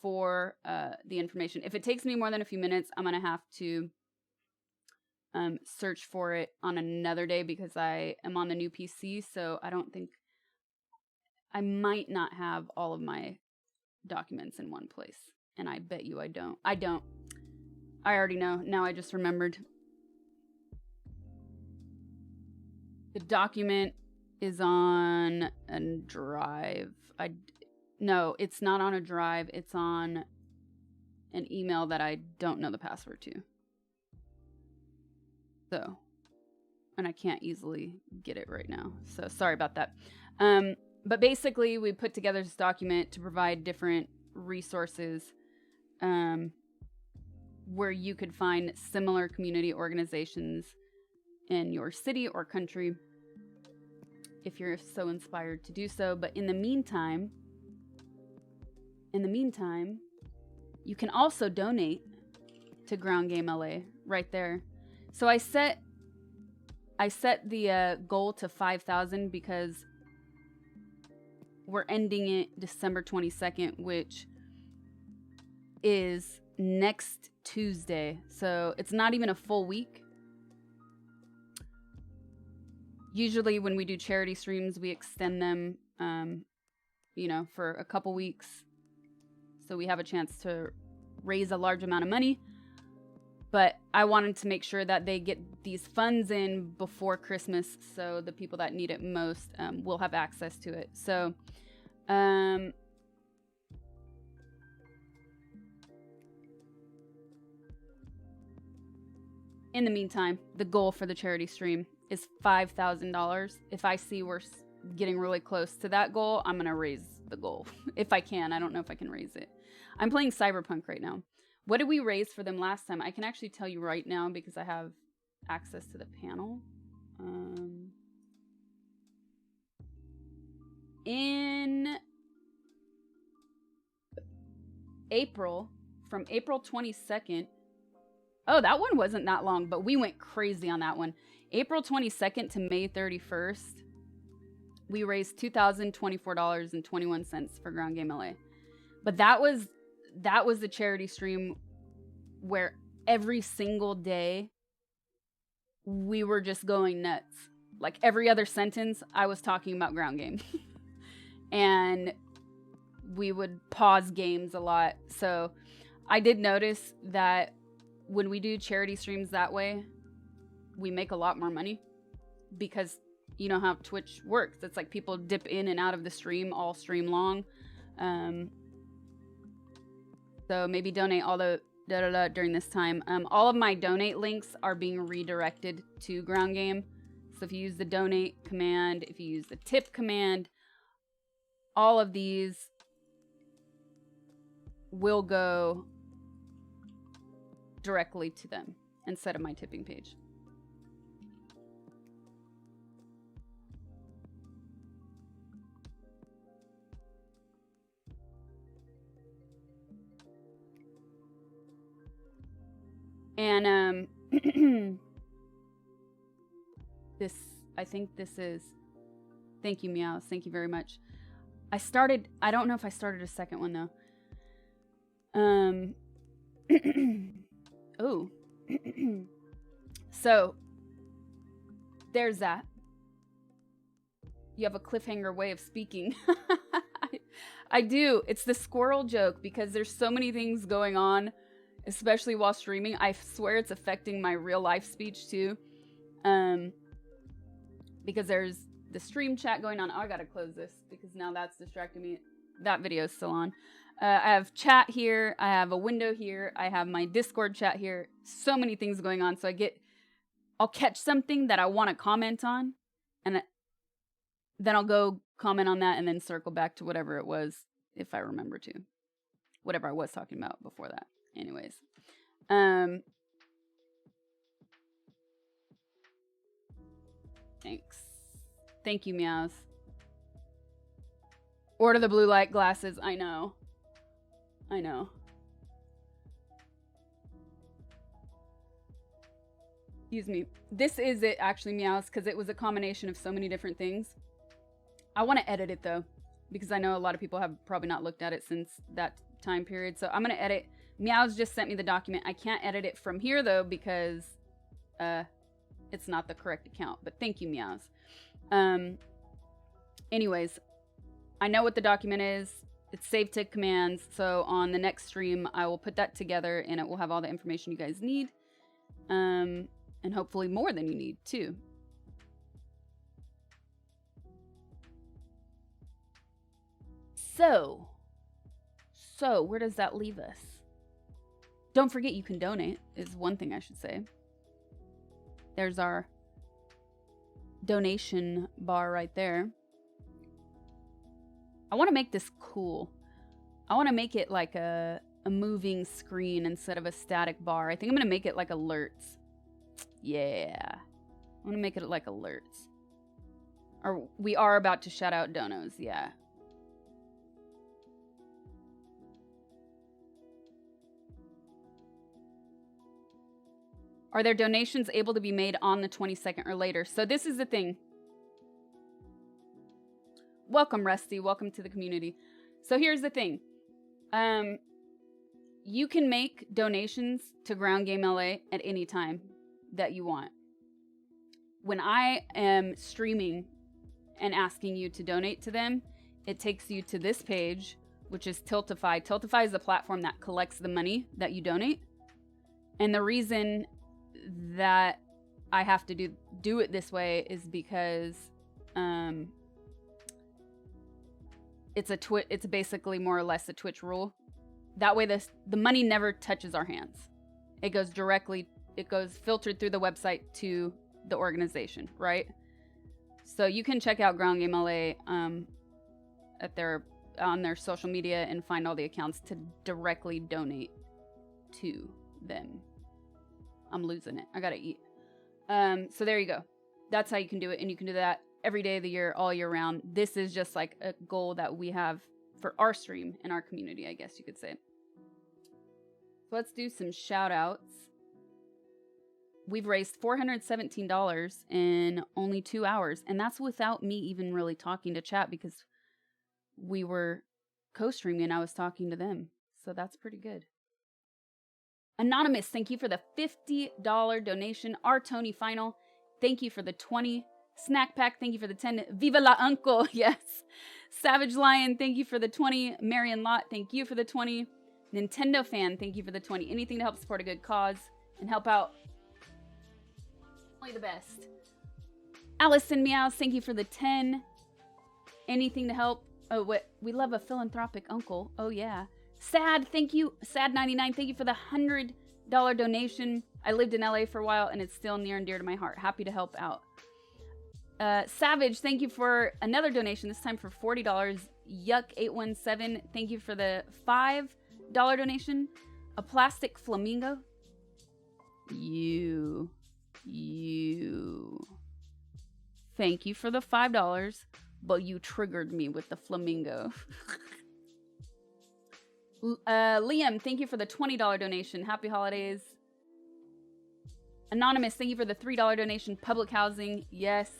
for the information. If it takes me more than a few minutes, I'm gonna have to search for it on another day because I am on the new PC, so I might not have all of my documents in one place. And I bet you I don't. I already know. Now I just remembered. The document is on a drive. No, it's not on a drive. It's on an email that I don't know the password to. So, and I can't easily get it right now. So sorry about that. But basically, we put together this document to provide different resources where you could find similar community organizations in your city or country if you're so inspired to do so. But in the meantime, you can also donate to Ground Game LA right there. So I set the goal to 5,000 because we're ending it December 22nd, which is next Tuesday. So it's not even a full week. Usually when we do charity streams, we extend them, for a couple weeks. So we have a chance to raise a large amount of money. But I wanted to make sure that they get these funds in before Christmas, so the people that need it most will have access to it. So, in the meantime, the goal for the charity stream is $5,000. If I see we're getting really close to that goal, I'm going to raise the goal. If I can. I don't know if I can raise it. I'm playing Cyberpunk right now. What did we raise for them last time? I can actually tell you right now because I have access to the panel. In April, from April 22nd, oh, that one wasn't that long, but we went crazy on that one. April 22nd to May 31st, we raised $2,024.21 for Ground Game LA. But that was the charity stream where every single day we were just going nuts. Like every other sentence, I was talking about Ground Game. And we would pause games a lot. So I did notice that when we do charity streams that way, we make a lot more money because you know how Twitch works. It's like people dip in and out of the stream all stream long. So maybe donate all the during this time. All of my donate links are being redirected to Ground Game. So if you use the donate command, if you use the tip command, all of these will go directly to them instead of my tipping page. And I think this is, thank you, Meows, thank you very much. I don't know if I started a second one though. Oh. So there's that. You have a cliffhanger way of speaking. I do. It's the squirrel joke because there's so many things going on, especially while streaming. I swear it's affecting my real life speech too. Because there's the stream chat going on. Oh, I gotta close this because now that's distracting me. That video is still on. I have chat here. I have a window here. I have my Discord chat here. So many things going on. So I'll catch something that I want to comment on, and then I'll go comment on that and then circle back to whatever it was, if I remember to. Whatever I was talking about before that. Anyways. Thanks. Thank you, Meows. Order the blue light glasses. I know. Excuse me. This is it, actually, Meows, because it was a combination of so many different things. I want to edit it, though, because I know a lot of people have probably not looked at it since that time period. So I'm going to edit. Meows just sent me the document. I can't edit it from here, though, because it's not the correct account. But thank you, Meows. Anyways, I know what the document is. It's saved to commands. So on the next stream, I will put that together and it will have all the information you guys need. And hopefully more than you need too. So where does that leave us? Don't forget you can donate is one thing I should say. There's our donation bar right there. I want to make this cool. I want to make it like a moving screen instead of a static bar. I think I'm going to make it like alerts. Yeah. I want to make it like alerts. Or we are about to shout out donos. Yeah. Are there donations able to be made on the 22nd or later? So this is the thing. Welcome, Rusty. Welcome to the community. So here's the thing. You can make donations to Ground Game LA at any time that you want. When I am streaming and asking you to donate to them, it takes you to this page, which is Tiltify. Tiltify is the platform that collects the money that you donate. And the reason that I have to do it this way is because it's basically more or less a Twitch rule. That way the money never touches our hands. It goes filtered through the website to the organization, right? So you can check out Ground Game LA on their social media and find all the accounts to directly donate to them. I'm losing it. I gotta eat. So there you go. That's how you can do it. And you can do that every day of the year, all year round. This is just like a goal that we have for our stream and our community, I guess you could say. So let's do some shout outs. We've raised $417 in only 2 hours. And that's without me even really talking to chat because we were co-streaming and I was talking to them. So that's pretty good. Anonymous, thank you for the $50 donation. Our Tony Final, thank you for the 20. Snack Pack, thank you for the 10. Viva la Uncle, yes. Savage Lion, thank you for the 20. Marion Lott, thank you for the 20. Nintendo Fan, thank you for the 20. Anything to help support a good cause and help out. Only the best. Allison Meows, thank you for the 10. Anything to help. Oh, what? We love a philanthropic uncle. Oh, yeah. Sad, thank you. Sad99, thank you for the $100 donation. I lived in LA for a while and it's still near and dear to my heart. Happy to help out. Savage, thank you for another donation, this time for $40. Yuck817, thank you for the $5 donation. A plastic flamingo. You. Thank you for the $5, but you triggered me with the flamingo. Liam, thank you for the $20 donation. Happy holidays. Anonymous, thank you for the $3 donation. Public housing, yes.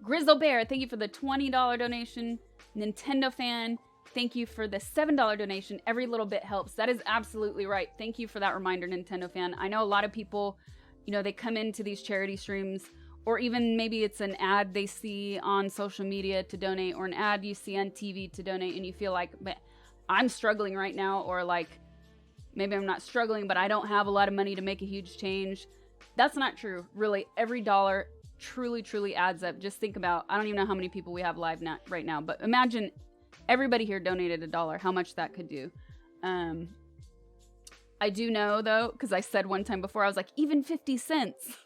Grizzle Bear, thank you for the $20 donation. Nintendo Fan, thank you for the $7 donation. Every little bit helps. That is absolutely right. Thank you for that reminder, Nintendo Fan. I know a lot of people, they come into these charity streams or even maybe it's an ad they see on social media to donate, or an ad you see on TV to donate, and you feel like, I'm struggling right now, or like, maybe I'm not struggling, but I don't have a lot of money to make a huge change. That's not true. Really, every dollar truly, truly adds up. Just think about, I don't even know how many people we have live right now, but imagine everybody here donated $1, how much that could do. I do know, though, because I said one time before, I was like, even 50 cents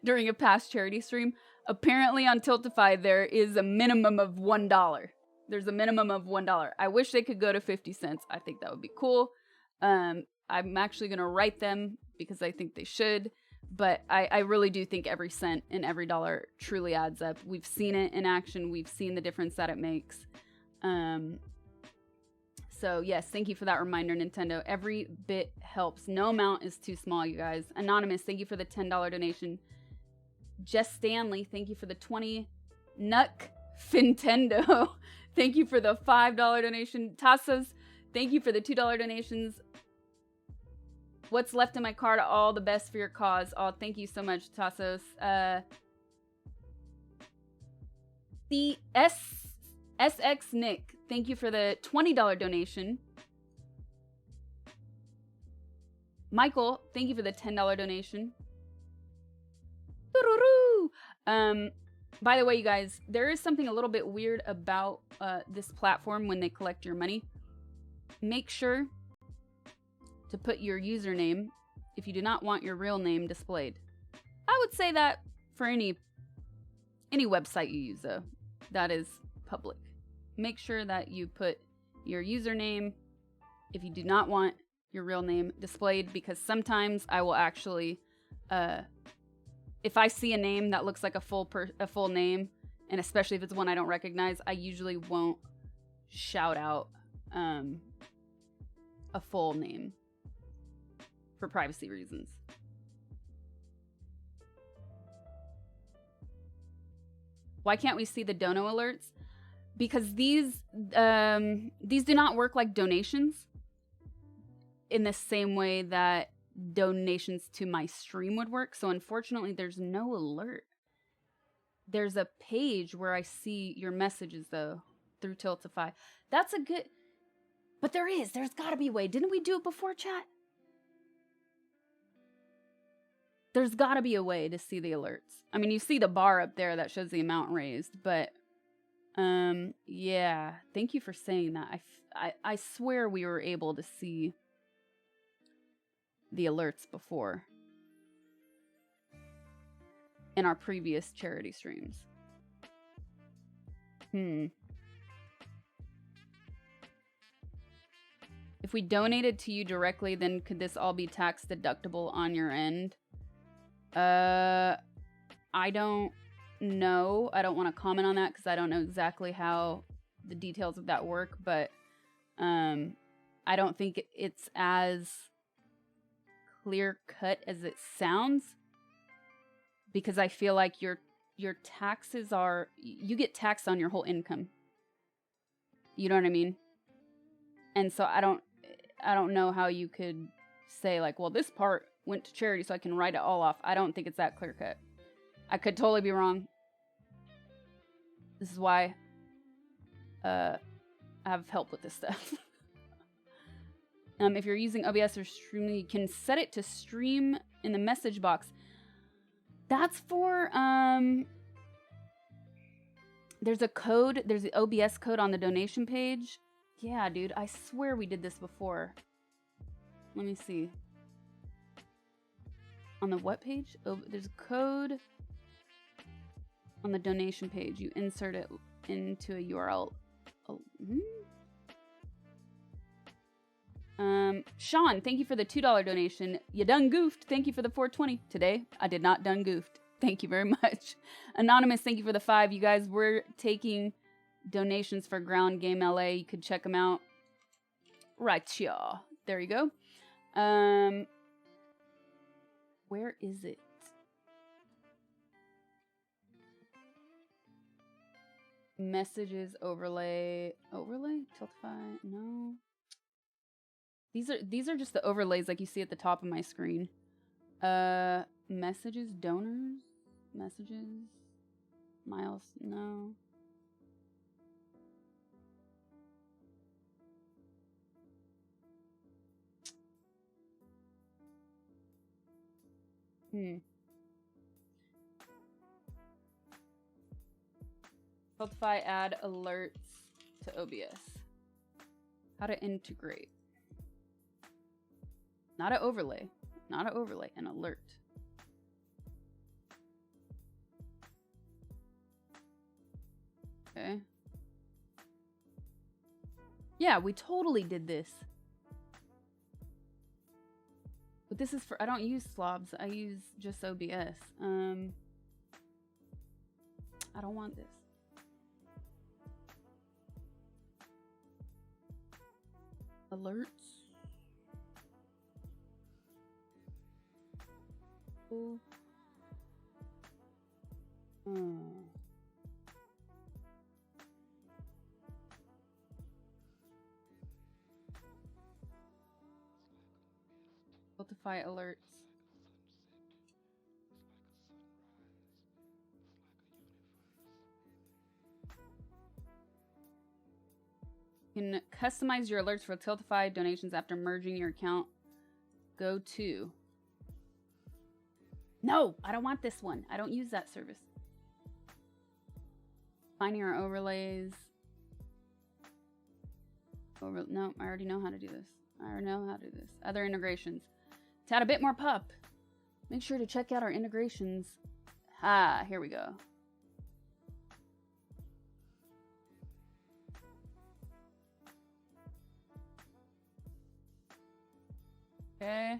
during a past charity stream. Apparently on Tiltify, there is a minimum of $1. There's a minimum of $1. I wish they could go to 50 cents. I think that would be cool. I'm actually going to write them because I think they should. But I really do think every cent and every dollar truly adds up. We've seen it in action. We've seen the difference that it makes. So yes, thank you for that reminder, Nintendo. Every bit helps. No amount is too small, you guys. Anonymous, thank you for the $10 donation. Jess Stanley, thank you for the 20. Nuck Fintendo, thank you for the $5 donation. Tassos, thank you for the $2 donations. What's left in my card? All the best for your cause. Oh, thank you so much, Tassos. The SX Nick, thank you for the $20 donation. Michael, thank you for the $10 donation. By the way, you guys, there is something a little bit weird about this platform when they collect your money. Make sure to put your username if you do not want your real name displayed. I would say that for any website you use, though, that is public. Make sure that you put your username if you do not want your real name displayed, because sometimes I will actually, if I see a name that looks like a full name, and especially if it's one I don't recognize, I usually won't shout out a full name for privacy reasons. Why can't we see the dono alerts? Because these do not work like donations in the same way that donations to my stream would work. So unfortunately, there's no alert. There's a page where I see your messages, though, through Tiltify. That's a good... But there's got to be a way. Didn't we do it before, chat? There's got to be a way to see the alerts. I mean, you see the bar up there that shows the amount raised, but yeah, thank you for saying that. I swear we were able to see the alerts before in our previous charity streams. If we donated to you directly, then could this all be tax deductible on your end? I don't know. I don't want to comment on that because I don't know exactly how the details of that work, but I don't think it's as clear cut as it sounds, because I feel like your taxes are, you get taxed on your whole income. You know what I mean? And so I don't know how you could say like, well, this part went to charity so I can write it all off. I don't think it's that clear cut. I could totally be wrong. This is why I have help with this stuff. If you're using OBS or Streamly, you can set it to stream in the message box. That's for, there's a code, there's the OBS code on the donation page. Yeah, dude, I swear we did this before. Let me see. On the what page? Oh, there's a code on the donation page. You insert it into a URL. Oh, Sean, thank you for the $2 donation. You done goofed. Thank you for the 420. Today, I did not done goofed. Thank you very much. Anonymous, thank you for the 5. You guys, we're taking donations for Ground Game LA. You could check them out. Right, y'all. There you go. Where is it? Messages, overlay, Tiltify, no. These are just the overlays like you see at the top of my screen. Messages, donors. Messages. Miles, no. Spotify add alerts to OBS. How to integrate. Not an overlay. Not an overlay, an alert. Okay. Yeah, we totally did this. But this is for, I don't use slobs. I use just OBS. I don't want this. Alerts. Oh. Spotify alerts. You can customize your alerts for Tiltify donations after merging your account. Go to. No, I don't want this one. I don't use that service. Find your overlays. No, I already know how to do this. I already know how to do this. Other integrations. To add a bit more pup, make sure to check out our integrations. Ah, here we go. Okay.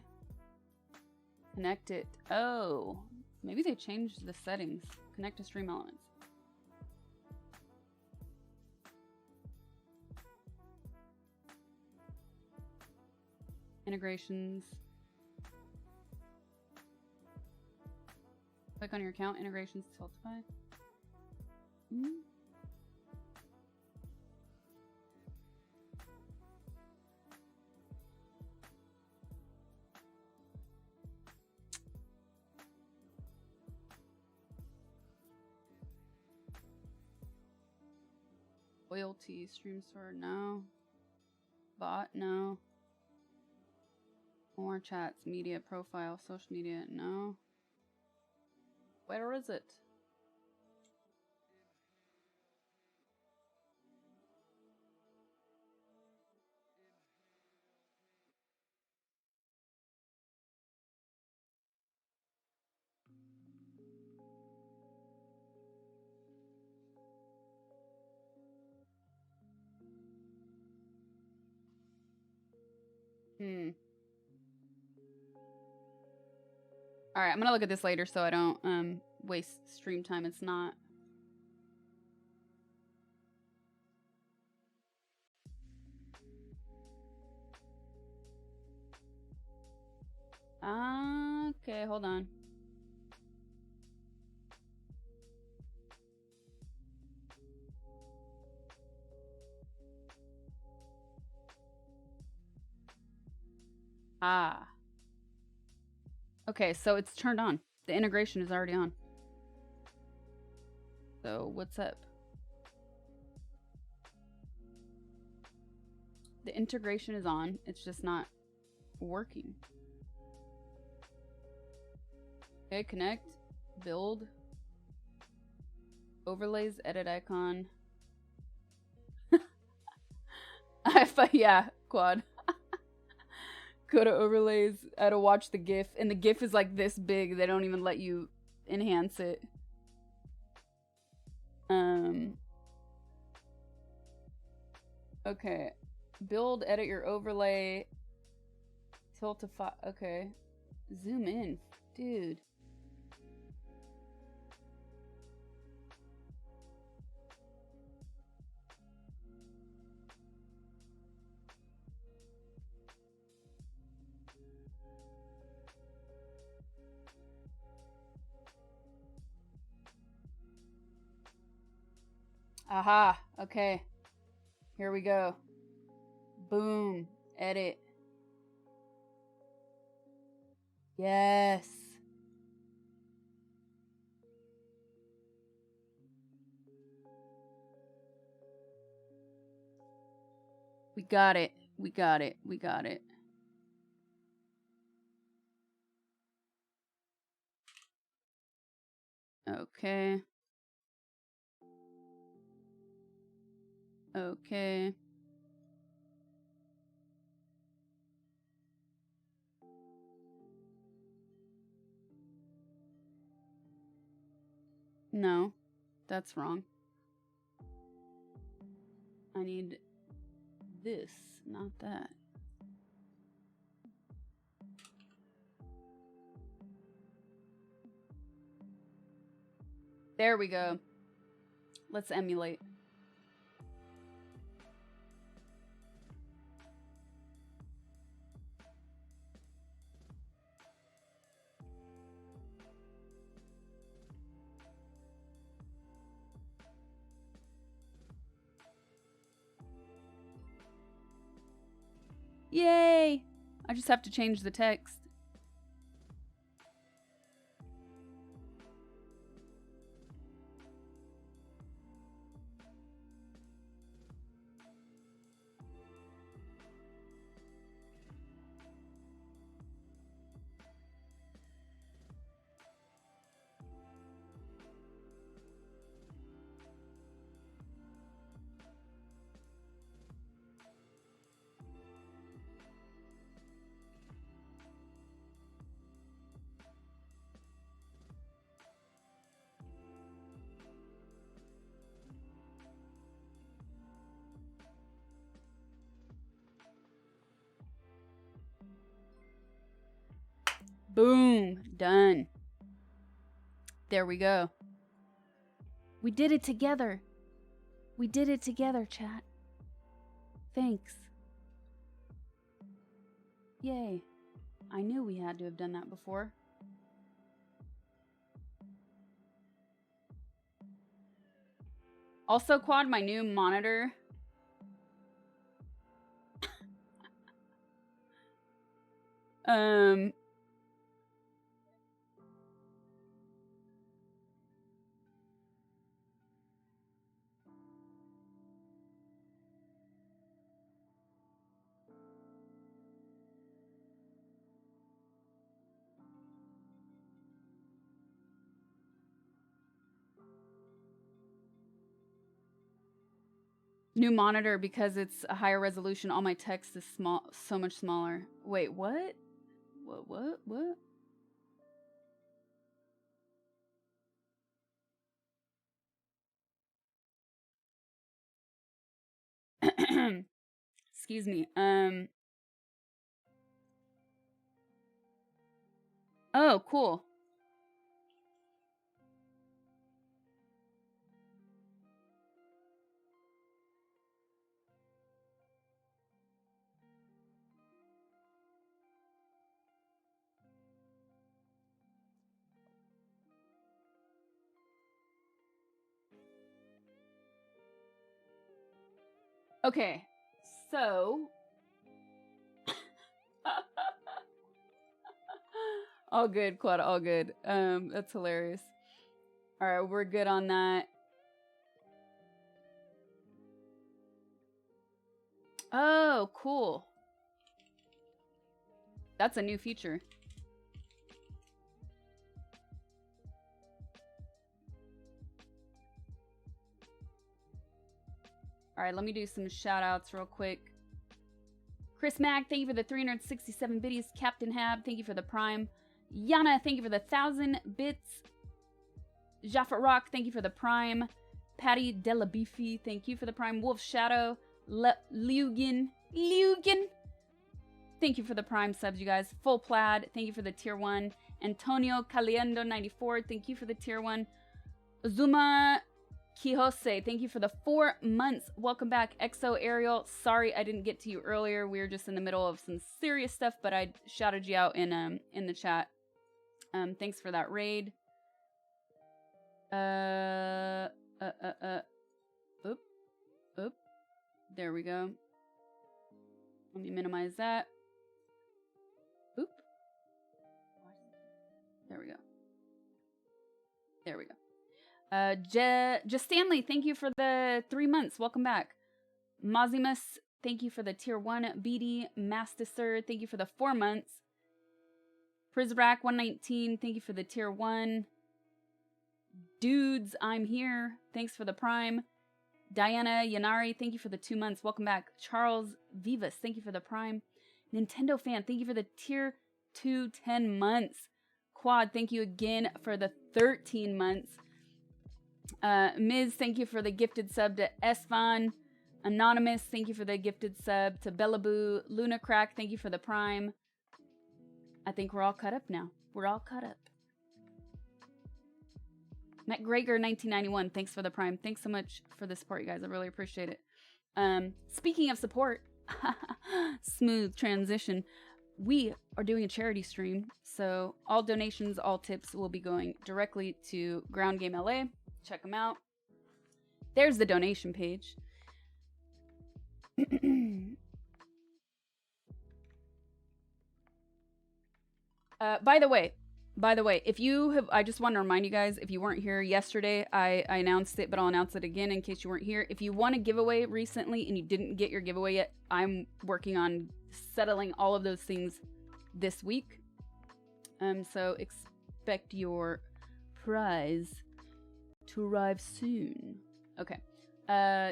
Connect it. Oh, maybe they changed the settings. Connect to stream elements. Integrations. Click on your account, integrations, Tiltify. Loyalty, stream store, no. Bot, no. More chats, media, profile, social media, no. Where is it? All right, I'm gonna look at this later so I don't waste stream time. It's not. Okay, hold on. Ah. Okay, so it's turned on. The integration is already on. So what's up? The integration is on. It's just not working. Okay, connect, build, overlays, edit icon. Yeah, quad. Go to overlays, I had to watch the GIF, and the GIF is like this big. They don't even let you enhance it. Okay. Build, edit your overlay. Tiltify. Okay. Zoom in. Dude. Aha. Okay. Here we go. Boom. Edit. Yes. We got it. We got it. We got it. Okay. Okay. No, that's wrong. I need this, not that. There we go. Let's emulate. Yay! I just have to change the text. Boom. Done. There we go. We did it together. We did it together, chat. Thanks. Yay. I knew we had to have done that before. Also, Quad, my new monitor. New monitor because it's a higher resolution. All my text is small, so much smaller. Wait, what? What? Excuse me. Oh, cool. Okay, so all good, Quad, all good. That's hilarious. All right, we're good on that. Oh, cool. That's a new feature. All right, let me do some shout outs real quick. Chris Mack, thank you for the 367 biddies. Captain Hab, thank you for the prime. Yana, thank you for the 1,000 bits. Jaffa Rock, thank you for the prime. Patty Delabifi, thank you for the prime. Wolf Shadow, Lugan, thank you for the prime subs, you guys. Full Plaid, thank you for the tier 1. Antonio Caliendo 94, thank you for the tier 1. Zuma Kihose, thank you for the 4 months. Welcome back. Exo Ariel, sorry I didn't get to you earlier. We were just in the middle of some serious stuff, but I shouted you out in the chat. Thanks for that raid. Oop. There we go. Let me minimize that. Oop. There we go. There we go. Just Stanley, thank you for the 3 months. Welcome back. Mazimus thank you for the tier 1. BD Mastisur, thank you for the 4 months. Prizrak 119, thank you for the tier 1. Dudes, I'm here. Thanks for the prime. Diana Yanari, thank you for the 2 months. Welcome back. Charles Vivas, thank you for the prime. Nintendo fan, thank you for the tier 2 10 months. Quad, thank you again for the 13 months. Ms, thank you for the gifted sub to Esfan. Anonymous, thank you for the gifted sub to Bellaboo. Luna Crack, thank you for the prime. I think we're all caught up now. We're all caught up. Matt Greger 1991, thanks for the prime. Thanks so much for the support, you guys. I really appreciate it. Speaking of support, smooth transition. We are doing a charity stream, so all donations, all tips will be going directly to Ground Game LA. Check them out. There's the donation page. By the way, if you have, I just want to remind you guys, if you weren't here yesterday, I announced it, but I'll announce it again in case you weren't here. If you won a giveaway recently and you didn't get your giveaway yet, I'm working on settling all of those things this week. So expect your prize to arrive soon. Okay.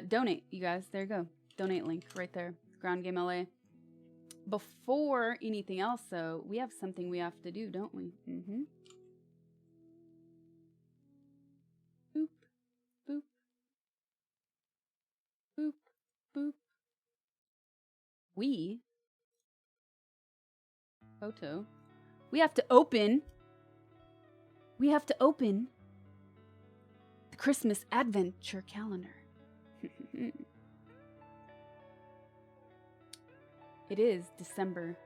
Donate, you guys. There you go. Donate link right there. Ground Game LA. Before anything else, though, we have something we have to do, don't we? Mm-hmm. Boop, boop, boop, boop. Photo. We have to open the Christmas Adventure Calendar. It is December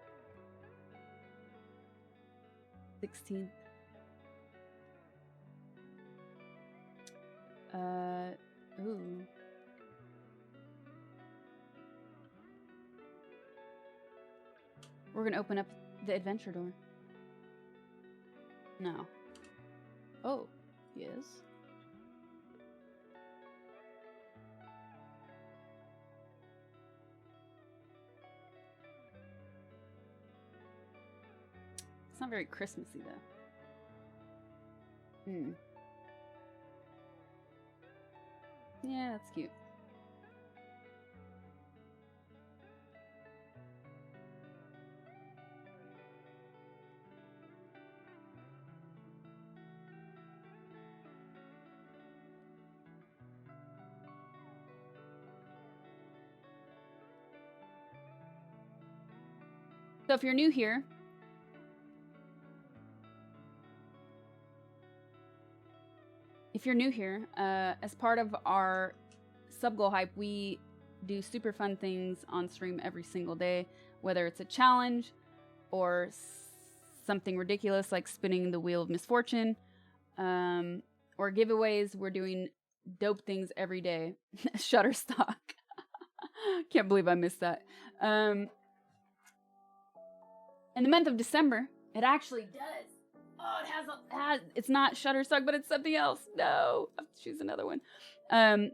16th. Ooh. We're gonna open up the adventure door. No. Oh, yes. It's not very Christmassy, though. Yeah, that's cute. So if you're new here, as part of our sub-goal hype, we do super fun things on stream every single day, whether it's a challenge or something ridiculous like spinning the wheel of misfortune, or giveaways. We're doing dope things every day. Shutterstock. Can't believe I missed that. In the month of December, it actually does. Oh, it's not Shutterstock, but it's something else. No, I have to choose another one.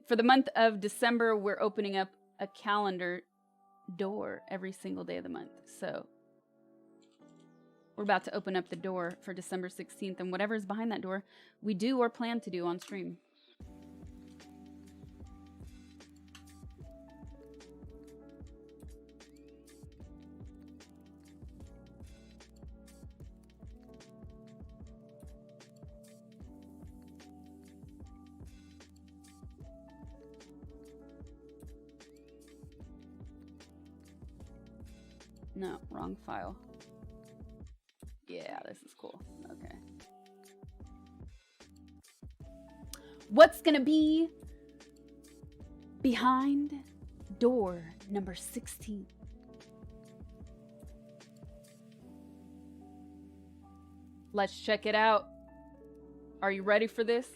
For the month of December, we're opening up a calendar door every single day of the month. So we're about to open up the door for December 16th, and whatever's behind that door, we do or plan to do on stream. No, wrong file. Yeah, this is cool. Okay. What's gonna be behind door number 16? Let's check it out. Are you ready for this?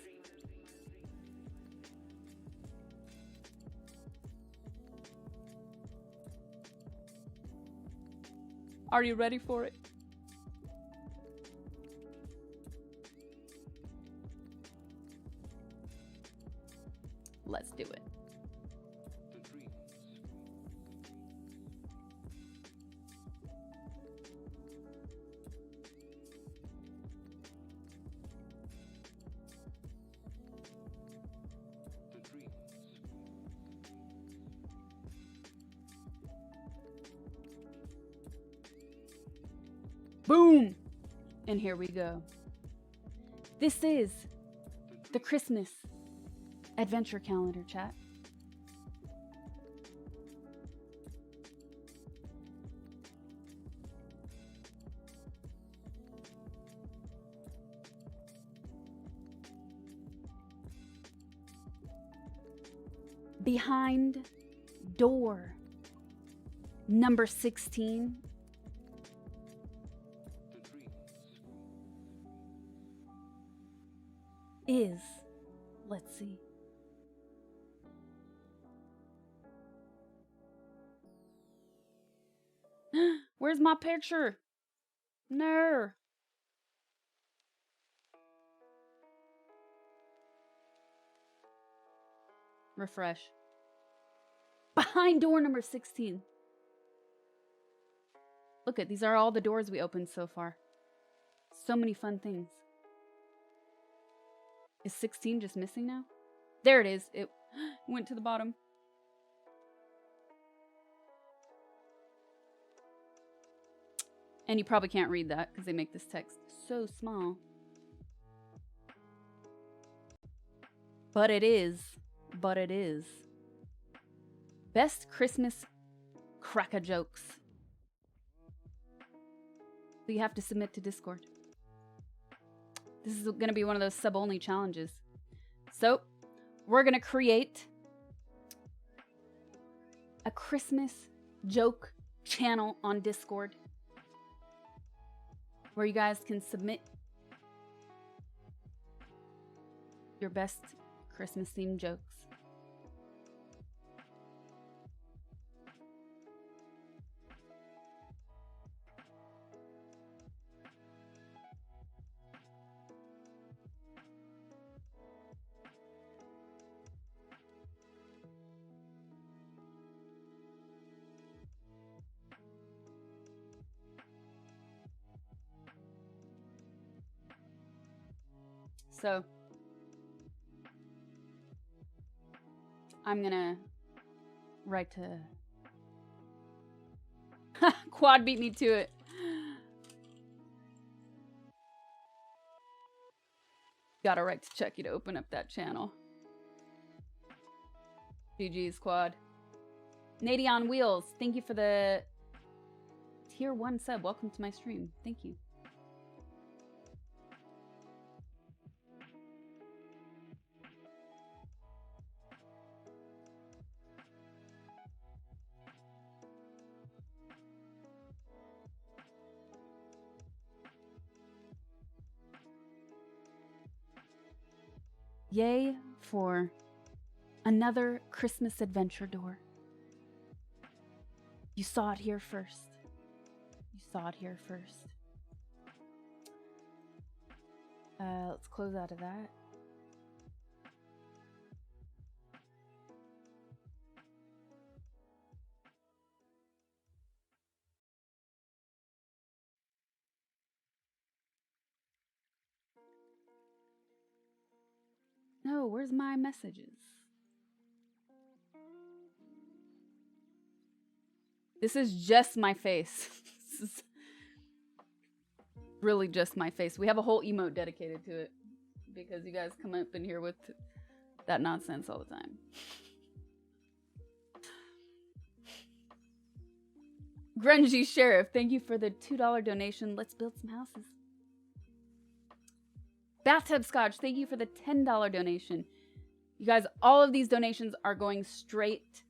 Are you ready for it? Let's do it. Boom! And here we go. This is the Christmas adventure calendar, chat. Behind door number 16 is, let's see, where's my picture? No. Refresh. Behind door number 16. Look at, these are all the doors we opened so far. So many fun things. Is 16 just missing now? There it is. It went to the bottom. And you probably can't read that because they make this text so small. But it is. But it is. Best Christmas cracker jokes. So you have to submit to Discord. This is going to be one of those sub-only challenges. So, we're going to create a Christmas joke channel on Discord where you guys can submit your best Christmas-themed jokes. So, I'm gonna write to... Quad beat me to it. Gotta write to Chucky to open up that channel. GG's, Quad. Nady on Wheels, thank you for the tier 1 sub. Welcome to my stream. Thank you. Yay for another Christmas adventure door. You saw it here first. You saw it here first. Let's close out of that. No, where's my messages? This is just my face. This is really just my face. We have a whole emote dedicated to it because you guys come up in here with that nonsense all the time. Grungy Sheriff, thank you for the $2 donation. Let's build some houses. Bathtub Scotch, thank you for the $10 donation. You guys, all of these donations are going straight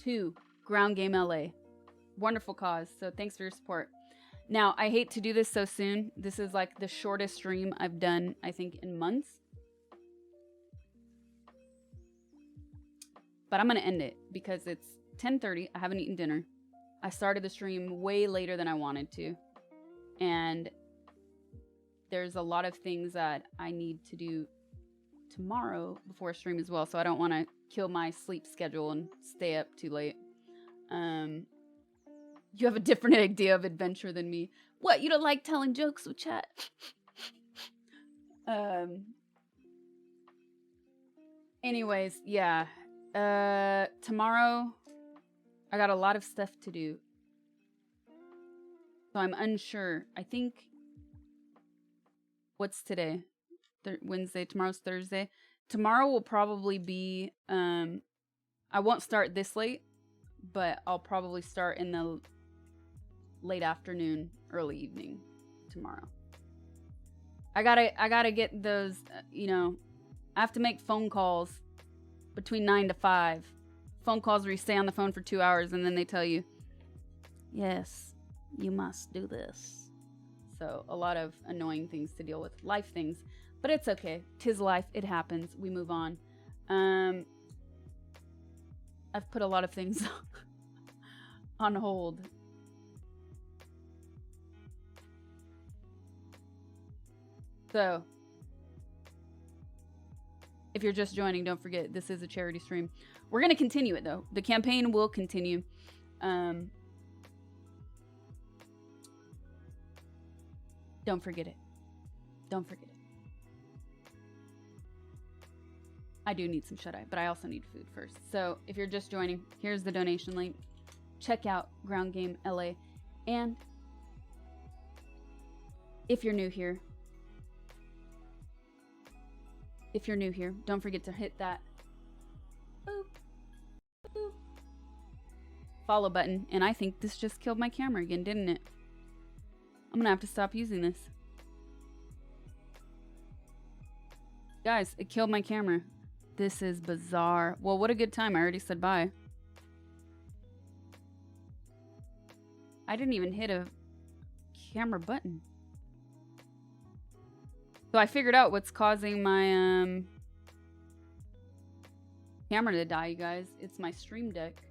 to Ground Game LA. Wonderful cause, so thanks for your support. Now, I hate to do this so soon. This is like the shortest stream I've done, I think, in months. But I'm going to end it because it's 10:30. I haven't eaten dinner. I started the stream way later than I wanted to. And there's a lot of things that I need to do tomorrow before stream as well, so I don't want to kill my sleep schedule and stay up too late. You have a different idea of adventure than me. What, you don't like telling jokes with chat? Anyways, yeah. Tomorrow, I got a lot of stuff to do. So I'm unsure. I think, what's today? Wednesday. Tomorrow's Thursday. Tomorrow will probably be, I won't start this late, but I'll probably start in the late afternoon, early evening tomorrow. I gotta get those, you know, I have to make phone calls between 9 to 5. Phone calls where you stay on the phone for 2 hours and then they tell you, yes, you must do this. So a lot of annoying things to deal with, life things, but it's okay. 'Tis life. It happens. We move on. I've put a lot of things on hold. So, if you're just joining, don't forget, this is a charity stream. We're going to continue it, though. The campaign will continue. Don't forget it. Don't forget it. I do need some shut-eye, but I also need food first. So, if you're just joining, here's the donation link. Check out Ground Game LA. And if you're new here, don't forget to hit that boop, boop, follow button. And I think this just killed my camera again, didn't it? I'm gonna have to stop using this. Guys, it killed my camera. This is bizarre. Well, what a good time. I already said bye. I didn't even hit a camera button. So I figured out what's causing my camera to die, you guys. It's my Stream Deck.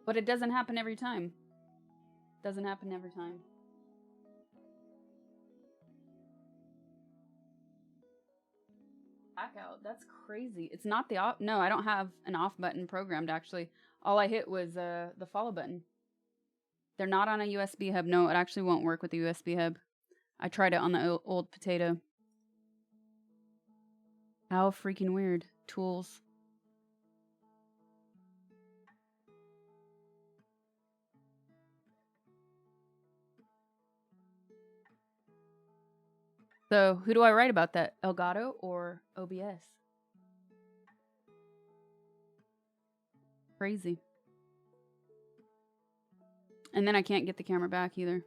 But it doesn't happen every time. Doesn't happen every time. Blackout. That's crazy. It's not the off. No, I don't have an off button programmed, actually. All I hit was the follow button. They're not on a USB hub. No, it actually won't work with the USB hub. I tried it on the old Potato. How freaking weird. Tools. So, who do I write about that? Elgato or OBS? Crazy. And then I can't get the camera back either.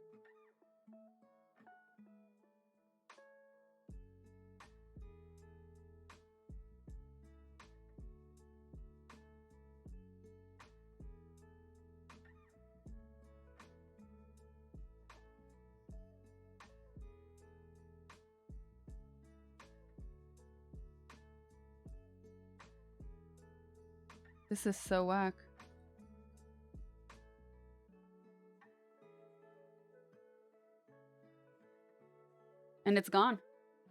This is so whack. And it's gone.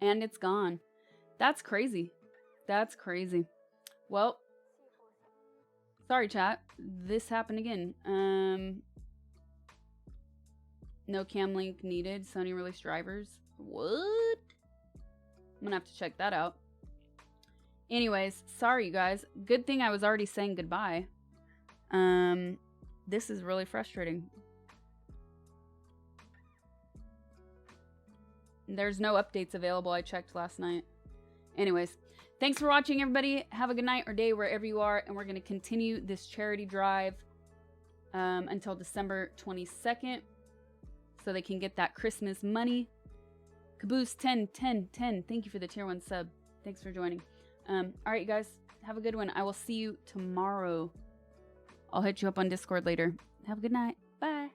And it's gone. That's crazy. That's crazy. Well, sorry, chat. This happened again. No cam link needed. Sony released drivers. What? I'm gonna have to check that out. Anyways, sorry, you guys. Good thing I was already saying goodbye. This is really frustrating. There's no updates available. I checked last night. Anyways, thanks for watching, everybody. Have a good night or day wherever you are. And we're going to continue this charity drive until December 22nd. So they can get that Christmas money. Caboose 10. Thank you for the tier 1 sub. Thanks for joining. All right, you guys. Have a good one. I will see you tomorrow. I'll hit you up on Discord later. Have a good night. Bye.